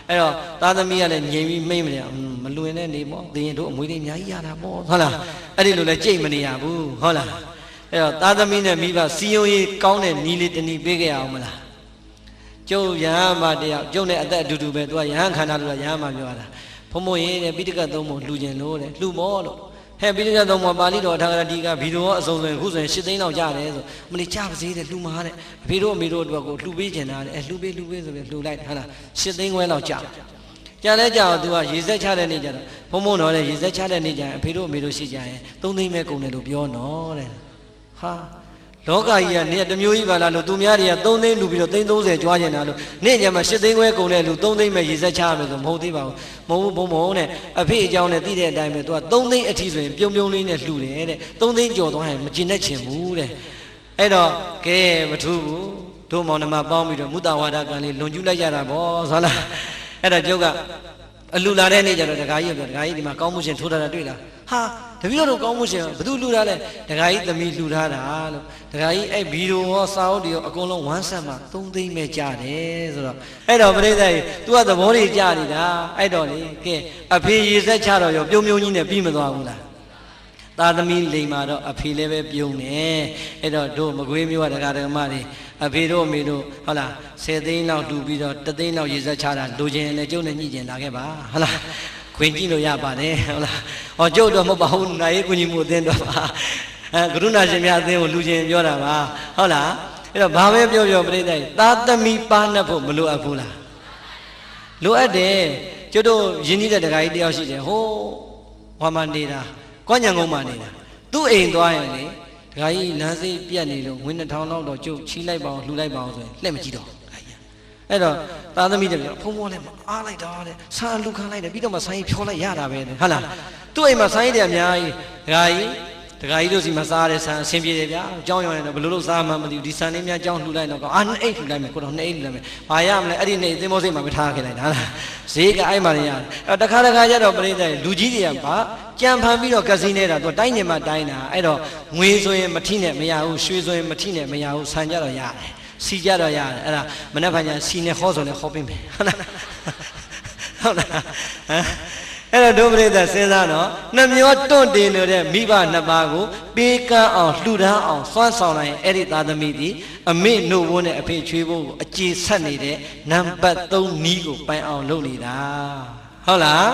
ာအဲ့တော့သားသမီးကလည်းငြိမ်ပြီးမိတ်မနေမလွင်တဲ့နေပေါ့သင်ရင်တို့အမွေတွေအများကြီးရတာပေါ့ဟုတ်လားအဲ့ဒီလိုလည်းကြိတ်မနေရဘူးဟုတ်လားအဲ့တော့သားသမီးနဲ့မိဘစီယုံရေးကောင်းတဲ့နီးလေးတနည်းပေးခဲ့ရအောင်မလားကျုပ်ရဟန်းမတရားကျုပ်နဲ့အသက်အတူတူပဲသူကရဟန်းခန္ဓာလို့ရဟန်းမပြောတာဘုံဘုံရေးတဲ့ပိဋကတ်သုံးပုံလှူကျင်လို့တဲ့လှူမောလို့ဟဲ့ပိဋကတ်သုံးပုံပါဠိတော်ထာဂရတိကဗီဒီယိုအစုံဆိုရင်ခုဆိုရင်8သိန်းလောက်ကြတယ်ဆိုမလေးကြပါစေတဲ့လှူမှာတဲ့အဖေတို့အမေတို့အတွက်ကိုလှူပေးကျင်တာတဲ့လှူပေးဆိုပြီးလှူလိုက်ဟုတ်လား8သိန်းခွဲလောက်ကြလဲကြတော့သူကရေစက်ချတဲ့နေ့ကျတော့ဘုံဘုံတော်လည်းရေစက်ချတဲ့နေ့ကျရင်အဖေတို့အမေတို့ရှိကြရင်3သိန်းပဲကုန်တယ်လို့ပြောနော်တဲ့ဟာလောကကြီးကနေတမျိုးကြီးပါလားလို့သူများတွေက3သိန်းလူပြီးတော့330ကျွားကျင်တာလို့နေ့ညမှာ8သိန်းခွဲကုန်တဲ့လူ3သိန်းပဲရေစက်ချရမယ်ဆိုမဟုတ်သေးပါဘူးမဟုတ်ဘူးဘုံတဲ့အဖေအကြောင်းနဲ့သိတဲ့အတိုင်းပဲသူက3သိန်းအထိဆိုရင်ပြုံလေးနဲ့လှူတယ်တဲ့3သိန်းကျော်သွားရင်မကျင်တတ်ချင်ဘူးတဲ့အဲ့တော့ကဲမထူးဘူးတို့မောင်နှမပေါင်းပြီးတော့မုတ္တဝါဒကံလေးလွန်ကျူးလိုက်ကြတာဗောဆိုလားအဲ့ဒါကျုပ်ကအလူလာတဲ့နေ့ကျတော့ဒကာကြီးပြောဒကာကြီးဒီမှာကောင်းမှုရှင်ထိုးထားတာတွေ့လားဟာတပည့်တော်ကောင်းမှုရှင်ဘသူလှူထားလဲဒကာကြီးသမီးလှူထားတာလို့ဒကာကြီးအဲ့ဗီဒီယိုရောစာအုပ်တွေရောအကုန်လုံးဝမ်းဆက်မှာ3သိန်းပဲကြားတယ်ဆိုတော့အဲ့တော့ပြိဿကြီး तू ကသဘောတွေကြားနေတာအဲ့တော့လေကဲအဖေရေစက်ချတော့ရောပြုံကြီးနဲ့ပြီးမသွားဘူးလားသားသမီးလိမ်မာတော့အဖေလည်းပဲပြုံးတယ်အဲ့တော့တို့မကွေးမျိုးကဒကာဒကမတွေအဖေတို့အမေတို့ဟုတ်လား10သိန်းလောက်လှူပြီးတော့3သိန်းလောက်ရေစက်ချတာလိုချင်လည်းကျုပ်နဲ့ညှိကျင်လာခဲ့ပါဟုတ်လားခွင့်ကြည့်လို့ရပါတယ်ဟုတ်လားဟောကျုပ်တော့မဟုတ်ပါဘူးနိုင်ရေးကုညီမှုအသင်းတော့ပါကရုဏာရှင်များအသင်းကိုလူချင်းပြောတာပါဟုတ်လားအဲ့တော့ဘာပဲပြောပြိဿကြီးသားသမီးပါနှပ်ဖို့မလိုအပ်ဘူးလားလိုအပ်တယ်ကျုပ်တို့ယဉ်ကျေးတဲ့ဒကာကြီးတယောက်ရှိတယ်ဟိုဟောမှနေတာကွမ်းညံကုန်းမှနေတာသူ့အိမ်သွားရင်လေဒကာကြီးလမ်းစိပြက်နေလို့ဝင်း2000လောက်တော့ကျုပ်ချီးလိုက်ပါအောင်လှူလိုက်ပါအောင်ဆိုရင်လှည့်မကြည့်တော့အဲ့တော့သားသမီးတွေဖုံဖုံနဲ့အားလိုက်တော့တဲ့ဆန်းလူခံလိုက်တယ်ပြီးတော့မှဆိုင်းဖြောလိုက်ရတာပဲဟုတ်လားသူ့အိမ်မှာဆိုင်းတယ်အများကြီးဒကာကြီးတို့စီမှာစားတဲ့ဆန်းအဆင်ပြေတယ်ဗျာအကြောင်းရောင်းတယ်ဘယ်လိုလုပ်စားမှမသိဘူးဒီဆန်းလေးများအကြောင်းလှူလိုက်တော့အာ2အိတ်လှူလိုက်မယ်ကိုတော့2အိတ်လှူလိုက်မယ်ဘာရမလဲအဲ့ဒီနေ့သင်္ဘောစိတ်မှာမထားခဲ့လိုက်တာဟုတ်လားဈေးကအဲ့မှာနေရတယ်အဲ့တခါကျတော့ပြိဿကြီးလူကြီးတွေကဗာကြံဖန်ပြီးတော့ကစီနေတာသူတိုင်းနေမှာတိုင်းတာအဲ့တော့ငွေဆိုရင်မထိနဲ့မရဘူးရွှေဆိုရင်မထိနဲ့မရဘူးဆန်ကြတော့ရတယ်စီကြတော့ရတယ်အဲ့ဒါမနေ့ကညာစီနဲ့ခေါ်ဆိုလဲခေါ်ပေးမယ်ဟုတ်လားဟုတ်လားအဲ့တော့ဒုပရိသစဉ်းစားတော့နှမျောတွန့်တင်နေတဲ့မိဘနှစ်ပါးကိုပေးကမ်းအောင်လှူဒန်းအောင်စွမ်းဆောင်နိုင်အဲ့ဒီသားသမီးဒီအမေနှုတ်ဘိုးနဲ့အဖေချွေးဘိုးကိုအခြေဆက်နေတဲ့နံပါတ်3နီးကိုပိုင်အောင်လုပ်နေတာဟုတ်လား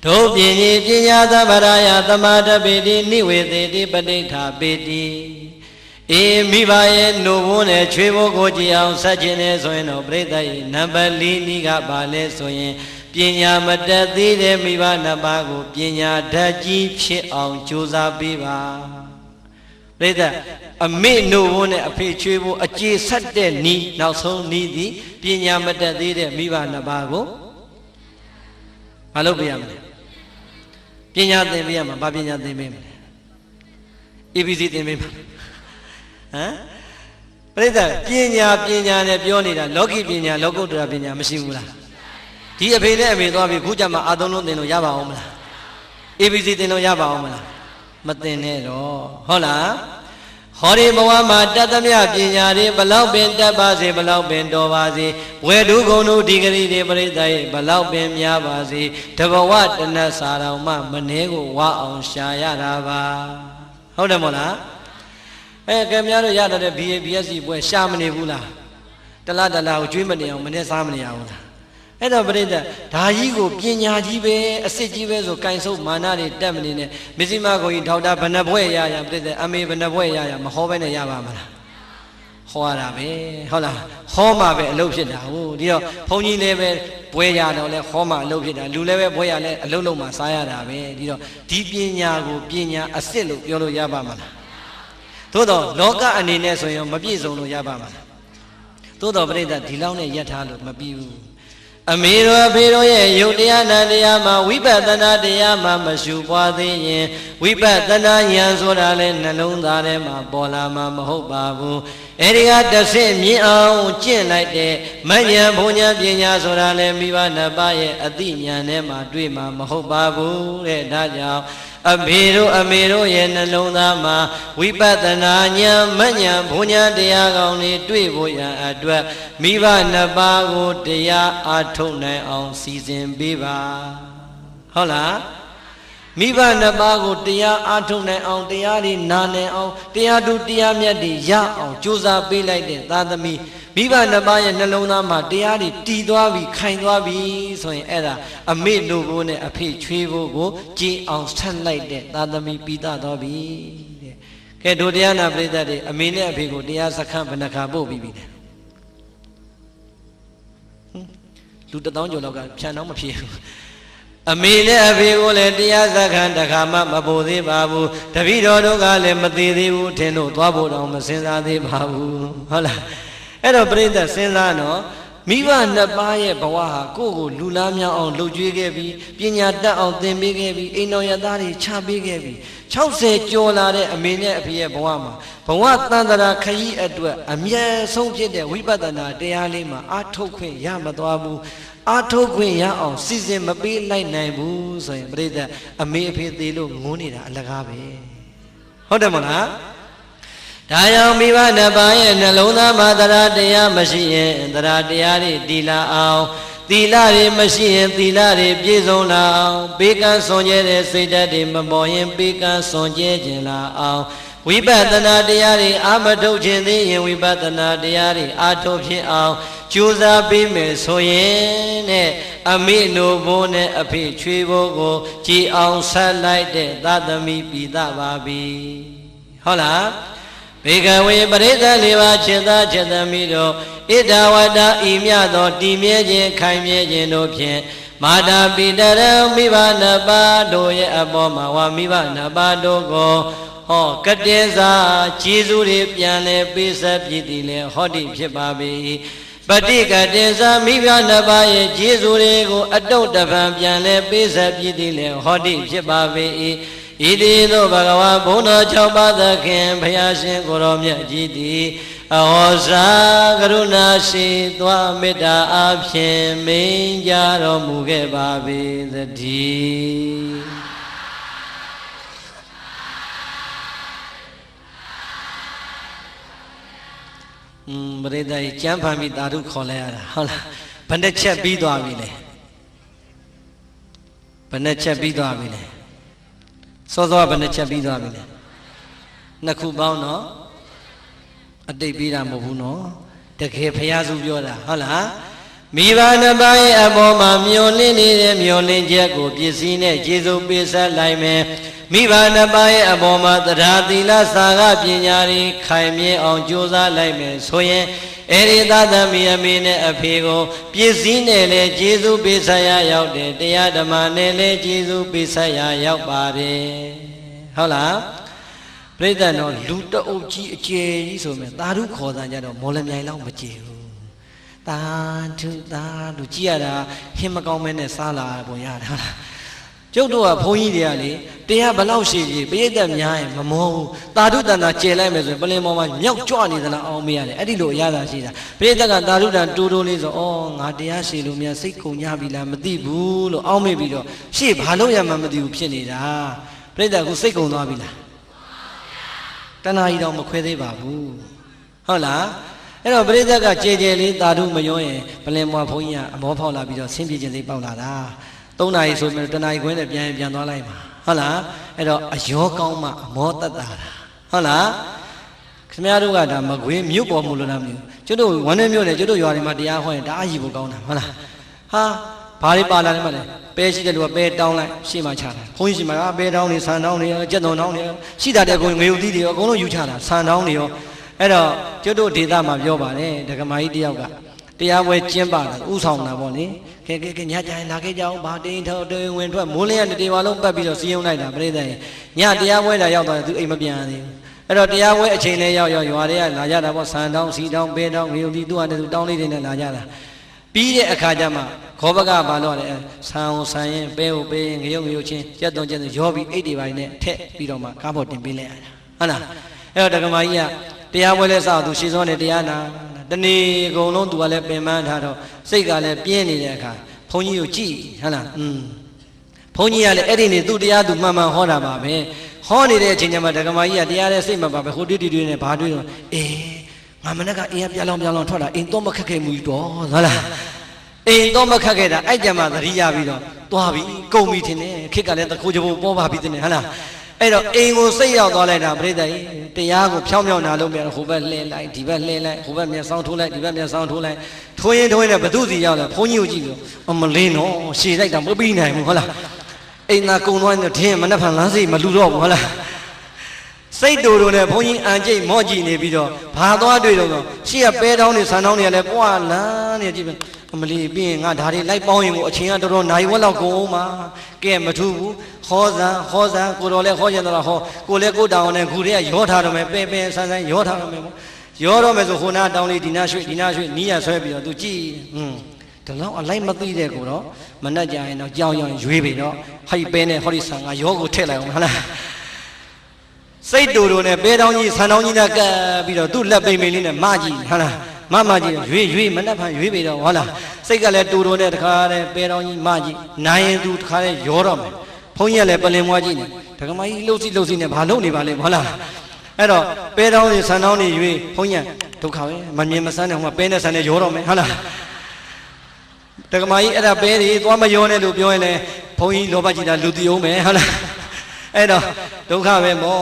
ဒုပညေပညာသဗ္ဗရာယသမာဓပေတိနိဝေသေတိပဋိဋ္ဌာပေတိအေမိဘရဲ့နှုတ်ဘုန်းနဲ့ချွေးဘိုးကိုကြည်အောင်ဆက်ခြင်းနဲ့ဆိုရင်တော့ပြိဿရဲ့နံပါတ် 4 နည်းကပါလဲဆိုရင်ပညာမတတ်သေးတဲ့မိဘနှစ်ပါးကိုပညာဓာတ်ကြီးဖြစ်အောင်ကြိုးစားပေးပါပြိဿအမေနှုတ်ဘုန်းနဲ့အဖေချွေးဘိုးအကျေဆက်တဲ့နည်းနောက်ဆုံးနည်းသည်ပညာမတတ်သေးတဲ့မိဘနှစ်ပါးကိုမလုပ်ပြရမလဲပညာသင်ပေးရမှာဘာပညာသင်ပေးမလဲ ABC သင်ပေးမှာဟမ်ပြိဿပညာနဲ့ပြောနေတာလောကီပညာလောကုတ္တရာပညာမရှိဘူးလားဒီအဖေနဲ့အမေသွားပြီးခုကြမှာအာသုံးလုံးသင်လို့ရပါအောင်မလား ABC သင်လို့ရပါအောင်မလားမသင်နဲ့တော့ဟုတ်လားဟောဒီဘဝမှာတတ်သမျှပညာတွေဘလောက်ပင်တတ်ပါစေဘလောက်ပင်တော်ပါစေဝေဒုဂုံတို့ဒီဂရီတွေပြိဿရဲ့ဘလောက်ပင်များပါစေတဘဝတဏ္ဍစာတော်မှမနှဲကိုဝါအောင်ရှာရတာပါဟုတ်တယ်မို့လားကဲများတို့ရတဲ့ BA BSc ပွဲရှာမနေဘူးလားတလားကိုကျွေးမနေအောင်မနဲ့စားမနေအောင်လားအဲ့တော့ပြိဿဒါကြီးကိုပညာကြီးပဲအစစ်ကြီးပဲဆိုကင်ဆုပ်မာနတွေတက်မနေနဲ့မစ္စည်းမကိုကြီးဒေါက်တာဘဏ္ဍဘွဲ့ရပြိဿအမေဘဏ္ဍဘွဲ့ရမဟောပဲနဲ့ရပါမလားဟောရတာပဲဟုတ်လားဟောမှပဲအလုပ်ဖြစ်တာဟုတ်ဒီတော့ဘုန်းကြီးလည်းပဲဘွဲ့ရတော့လဲဟောမှအလုပ်ဖြစ်တာလူလည်းပဲဘွဲ့ရလဲအလုပ်လုပ်မှစားရတာပဲဒီတော့ဒီပညာကိုပညာအစစ်လို့ပြောလို့ရပါမလားသို့တော့လောကအနေနဲ့ဆိုရင်မပြည့်စုံလို့ရပါမှာသို့တော့ပြိဿဒီလောက်နဲ့ရက်ထားလို့မပြီးဘူးအမေတို့အဖေတို့ရဲ့ယုတ်တရားနာတရားမှာဝိပဿနာတရားမှာမရှုပွားသေးရင်ဝိပဿနာဉာဏ်ဆိုတာလဲနှလုံးသားထဲမှာပေါ်လာမှာမဟုတ်ပါဘူးအဲဒီကတစ်ဆင့်မြင်အောင်ကျင့်လိုက်တဲ့မဉဏ်ဘုံဉာဏ်ပညာဆိုတာလဲမိဘနှစ်ပါးရဲ့အသိဉာဏ်ထဲမှာတွေ့မှာမဟုတ်ပါဘူးတဲ့ဒါကြောင့်အဖေတို့အမေတို့ရဲ့နှလုံးသားမှာဝိပဿနာဉာဏ်မဉဏ်ဘုံဉာဏ်တရားကောင်းတွေတွေ့ဖို့ရန်အတွက်မိဘနှစ်ပါးကိုတရားအားထုတ်နိုင်အောင်စီစဉ်ပေးပါဟုတ်လားမိဘနှစ်ပါးကိုတရားအားထုတ်နိုင်အောင်တရားတွေနာနိုင်အောင်တရားသူတရားမြတ်တွေရအောင်ကြိုးစားပေးလိုက်တဲ့သာသမီမိဘနှစ်ပါးရဲ့နှလုံးသားမှာတရားတွေတည်သွားပြီခိုင်သွားပြီဆိုရင်အဲ့ဒါအမေလိုကိုနဲ့အဖေချွေးဖို့ကိုကြည်အောင်ဆက်လိုက်တဲ့သာသမီပြီးသားသွားပြီတဲ့ကဲတို့တရားနာပရိသတ်တွေအမေနဲ့အဖေကိုတရားစခန်းဘယ်နှခါပို့ပြီးပြီလဲလူ1000ကျော်လောက်ကဖြန်တော့မဖြစ်ဘူးအမေနဲ့အဖေကိုလည်းတရားစခန်းတစ်ခါမှမပို့သေးပါဘူးတပည့်တော်တို့ကလည်းမသေးသေးဘူးထင်လို့သွားဖို့တော့မစင်စားသေးပါဘူးဟုတ်လားအဲ့တော့ပြိဿစဉ်းစားနော်မိဘနှစ်ပါးရဲ့ဘဝဟာကိုယ့်ကိုလူလားမြောင်းအောင်လှုပ်ကြွေးခဲ့ပြီးပညာတတ်အောင်သင်ပေးခဲ့ပြီးအိမ်တော်ရသားတွေချပေးခဲ့ပြီး60ကျော်လာတဲ့အမေနဲ့အဖေရဲ့ဘဝမှာဘဝတန်တရာခရီးအတွက်အမြဲဆုံးဖြစ်တဲ့ဝိပဿနာတရားလေးမှာအာထုတ်ခွင့်ရမသွားဘူးအာထုတ်ခွင့်ရအောင်စီစဉ်မပေးလိုက်နိုင်ဘူးဆိုရင်ပြိဿအမေအဖေသေးလို့ငုန်းနေတာအလကားပဲဟုတ်တယ်မလားဒါကြောင့်မိဘနှစ်ပါးရဲ့နှလုံးသားမှာတရားတရားမရှိရင်တရားတရားတွေတည်လာအောင်သီလတွေမရှိရင်သီလတွေပြည့်စုံလာအောင်ပေးကမ်းစွန့်ကြဲတဲ့စိတ်ဓာတ်တွေမပေါ်ရင်ပေးကမ်းစွန့်ကြဲခြင်းလာအောင်ဝိပဿနာတရားတွေအာမထုတ်ခြင်းသေးရင်ဝိပဿနာတရားတွေအာထုတ်ဖြစ်အောင်ကြိုးစားပေးမယ်ဆိုရင်တဲ့အမေနိုဘိုးနဲ့အဖေချွေးဘိုးကိုကြည်အောင်ဆက်လိုက်တဲ့သာသမီပိသပါပြီဟုတ်လားဘေကဝေပရိသတ်လေးပါးจิตသားจิตသမီးတို့ဣဒဝတ္တဤမြတ်သောတည်မြဲခြင်းခိုင်မြဲခြင်းတို့ဖြင့်မာတာပိတရမိဘနှစ်ပါးတို့ရဲ့အပေါ်မှာဝါမိဘနှစ်ပါးတို့ကိုဟောကတေစာကျေးဇူးတွေပြန်လဲပေးဆက်ပြည့်တည်လဲဟောတိဖြစ်ပါပြီပฏิကတေစာမိဘနှစ်ပါးရဲ့ကျေးဇူးတွေကိုအတုတ်တပံပြန်လဲပေးဆက်ပြည့်တည်လဲဟောတိဖြစ်ပါပြီဣတိသောဘဂဝါဘုန်းတော်6ပါးသခင်ဘုရားရှင်ကိုရောမြတ်ကြီးသည်အဟောစာကရုဏာရှိသွားမေတ္တာအဖြင့်မိန်ကြတော်မူခဲ့ပါပေသတည်းပရိသတ်ကြီးကျမ်းဖန်ပြီးသာဓုခေါ်လဲရတာဟုတ်လားဘယ်နှချက်ပြီးသွားပြီလဲဘယ်နှချက်ပြီးသွားပြီလဲစောစောဘယ်နှချက်ပြီးသွားပြီလဲနှစ်ခုပေါင်းတော့အတိတ်ပြီးတာမဟုတ်ဘူးနော်တကယ်ဖျားစုပြောတာဟုတ်လား မိဘနှစ်ပါးရဲ့အပေါ်မှာမျောလင့်နေတဲ့မျောလင့်ချက်ကိုပစ္စည်းနဲ့ကျေစုပေးဆက်လိုက်မယ်မိဘနှစ်ပါးရဲ့အပေါ်မှာတရားသီလစာကပညာတွေခိုင်မြဲအောင်ကြိုးစားလိုက်မယ်ဆိုရင်အဲ့ဒီသာသမီအမေနဲ့အဖေကိုပစ္စည်းနဲ့လည်းကျေစုပေးဆက်ရရောက်တယ်တရားဓမ္မနဲ့လည်းကျေစုပေးဆက်ရရောက်ပါတယ်ဟုတ်လားပြိဿတော်လူတအုပ်ကြီးအကျယ်ကြီးဆိုမယ်သာဓုခေါ်တာကြတော့မော်လမြိုင်လောက်မကျယ်ဘူးသာဓုကြည့်ရတာဟင်းမကောင်းမဲနဲ့စားလာပုံရတာကျုပ်တို့ကဘုန်းကြီးတွေကလေတရားဘလောက်ရှိကြီးပိဋကတ်များရင်မမောဘူးသာဓုတန်တာကျယ်လိုက်မယ်ဆိုရင်ပလင်ပေါ်မှာမြောက်ကြွနေသလားအောင်မရတယ်အဲ့ဒီလိုအရသာရှိတာပိဋကတ်ကသာဓုတန်တိုးတိုးလေးဆိုဩငါတရားရှိလို့များစိတ်ကုန်ကြပြီလားမသိဘူးလို့အောင်းမေ့ပြီးတော့ရှေ့ဘာလို့ရမှမသိဘူးဖြစ်နေတာပိဋကတ်ကစိတ်ကုန်သွားပြီလားတဏှာကြီးတော့မခွဲသေးပါဘူးဟုတ်လားအဲ့တော့ပရိသတ်ကကြဲကြဲလေးသာဓုမရောရင်ပလင်မွားဘုန်းကြီးကအမောဖောက်လာပြီးတော့ဆင်းပြေခြင်းစိတ်ပေါက်လာတာ3 နာရီဆိုရင်တနာရီခွဲနဲ့ပြန်သွားလိုက်ပါဟုတ်လားအဲ့တော့အယောကောင်းမှအမောတတ်တာဟုတ်လားခင်ဗျားတို့ကဒါမကွေးမြို့ပေါ်မလို့လားမသိဘူးကျွတ်တို့ဝမ်းနဲ့မြို့နဲ့ကျွတ်တို့ရွာတွေမှာတရားဟောရင်ဒါအကြီးဖို့ကောင်းတာဟုတ်လားဟာဘာတွေပါလာလဲမလဲပဲရှိတဲ့လူကပဲတောင်းလိုက်ရှေ့မှာချတာဘုန်းကြီးရှိမှာပဲတောင်းနေဆန်တောင်းနေကြက်တုံတောင်းနေရှိတာတဲ့ကိုငွေဥသီးတွေရောအကုန်လုံးယူချတာဆန်တောင်းနေရောအဲ့တော့ကျွတ်တို့ဒေသမှာပြောပါတယ်ဒကမာကြီးတယောက်ကတရားပွဲကျင်းပတာဥဆောင်တာပေါ့လေကဲညကြရင်လာခဲ့ကြအောင်ဗာတိန်ထောက်တိန်ဝင်ထွက်မိုးလင်းရတဲ့တေဝါလုံးပတ်ပြီးတော့စီယုံလိုက်တာပြိဿရဲ့ညတရားပွဲလာရောက်သွားတယ်သူအိမ်မပြန်သေးဘူးအဲ့တော့တရားပွဲအချိန်လေးရောက်ရွာတွေကလာကြတာပေါ့ဆန်တောင်းစီတောင်းပဲတောင်းငရုတ်ဒီသူ့ဟာတူတောင်းလေးတွေနဲ့လာကြတာပြီးတဲ့အခါကျမှခောဘကဘာလို့လဲဆန်အောင်ဆန်ရင်ပဲကိုပေးရင်ငရုတ်ချင်းကြက်သွန်ရောပြီးအိတ်တွေပိုင်းနဲ့ထက်ပြီးတော့မှကားပေါ်တင်ပေးလိုက်ရတာဟုတ်လားအဲ့တော့ဒကမာကြီးကတရားပွဲလဲစသူရှေ့စောနဲ့တရားနာတနေ့အကုန်လုံးသူကလည်းပင်ပန်းထားတော့စိတ်ကလည်းပြင်းနေတဲ့အခါဘုန်းကြီးကိုကြည့်ဟုတ်လားဘုန်းကြီးကလည်းအဲ့ဒီနေ့သူ့တရားသူမှန်မှန်ဟောတာပါပဲဟောနေတဲ့အချိန်ကျမှဒကမာကြီးကတရားရဲ့စိတ်မပါပဲဟိုတိတိနဲ့ဘာတွေ့တော့ငါမနေ့ကအိမ်ကပြလောင်ထွက်လာအိမ်တော့မခက်ခဲမှုကြီးတော့ဟုတ်လားအိမ်တော့မခက်ခဲတာအဲ့ကြမှာသတိရပြီးတော့သွားပြီကုန်ပြီထင်တယ်ခက်ကလည်းတခိုးကြဖို့ပေါ်ပါပြီတင်တယ်ဟုတ်လားအဲ့တော့အိမ်ကိုစိတ်ရောက်သွားလိုက်တာပြိဿကြီးတရားကိုဖြောင်းဖြောင်းနာလို့ပြန်ဟိုဘက်လှည့်လိုက်ဒီဘက်လှည့်လိုက်ဟိုဘက်မျက်စောင်းထိုးလိုက်ဒီဘက်မျက်စောင်းထိုးလိုက်ထိုးရင်နဲ့ဘသူစီရောက်လာဘုန်းကြီးကိုကြည့်လို့အမလင်းတော့ရှည်လိုက်တာမပြီးနိုင်ဘူးဟုတ်လားအိမ်သာကုံသွားရင်ထင်းမနှက်ဖန်လမ်းစိတ်မလူတော့ဘူးဟုတ်လားစိတ်တူနဲ့ဘုန်းကြီးအန်ကျိတ်မော့ကြည့်နေပြီးတော့ဘာသွားတွေ့တော့ရှေ့ကပဲတောင်းနေဆန်တောင်းနေလည်းပွားလန်းနေကြည့်ပဲအမလီပြီးရင်ငါဒါတွေလိုက်ပေါင်းရင်ကိုအချိန်ကတော်တော်နိုင်ဝက်လောက်ကုန်အောင်ပါကဲမထူဘူးဟောစံကိုတော်လည်းဟောကျင်တော့ဟောကိုလည်းကိုတောင်းနဲ့ခုတည်းကရောထားတော့မယ်ပဲဆန်းရောထားတော့မယ်ပေါ့ရောတော့မယ်ဆိုဟိုနာတောင်းလေးဒီနာရွှေ့နီးရဆွဲပြီးတော့သူကြည့်ဒီလောက်အလိုက်မသိတဲ့ကိုတော့မနှက်ကြရင်တော့ကြောင်ရွေးပြီတော့ဟိုက်ပဲနဲ့ဟောဒီဆန်ကရောကိုထည့်လိုက်အောင်ဟုတ်လားစိတ်တူနဲ့ပဲတောင်းကြီးဆန်တောင်းကြီးနဲ့ကပ်ပြီးတော့သူ့လက်ပိန်ပိန်လေးနဲ့မကြည့်ဟုတ်လားမကြီးရွေးမနှက်ဖန်ရွေးပြီတော့ဟုတ်လားစိတ်ကလည်းတူနဲ့တခါတည်းပဲတောင်းကြီးမကြည့်နိုင်ရင်သူတခါတည်းရောတော့မယ်ဘုန်းကြီးကလည်းပလင်မွားကြည့်နေဒကမကြီးလှုပ်စီနဲ့ဘာလုပ်နေပါလဲဟုတ်လားအဲ့တော့ပဲတောင်းကြီးဆန်တောင်းကြီးရွေးဘုန်းကြီးဒုက္ခပဲမမြင်မဆန်းနဲ့ဟိုမှာပဲနဲ့ဆန်နဲ့ရောတော့မယ်ဟုတ်လားဒကမကြီးအဲ့ဒါပဲတွေသွားမရောနဲ့လို့ပြောရင်လည်းဘုန်းကြီးလောဘကြီးတာလူတီအောင်မယ်ဟုတ်လားအဲ့တော့ဒုက္ခပဲမော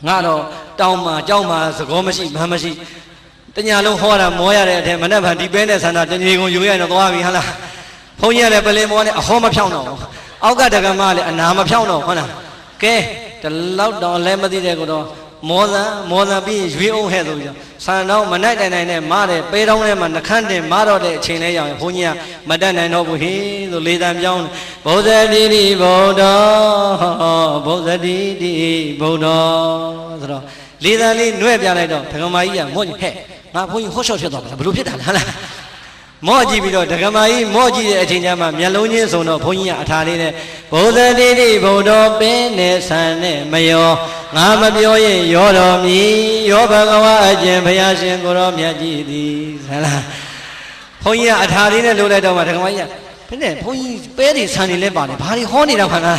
ငါတော့တောင်းမှာကြောက်မှာသကောမရှိမမရှိတညာလုံးဟောတာမောရတဲ့အထက်မနှက်ဖန်ဒီပဲနဲ့ဆန္ဒတညေကုန်ယူရရင်တော့သွားပြီဟုတ်လားဘုန်းကြီးကလည်းပလင်မောနဲ့အဟောမဖြောင်းတော့အောက်ကဒကမလည်းအနာမဖြောင်းတော့ဟုတ်လားကဲဒီလောက်တော့လည်းမသိတဲ့ကိုတော့မောဇံပြီးရွေးအောင်ဟဲ့ဆိုပြီးတော့ဆန်တော့မနိုင်နိုင်နဲ့မားတယ်ပဲတောင်းထဲမှာနှခမ်းတင်မားတော့တဲ့အချိန်လေးရောက်ရင်ဘုန်းကြီးကမတတ်နိုင်တော့ဘူးဟေးဆိုလေတံပြောင်းဘုဇတိတိဗုဒ္ဓဘုဇတိတိဗုဒ္ဓဆိုတော့လေတံလေးနှွဲ့ပြလိုက်တော့ဒကမာကြီးကမော့ကြီးဟဲ့ငါဘုန်းကြီးဟော့ရှော့ဖြစ်သွားပြီဘယ်လိုဖြစ်တာလဲဟလားမော့ကြည့်ပြီးတော့ဒကမာကြီးမော့ကြည့်တဲ့အချိန်ကျမှမျက်လုံးချင်းစုံတော့ဘုန်းကြီးကအထာလေးနဲ့ဘုဇတိတိဗုဒ္ဓပင်နဲ့ဆန်နဲ့မယောငါမပြောရင်ရောတော်မီရောဘဂဝါအကျင့်ဘုရားရှင်ကိုရောမြတ်ကြီးသည်ဟလားဘုန်းကြီးကအထာလေးနဲ့လှုပ်လိုက်တော့မှဒကမာကြီးကဘယ်နဲ့ဘုန်းကြီးပဲတွေဆန်နေလဲပါလေဘာတွေဟောနေတာခါလာ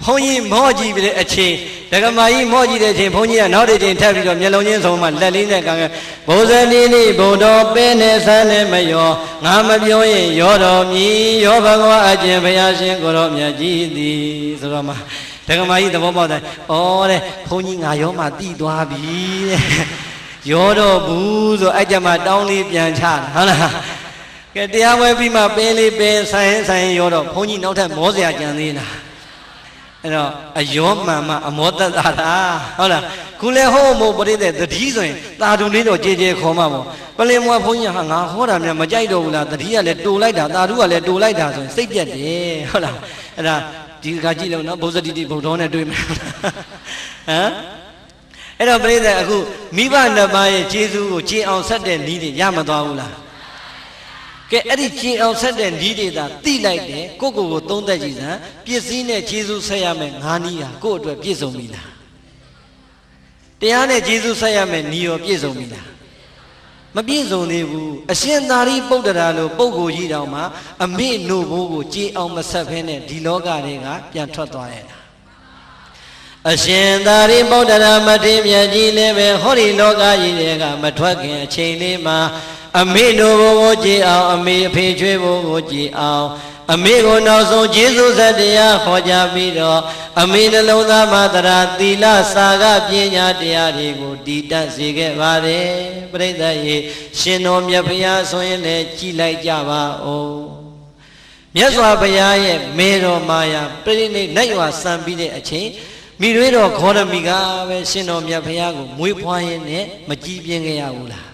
းဘုန်းကြီးမော့ကြည့်ပြီးတဲ့အချိန်ဒကမာကြီးမော့ကြည့်တဲ့အချိန်ဘုန်းကြီးကနောက်တစ်ချိန်ထပ်ပြီးတော့မျက်လုံးချင်းဆုံးမှလက်လေးနဲ့ကံကဘုဇတိတိဗုဒ္ဓပင်နဲ့ဆန်းနဲ့မယောငါမပြောရင်ရောတော်မီရောဘဂဝါအကျင့်ဘုရားရှင်ကိုရောမြတ်ကြီးသည်ဆိုတော့မှဒကမာကြီးသဘောပေါက်တယ်ဩတဲ့ဘုန်းကြီးငါရောမှတိသွားပြီတဲ့ရောတော့ဘူးဆိုအဲ့ကြမှာတောင်းလေးပြန်ချတာဟုတ်လား ကဲတရားဝဲပြီးမှပင်းလေးပင်းဆိုင်ရောတော့ဘုန်းကြီးနောက်ထပ်မောစရာကြံသေးလားအဲ့တော့အယောမှန်မှအမောတတ်တာဟုတ်လားခုလဲဟောမို့ပရိသတ်တတိဆိုရင်တာတုလေးတော့ကြေခေါ်မှာပေါ့ပလင်မွားဘုန်းကြီးဟာငါဟောတာများမကြိုက်တော့ဘူးလားတတိကလည်းတူလိုက်တာတာတုကလည်းတူလိုက်တာဆိုရင်စိတ်ပြတ်တယ်ဟုတ်လားအဲ့ဒါဒီကကြည့်လို့နော်ဘုဇတိတိဘုဒ္ဓောနဲ့တွေ့မယ်ဟမ်အဲ့တော့ပရိသတ်အခုမိဘနှစ်ပါးရဲ့ကျေးဇူးကိုကျေအောင်ဆက်တဲ့နည်းတွေရမသွားဘူးလားကဲအဲ့ဒီကျေအောင်ဆက်တဲ့နည်းတွေသာသိလိုက်တယ်ကိုသုံးသက်ကြည့်စမ်းပစ္စည်းနဲ့ကျေးဇူးဆက်ရမယ်ငါးနည်းဟာကိုယ့်အတွက်ပြည့်စုံပြီလားတရားနဲ့ကျေးဇူးဆက်ရမယ်နည်းရောပြည့်စုံပြီလားမပြည့်စုံသေးဘူးအရှင်သာရိပုတ္တရာလိုပုဂ္ဂိုလ်ကြီးတောင်မှအမေနို့ဘိုးကိုကျေအောင်မဆက်ဖဲနဲ့ဒီလောကတွေကပြန်ထွက်သွားရတာအရှင်သာရိပုတ္တရာမထေရမြတ်ကြီးလည်းပဲဟောဒီလောကကြီးတွေကမထွက်ခင်အချိန်လေးမှာအမေနို့ဘိုးကိုကျေအောင်အမေအဖေချွေးဘိုးကိုကျေအောင်အမေကိုနောက်ဆုံးကျေးဇူးဆက်တရားဟောကြားပြီးတော့အမေနှလုံးသားမှာတရားသီလစာကပညာတရားတွေကိုတည်တတ်စေခဲ့ပါတယ်ပရိသတ်ရေရှင်တော်မြတ်ဖရာဆိုရင်လည်းကြည်လိုက်ကြပါဦးမြတ်စွာဘုရားရဲ့မေတော်မာယာပြိဋိနိနတ်ရွာစံပြီးတဲ့အချိန်မိတွေတော်ခောရမီကပဲရှင်တော်မြတ်ဖရာကိုမွေးဖွားရင်းနဲ့မကြည်ပြင်းခဲ့ရဘူးလား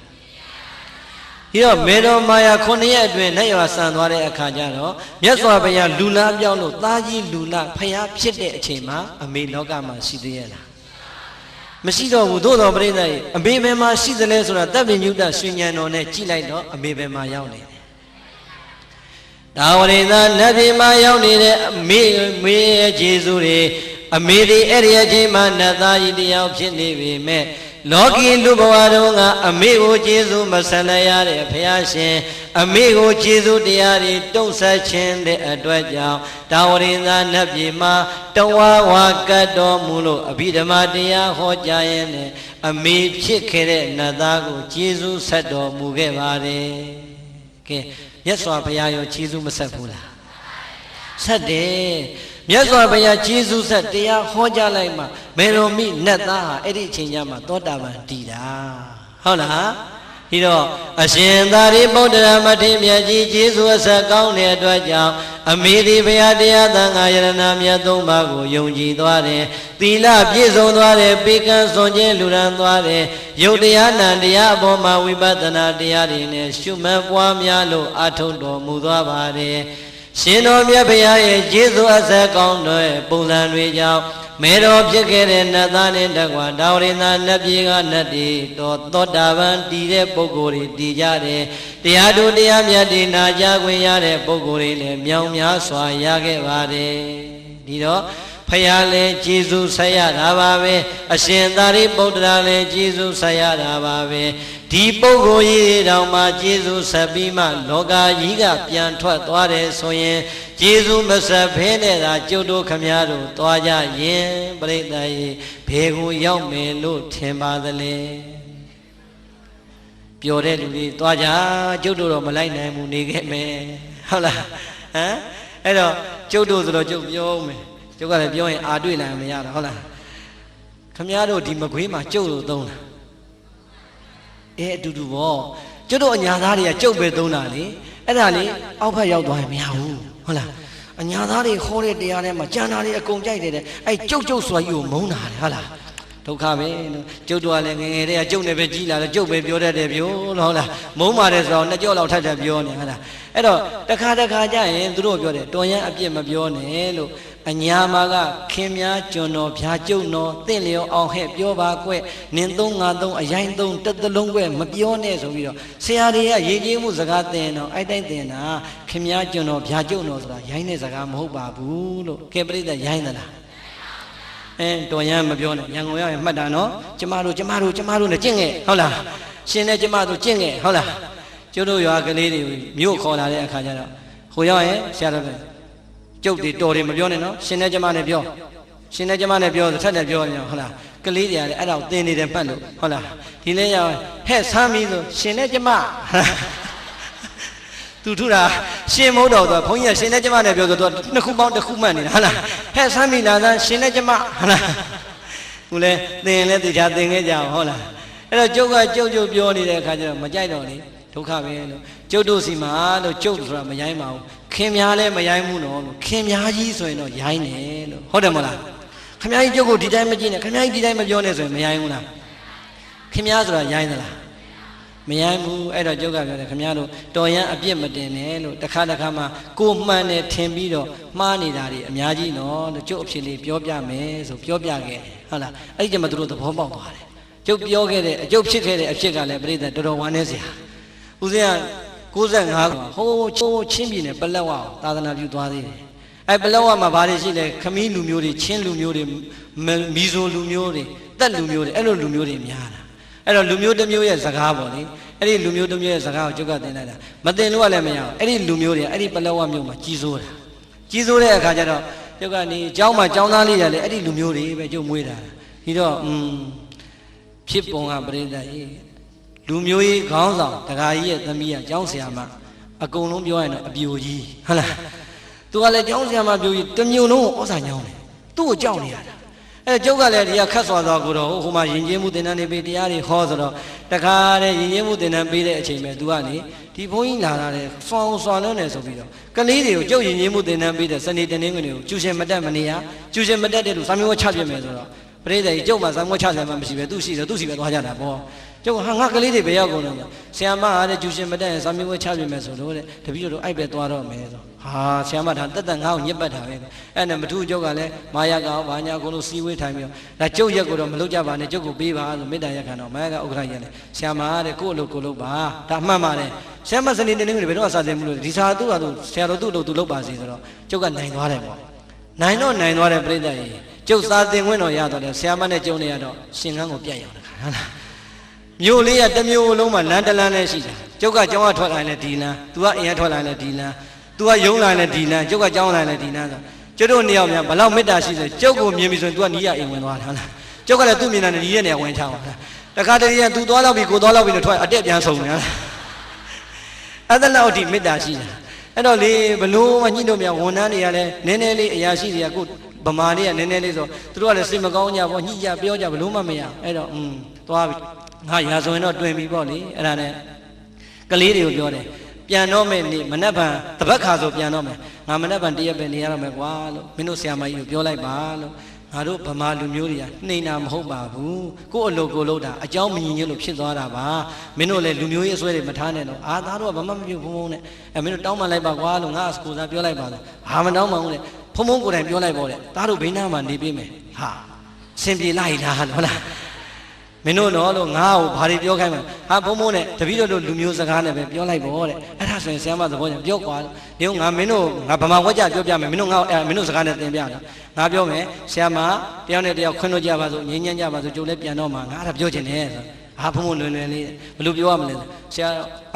ဒီတော့မေတော်မာယာ9ရက်အတွင်းနတ်ရွာဆန်သွားတဲ့အခါကျတော့မြတ်စွာဘုရားလူလားပြောင်းလို့သားကြီးလူလားဖျားဖြစ်တဲ့အချိန်မှာအမေလောကမှာရှိသေးရဲ့လားမရှိတော့ဘူးသို့တော်ပရိသတ်အမေဘယ်မှာရှိသလဲဆိုတာတပ်ပင်ညုတရွှေဉဏ်တော်နဲ့ကြည့်လိုက်တော့အမေဘယ်မှာရောက်နေတယ်ဒါဝရိသနတ်ပြည်မှာရောက်နေတဲ့အမေရဲ့ကျေးဇူးတွေအမေဒီအဲ့ဒီအချိန်မှာနတ်သားကြီးတယောက်ဖြစ်နေပြီမဲ့လောကီလူဘဝတုန်းကအမေကိုကျေးဇူးမဆန်ရတဲ့ဘုရားရှင်အမေကိုကျေးဇူးတရားတွေတုံ့ဆက်ခြင်းတဲ့အတွက်ကြောင့်တာဝရိန္ဒနတ်ပြည်မှာတဝါဝါကတ်တော်မူလို့အဘိဓမ္မာတရားဟောကြားရင်းနဲ့အမေဖြစ်ခဲ့တဲ့နတ်သားကိုကျေးဇူးဆက်တော်မူခဲ့ပါတယ်ကဲမြတ်စွာဘုရားရောကျေးဇူးမဆက်ဘူးလားဆက်တယ်မြတ်စွာဘုရားကျေးဇူးဆက်တရားဟောကြားလိုက်မှမေတော်မိနတ်သားဟာအဲ့ဒီအချိန်ကျမှသောတာပန်တည်တာဟုတ်လားဒီတော့အရှင်သာရိပုတ္တရာမထေရမြတ်ကြီးကျေးဇူးအဆက်ကောင်းတဲ့အတွက်ကြောင့်အမေဒီဘုရားတရားသံဃာယရဏမြတ်သုံးပါးကိုယုံကြည်သွားတယ်သီလပြည့်စုံသွားတယ်ပေကံစွန်ခြင်းလူရန်သွားတယ်ယုတ်တရားနံတရားအပေါ်မှာဝိပဿနာတရားတွေနဲ့ရှုမှတ်ပွားများလို့အထုံတော်မူသွားပါတယ်ရှင်တော်မြတ်ဘုရားရဲ့ကျေးဇူးအဆက်ကောင်းတဲ့ပုံစံတွေကြောင့်မေတော်ဖြစ်ခဲ့တဲ့နတ်သားနဲ့တကွာဒါဝရိန္ဒနတ်ပြည်ကနတ်တွေတော်သောတာပန်တည်တဲ့ပုဂ္ဂိုလ်တွေတည်ကြတယ်တရားတို့တရားမြတ်တွေနာကြားခွင့်ရတဲ့ပုဂ္ဂိုလ်တွေလည်းမြောင်များစွာရခဲ့ပါတယ်ဒီတော့ဖယားလည်းကျေးဇူးဆက်ရတာပါပဲအရှင်သာရိပုတ္တရာလည်းကျေးဇူးဆက်ရတာပါပဲဒီပုဂ္ဂိုလ်ကြီးတောင်မှကျေးဇူးဆက်ပြီးမှလောကကြီးကပြန်ထွက်သွားတယ်ဆိုရင်ကျေးဇူးမဆက်ဖဲနဲ့သာကျုပ်တို့ခမည်းတော်သွားကြရင်ပြိတ္တရေဘေကိုရောက်မယ်လို့ထင်ပါသလဲပျော်တဲ့လူတွေသွားကြကျုပ်တို့တော့မလိုက်နိုင်ဘူးနေခဲ့မယ်ဟုတ်လားဟမ်အဲ့တော့ကျုပ်တို့ဆိုတော့ကျုပ်ပြောမယ်ကျုပ်ကလည်းပြောရင်အာတွေ့နိုင်မရတာဟုတ်လားခမည်းတော်ဒီမကွေးမှာကျုပ်လို့သုံးတာအတူတူပေါ့ကျုပ်တို့အညာသားတွေကကျုပ်ပဲသုံးတာလေအဲ့ဒါလေအောက်ဖက်ရောက်သွားရင်မရဘူးဟုတ်လားအညာသားတွေခေါ်တဲ့တရားထဲမှာကျန်တာတွေအကုန်ကြိုက်တယ်အဲ့ကျုပ်ဆိုတာကြီးကိုမုန်းတာလေဟုတ်လားဒုက္ခပဲကျုပ်တို့ကလည်းငယ်ငယ်တည်းကကျုပ်နဲ့ပဲကြီးလာတယ်ကျုပ်ပဲပြောတတ်တယ်ပြောဟုတ်လားမုန်းပါတယ်ဆိုတော့နှစ်ကြော့လောက်ထပ်ထပ်ပြောနေဟုတ်လားအဲ့တော့တခါကြရင်သူတို့ပြောတယ်တော်ရန်အပြစ်မပြောနဲ့လို့အညာမှာကခင်များကျွန်တော်ဖြာကျုံတော်တင့်လျော်အောင်ဟဲ့ပြောပါကွနင်သုံးငါသုံးအရင်သုံးတစ်သလုံးကွမပြောနဲ့ဆိုပြီးတော့ဆရာတွေကရေကြီးမှုစကားသင်တော့အဲ့တိုင်းသင်တာခင်များကျွန်တော်ဖြာကျုံတော်ဆိုတာရိုင်းတဲ့စကားမဟုတ်ပါဘူးလို့ကဲပရိသတ်ရိုင်းသလားတော်ရန်မပြောနဲ့ရန်ကုန်ရောက်ရင်မှတ်တာနော်ကျမတို့နဲ့ကျင့်ခဲ့ဟုတ်လားရှင်နဲ့ကျမတို့ကျင့်ခဲ့ဟုတ်လားကျတို့ရွာကလေးတွေမြို့ခေါ်လာတဲ့အခါကျတော့ဟိုရောက်ရင်ဆရာတော်ကျုပ်တွေတော်တယ်မပြောနဲ့နော်ရှင်နဲ့ကျမနဲ့ပြောထက်တယ်ပြောနေဟုတ်လားကလေးတွေကလည်းအဲ့ဒါကိုသင်နေတယ်ပတ်လို့ဟုတ်လားဒီလဲရောက်ဟဲ့ဆမ်းပြီးဆိုရှင်နဲ့ကျမသူထူတာရှင်မဟုတ်တော့ဆိုဘုန်းကြီးကရှင်နဲ့ကျမနဲ့ပြောဆိုသူနှစ်ခုပေါင်းတစ်ခုမှတ်နေတာဟုတ်လားဟဲ့ဆမ်းပြီးလာသားရှင်နဲ့ကျမဟုတ်လားခုလဲသင်လဲတေချာသင်ခဲ့ကြအောင်ဟုတ်လားအဲ့တော့ကျုပ်ပြောနေတဲ့အခါကျတော့မကြိုက်တော့လေဒ ဒုက္ခပဲလို့ကျုပ်တို့စီမှာလို့ကျုပ်ဆိုတာမရိုင်းပါဘူးခင်များလည်းမရိုင်းဘူးနော်လို့ခင်များကြီးဆိုရင်တော့ရိုင်းတယ်လို့ဟုတ်တယ်မဟုတ်လားခင်များကြီးကျုပ်ကိုဒီတိုင်းမကြည့်နဲ့ခင်များကြီးဒီတိုင်းမပြောနဲ့ဆိုရင်မရိုင်းဘူးလားခင်များဆိုတာရိုင်းသလားမရိုင်းဘူးအဲ့တော့ကျုပ်ကပြောတယ်ခင်ဗျားတို့တော်ရန်အပြစ်မတင်နဲ့လို့တစ်ခါမှကိုမှန်တယ်ထင်ပြီးတော့မှားနေတာတွေအများကြီးနော်လို့ကျုပ်အဖြစ်လေးပြောပြမယ်ဆိုပြောပြခဲ့တယ်ဟုတ်လားအဲ့ဒီကျမှသူတို့သဘောပေါက်သွားတယ်ကျုပ်ပြောခဲ့တဲ့အကျုပ်ဖြစ်ခဲ့တဲ့အဖြစ်ကလည်းပြိဿတော်တော်ဝမ်းနည်းစရာဦးဇင်းက95ဟိုးချင်းပြည်နယ်ပလက်ဝသာသနာပြုသွားသေးတယ်အဲ့ပလက်ဝမှာဘာတွေရှိလဲခမီးလူမျိုးတွေချင်းလူမျိုးတွေမီဇိုလူမျိုးတွေတက်လူမျိုးတွေအဲ့လိုလူမျိုးတွေများတာအဲ့တော့လူမျိုးတစ်မျိုးရဲ့စကားပေါ့လေအဲ့ဒီလူမျိုးတစ်မျိုးရဲ့စကားကိုကျုပ်ကသင်လိုက်တာမသင်လို့ကလည်းမရအောင်အဲ့ဒီလူမျိုးတွေအဲ့ဒီပလက်ဝမျိုးမှာကြီးစိုးတာကြီးစိုးတဲ့အခါကျတော့ကျုပ်ကနေเจ้าမှာเจ้าသားလေးရတယ်အဲ့ဒီလူမျိုးတွေပဲကျုပ်မွေးတာဒီတော့ဖြစ်ပုံကပရိသတ်ကြီးလူမျိုးကြီးခေါင်းဆောင်တခါကြီးရဲ့သမီးကเจ้าဆရာမအကုန်လုံးပြောရင်တော့အပြိုကြီးဟုတ်လားသူကလည်းเจ้าဆရာမပြိုကြီးတစ်မျိုးလုံးကိုဩဇာညောင်းတယ်သူ့ကိုကြောက်နေရတာအဲ့ကျုပ်ကလည်းဒီကခတ်စွာသွားကိုတော့ဟိုမှာယဉ်ကျေးမှုသင်တန်းတွေပေးတရားတွေဟောဆိုတော့တခါတည်းယဉ်ကျေးမှုသင်တန်းပေးတဲ့အချိန်ပဲ तू ကလေဒီဘုန်းကြီးလာတာလေစွာလွန်းနေဆိုပြီးတော့ကလေးတွေကိုကျုပ်ယဉ်ကျေးမှုသင်တန်းပေးတဲ့စနေတနင်္ဂနွေကိုကျူရှင်မတက်မနေရကျူရှင်မတက်တဲ့လူစာမျိုးချပြမယ်ဆိုတော့ပရိသတ်ကြီးကျုပ်မှာစာမျိုးချတယ်မှမရှိပဲသူရှိတယ်သူစီပဲသွားကြတာပေါ့ကျုပ်ဟာငါကလေးတွေပဲရောက်ကုန်တော့ဆရာမကလည်းကျူရှင်မတက်ရင်စာမျိုးချပြမယ်ဆိုလို့တဲ့တပည့်တို့အဲ့ပဲသွားတော့မယ်ဆိုဟာဆရာမဒါတက်တက်ငါ့ကိုညစ်ပတ်တာပဲအဲ့နဲ့မထူးကျုပ်ကလည်းမာယာကောင်ဘာညာကိုလို့စီဝေးထိုင်ပြီးတော့ဒါကျုပ်ရက်ကိုတော့မလုပ်ကြပါနဲ့ကျုပ်ကိုပေးပါဆိုမေတ္တာရက်ခံတော့မာယာကဥက္ကဋ္ဌရက်လေဆရာမတဲ့ကို့လို့ကိုလို့ပါဒါမှန်ပါတယ်ဆရာမစနေတနင်္ဂနွေဘယ်တော့စာသင်မှုလို့ဒီစာသူ့ဟာသူဆရာတော်သူ့လို့သူလုပ်ပါစေဆိုတော့ကျုပ်ကနိုင်သွားတယ်ပေါ့နိုင်သွားတယ်ပြိဿကြီးကျုပ်စာသင်ခွင့်တော့ရတော့တယ်ဆရာမနဲ့ကျုံနေရတော့ရှင်ကန်းကိုပြတ်ရောက်တာဟုတ်လားမြို့လေးကတစ်မြို့လုံးမှာလမ်းတစ်လမ်းနဲ့ရှိတာကျုပ်ကကျောင်းကထွက်လာရင်လည်းဒီလမ်းသူကအိမ်ကထွက်လာရင်လည်းဒီလမ်းသူကယုံလာရင်လည်းဒီလမ်းကျုပ်ကကျောင်းလာရင်လည်းဒီလမ်းဆိုကျုပ်တို့နှစ်ယောက်များဘလောက်မေတ္တာရှိစေကျုပ်ကိုမြင်ပြီဆိုရင် तू ကနီးရအိမ်ဝင်သွားတာဟုတ်လားကျုပ်ကလည်းသူ့မြင်တာနဲ့နီးတဲ့နေရာဝင်ချပါလားတခါတည်းက तू သွားတော့ပြီကိုသွားတော့ပြီလို့ထွက်အတက်ပြန်ဆုံးနေလားအဲ့ဒါလောက်ဒီမေတ္တာရှိတာအဲ့တော့လေဘလို့မှညှိလို့မရဝန်ထမ်းတွေကလည်းနည်းနည်းလေးအရာရှိတွေကကိုဗမာလေးကနည်းနည်းလေးဆိုသူတို့ကလည်းစိတ်မကောင်းကြပေါ့ညှိကြပြောကြဘလို့မှမရအဲ့တော့သွားပြီငါရာဆိုရင်တော့တွင်ပြီပေါ့လေအဲ့ဒါနဲ့ကလေးတွေကိုပြောတယ်ပြန်တော့မယ်နေမနှက်ပံတပတ်ခါဆိုပြန်တော့မယ်ငါမနှက်ပံတရက်ပဲနေရတော့မယ်ကွာလို့မင်းတို့ဆရာမကြီးကိုပြောလိုက်ပါလို့ငါတို့ဗမာလူမျိုးတွေကနှိမ်တာမဟုတ်ပါဘူးကို့အလုပ်ကိုလုပ်တာအကြောင်းမညီညွတ်လို့ဖြစ်သွားတာပါမင်းတို့လည်းလူမျိုးရေးအစွဲတွေမထားနဲ့တော့အာသားတို့ကဘာမှမပြုတ်ဖုံဖုံနဲ့မင်းတို့တောင်းပန်လိုက်ပါကွာလို့ငါအကိုစားပြောလိုက်ပါလို့ဟာမတောင်းပါဘူးလေဖုံဖုံကိုယ်တိုင်ပြောလိုက်ပေါ့လေသားတို့ဘိန်းနာမှာနေပေးမယ်ဟာစင်ပြေလိုက်လားဟုတ်လားမင်းတို့တော့လို့ငါ့ကိုဘာတွေပြောခိုင်းမှာဟာဘုံဘုံနဲ့တပည့်တော်တို့လူမျိုးစကားနဲ့ပဲပြောလိုက်ပေါ့တဲ့အဲ့ဒါဆိုရင်ဆရာမသဘောကျပြောကွာဒီငါမင်းတို့ငါဗမာဝက်ကြပြောပြမယ်မင်းတို့ငါမင်းတို့စကားနဲ့သင်ပြတာငါပြောမယ်ဆရာမတယောက်နဲ့တယောက်ခွင့်လို့ကြပါစို့ငြိမ်းချမ်းကြပါစို့ကြိုလည်းပြန်တော့မှာငါအဲ့ဒါပြောချင်တယ်ဆိုဟာဘုံဘုံလွယ်လေးဘယ်လိုပြောရမလဲဆရာ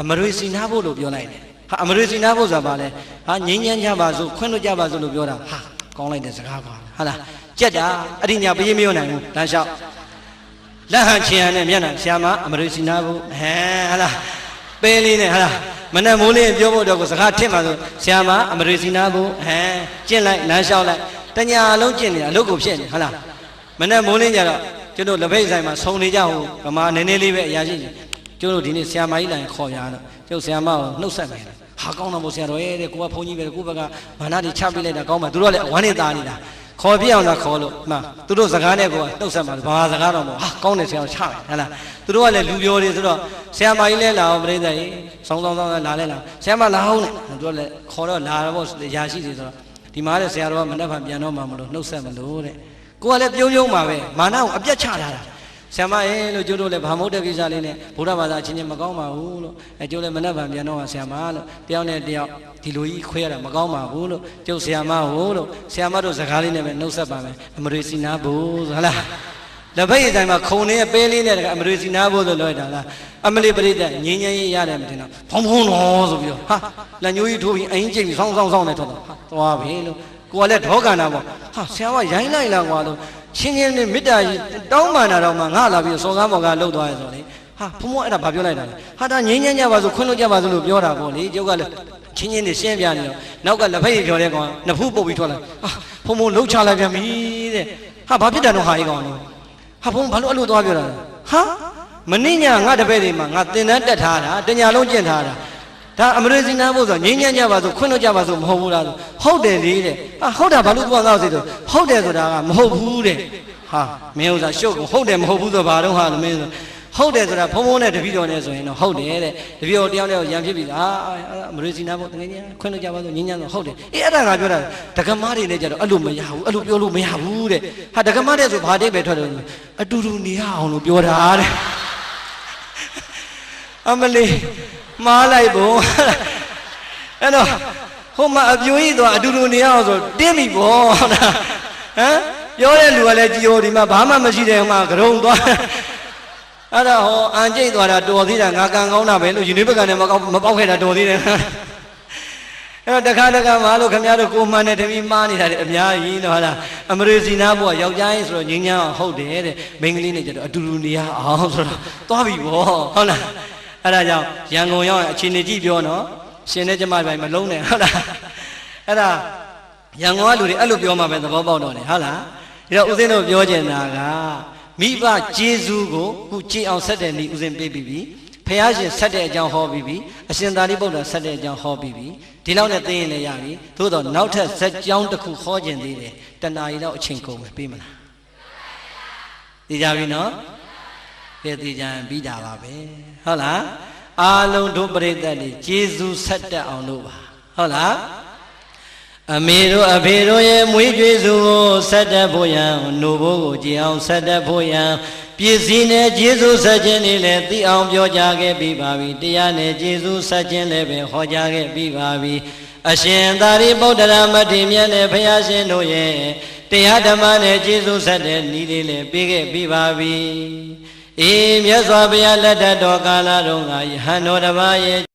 အမရွေစီနာဖို့လို့ပြောလိုက်တယ်ဟာအမရွေစီနာဖို့ဆိုတာဘာလဲဟာငြိမ်းချမ်းကြပါစို့ခွင့်လို့ကြပါစို့လို့ပြောတာဟာကောင်းလိုက်တဲ့စကားကွာဟာလားကြက်တာအဲ့ဒီညာပေးမရောနိုင်ဘူးတန်းလျှောက်လက်ဟန်ချင်ရနဲ့မျက်နှာဆရာမအမရိစီနာဘူးဟဲ့ဟာလားပဲလေးနဲ့ဟာလားမနဲ့မိုးလေးပြောဖို့တော့ကိုစကားထစ်မှာဆိုဆရာမအမရိစီနာဘူးဟဲ့ကျင့်လိုက်လမ်းလျှောက်လိုက်တညာလုံးကျင့်နေတာအလုပ်ကိုဖြစ်နေဟာလားမနဲ့မိုးလေးကြတော့ကျွတ်တို့လက်ဖက်ဆိုင်မှာဆုံနေကြဟိုဗမာနည်းနည်းလေးပဲအရာရှိကျွတ်တို့ဒီနေ့ဆရာမကြီးလာရင်ခေါ်ရတော့ကျုပ်ဆရာမကိုနှုတ်ဆက်မယ်ဟာကောင်းတော့မို့ဆရာတော်ရဲ့တဲ့ကိုကဘုန်းကြီးပဲကိုဘက်ကဘာနာတိချပေးလိုက်တာကောင်းပါသူတို့ကလည်းဝမ်းနေသားနေတာခေါ်ပြအောင်သာခေါ်လို့မှသူတို့စကားနဲ့ကိုနှုတ်ဆက်ပါဘာစကားတော့မဟုတ်ဟာကောင်းတယ်ဆရာချမယ်ဟဲ့လားသူတို့ကလည်းလူပြောတွေဆိုတော့ဆရာမကြီးလဲလာအောင်ပြိဿကြီးဆောင်းလာလဲလာဆရာမလာအောင်နဲ့သူတို့လည်းခေါ်တော့လာတော့ရာရှိတွေဆိုတော့ဒီမှာလည်းဆရာတော်ကမနှက်ဖန်ပြန်တော့မှမလို့နှုတ်ဆက်မလို့တဲ့ကိုကလည်းပြုံးပါပဲမာနကိုအပြတ်ချထားတာဆရာမရဲ့လို့ကျိုးတို့လည်းဘာမဟုတ်တဲ့ကိစ္စလေးနဲ့ဗုဒ္ဓဘာသာအချင်းချင်းမကောင်းပါဘူးလို့ကျိုးလည်းမနှက်ဖန်ပြန်တော့ဆရာမလို့တယောက်နဲ့တယောက်ဒီလိုကြီးခွဲရတာမကောင်းပါဘူးလို့ကျုပ်ဆရာမဟိုလို့ဆရာမတို့စကားလေးနဲ့ပဲနှုတ်ဆက်ပါမယ်အမရိစီနာဘူးဆိုလားလက်ဖက်ရည်ဆိုင်မှာခုံနေပဲလေးနဲ့အမရိစီနာဘူးဆိုလွှဲတာလားအမလီပရိသတ်ငင်းငင်းရေးရတယ်မတင်တော့ဖုံဖုံတော်ဆိုပြီးတော့ဟာလက်ညိုးကြီးထိုးပြီးအင်းကျိတ်ပြီးဆောင်းနဲ့ထွက်တော့ဟာသွားပြီလို့ကိုကလည်းဒေါကန္တာပေါ့ဟာဆရာမရိုင်းလိုက်လားကွာလို့ချင်းချင်းနဲ့မေတ္တာကြီးတောင်းပန်တာတော့မှငါလာပြီးစော်ကားမော်ကားလှုပ်သွားရဲဆိုလေဟာဖုံဖုံအဲ့ဒါဘာပြောလိုက်တာလဲဟာဒါငင်းငင်းကြပါဆိုခွင့်လို့ကြပါဆိုလို့ပြောတာပေါ့လေကျုပ်ကလည်းချင်းချင်းနေရှင်းပြနေတော့နောက်ကလက်ဖက်ရည်ပြောတဲ့ကောင်နှစ်ဖူးပုတ်ပြီးထွက်လာဟာဖုံဖုံလှုပ်ချလိုက်ပြန်ပြီတဲ့ဟာဘာဖြစ်တယ်တော့ဟာကြီးကောင်လို့ဟာဖုံဘာလို့အဲ့လိုသွားပြောတာလဲဟာ မနှိညာငါတပည့်တွေမှာငါသင်တန်းတက်ထားတာတညာလုံးကျင့်ထားတာဒါအမရေစီနာဖို့ဆိုငြိမ်းချမ်းကြပါဆိုခွင့်လို့ကြပါဆိုမဟုတ်ဘူးလားဟုတ်တယ်လေတဲ့ဟုတ်တာဘာလို့သွားတော့စေတော့ဟုတ်တယ်ဆိုတာကမဟုတ်ဘူးတဲ့ဟာမင်းဥစ္စာရှုပ်ကုန်ဟုတ်တယ်မဟုတ်ဘူးဆိုဘာတော့ဟာမင်းဆိုဟုတ်တယ်ဆိုတာဖုံဖုံနဲ့တပည့်တော်နဲ့ဆိုရင်တော့ဟုတ်တယ်တဲ့တပည့်တော်တယောက်တယောက်ရံဖြစ်ပြီလားအမရေစီနာဖို့တကယ်ကြီးခွင့်လို့ကြပါဆိုငြိမ်းချမ်းဆိုဟုတ်တယ်အေးအဲ့ဒါငါပြောတာဒကမတွေလည်းကြတော့အဲ့လိုမရဘူးအဲ့လိုပြောလို့မရဘူးတဲ့ဟာဒကမတဲ့ဆိုဘာတိတ်ပဲထွက်တယ်အတူတူနေရအောင်လို့ပြောတာတဲ့အမလေးမားလိုက်ပုံအဲ့တော့ဟိုမှာအပြိုကြီးတော့အတူတူနေရအောင်ဆိုတင်းပြီပေါ့ဟမ်ပြောတဲ့လူကလည်းကြည်ဟိုဒီမှာဘာမှမရှိတဲ့ဟိုမှာကရုံသွားအဲ့ဒါဟောအန်ကျိတ်သွားတာတော်သေးတာငါကံကောင်းတာပဲလို့ယူနေဘက်ကလည်းမပေါက်ခဲ့တာတော်သေးတယ်အဲ့တော့တခါမားလို့ခင်ဗျားတို့ကိုမှန်တဲ့တမီးမားနေတာအများကြီးတော့ဟာလားအမရေစီနာဘုရားယောက်ျားကြီးဆိုတော့ငင်းညာဟုတ်တယ်တဲ့မိန်းကလေးနဲ့ကျတော့အတူတူနေရအောင်ဆိုတော့သွားပြီပေါ့ဟုတ်လားအဲ့ဒါကြောင့်ရန်ကုန်ရောက်ရင်အခြေအနေကြည့်ပြောနော်ရှင်နဲ့ကျမပိုင်းမလုံးနဲ့ဟုတ်လားအဲ့ဒါရန်ကုန်ကလူတွေအဲ့လိုပြောမှပဲသဘောပေါက်တော့တယ်ဟုတ်လားဒါတော့ဦးဇင်းတို့ပြောချင်တာကမိဘကျေးဇူးကိုခုကြည်အောင်ဆက်တဲ့နေ့ဦးဇင်းပေးပြီးပြီဖះရှင်ဆက်တဲ့အကြောင်းဟောပြီးပြီအရှင်သာရိပုတ္တရာဆက်တဲ့အကြောင်းဟောပြီးပြီဒီလောက်နဲ့သိရင်လည်းရပြီသို့တော့နောက်ထပ်ဇက်ကြောင်းတစ်ခုဟောခြင်းသေးတယ်တဏှာရီတော့အချိန်ကုန်မယ်ပြီးမလားသိကြပြီနော်ကဲသိကြရင်ပြီးတာပါပဲဟုတ်လားအားလုံးတို့ပရိသတ်တွေကျေးဇူးဆက်တတ်အောင်လို့ပါဟုတ်လားအမေတို့အဖေတို့ရဲ့မွေးကြွေးစုကိုဆက်တတ်ဖို့ရန်နှုတ်ဘိုးကိုကြည်အောင်ဆက်တတ်ဖို့ရန်ပြည့်စည်နဲ့ကျေးဇူးဆက်ခြင်းတွေလည်းသိအောင်ပြောကြားခဲ့ပြီးပါပြီတရားနဲ့ကျေးဇူးဆက်ခြင်းလည်းပဲဟောကြားခဲ့ပြီးပါပြီအရှင်သာရိပုတ္တရာမထေရမြတ်နဲ့ဘုရားရှင်တို့ရဲ့တရားဓမ္မနဲ့ကျေးဇူးဆက်တဲ့ဤလေးလည်းပေးခဲ့ပြီးပါပြီအေးမြတ်စွာဘုရားလက်ထက်တော်ကာလတော်ကယဟန်တော်တစ်ပါးရဲ့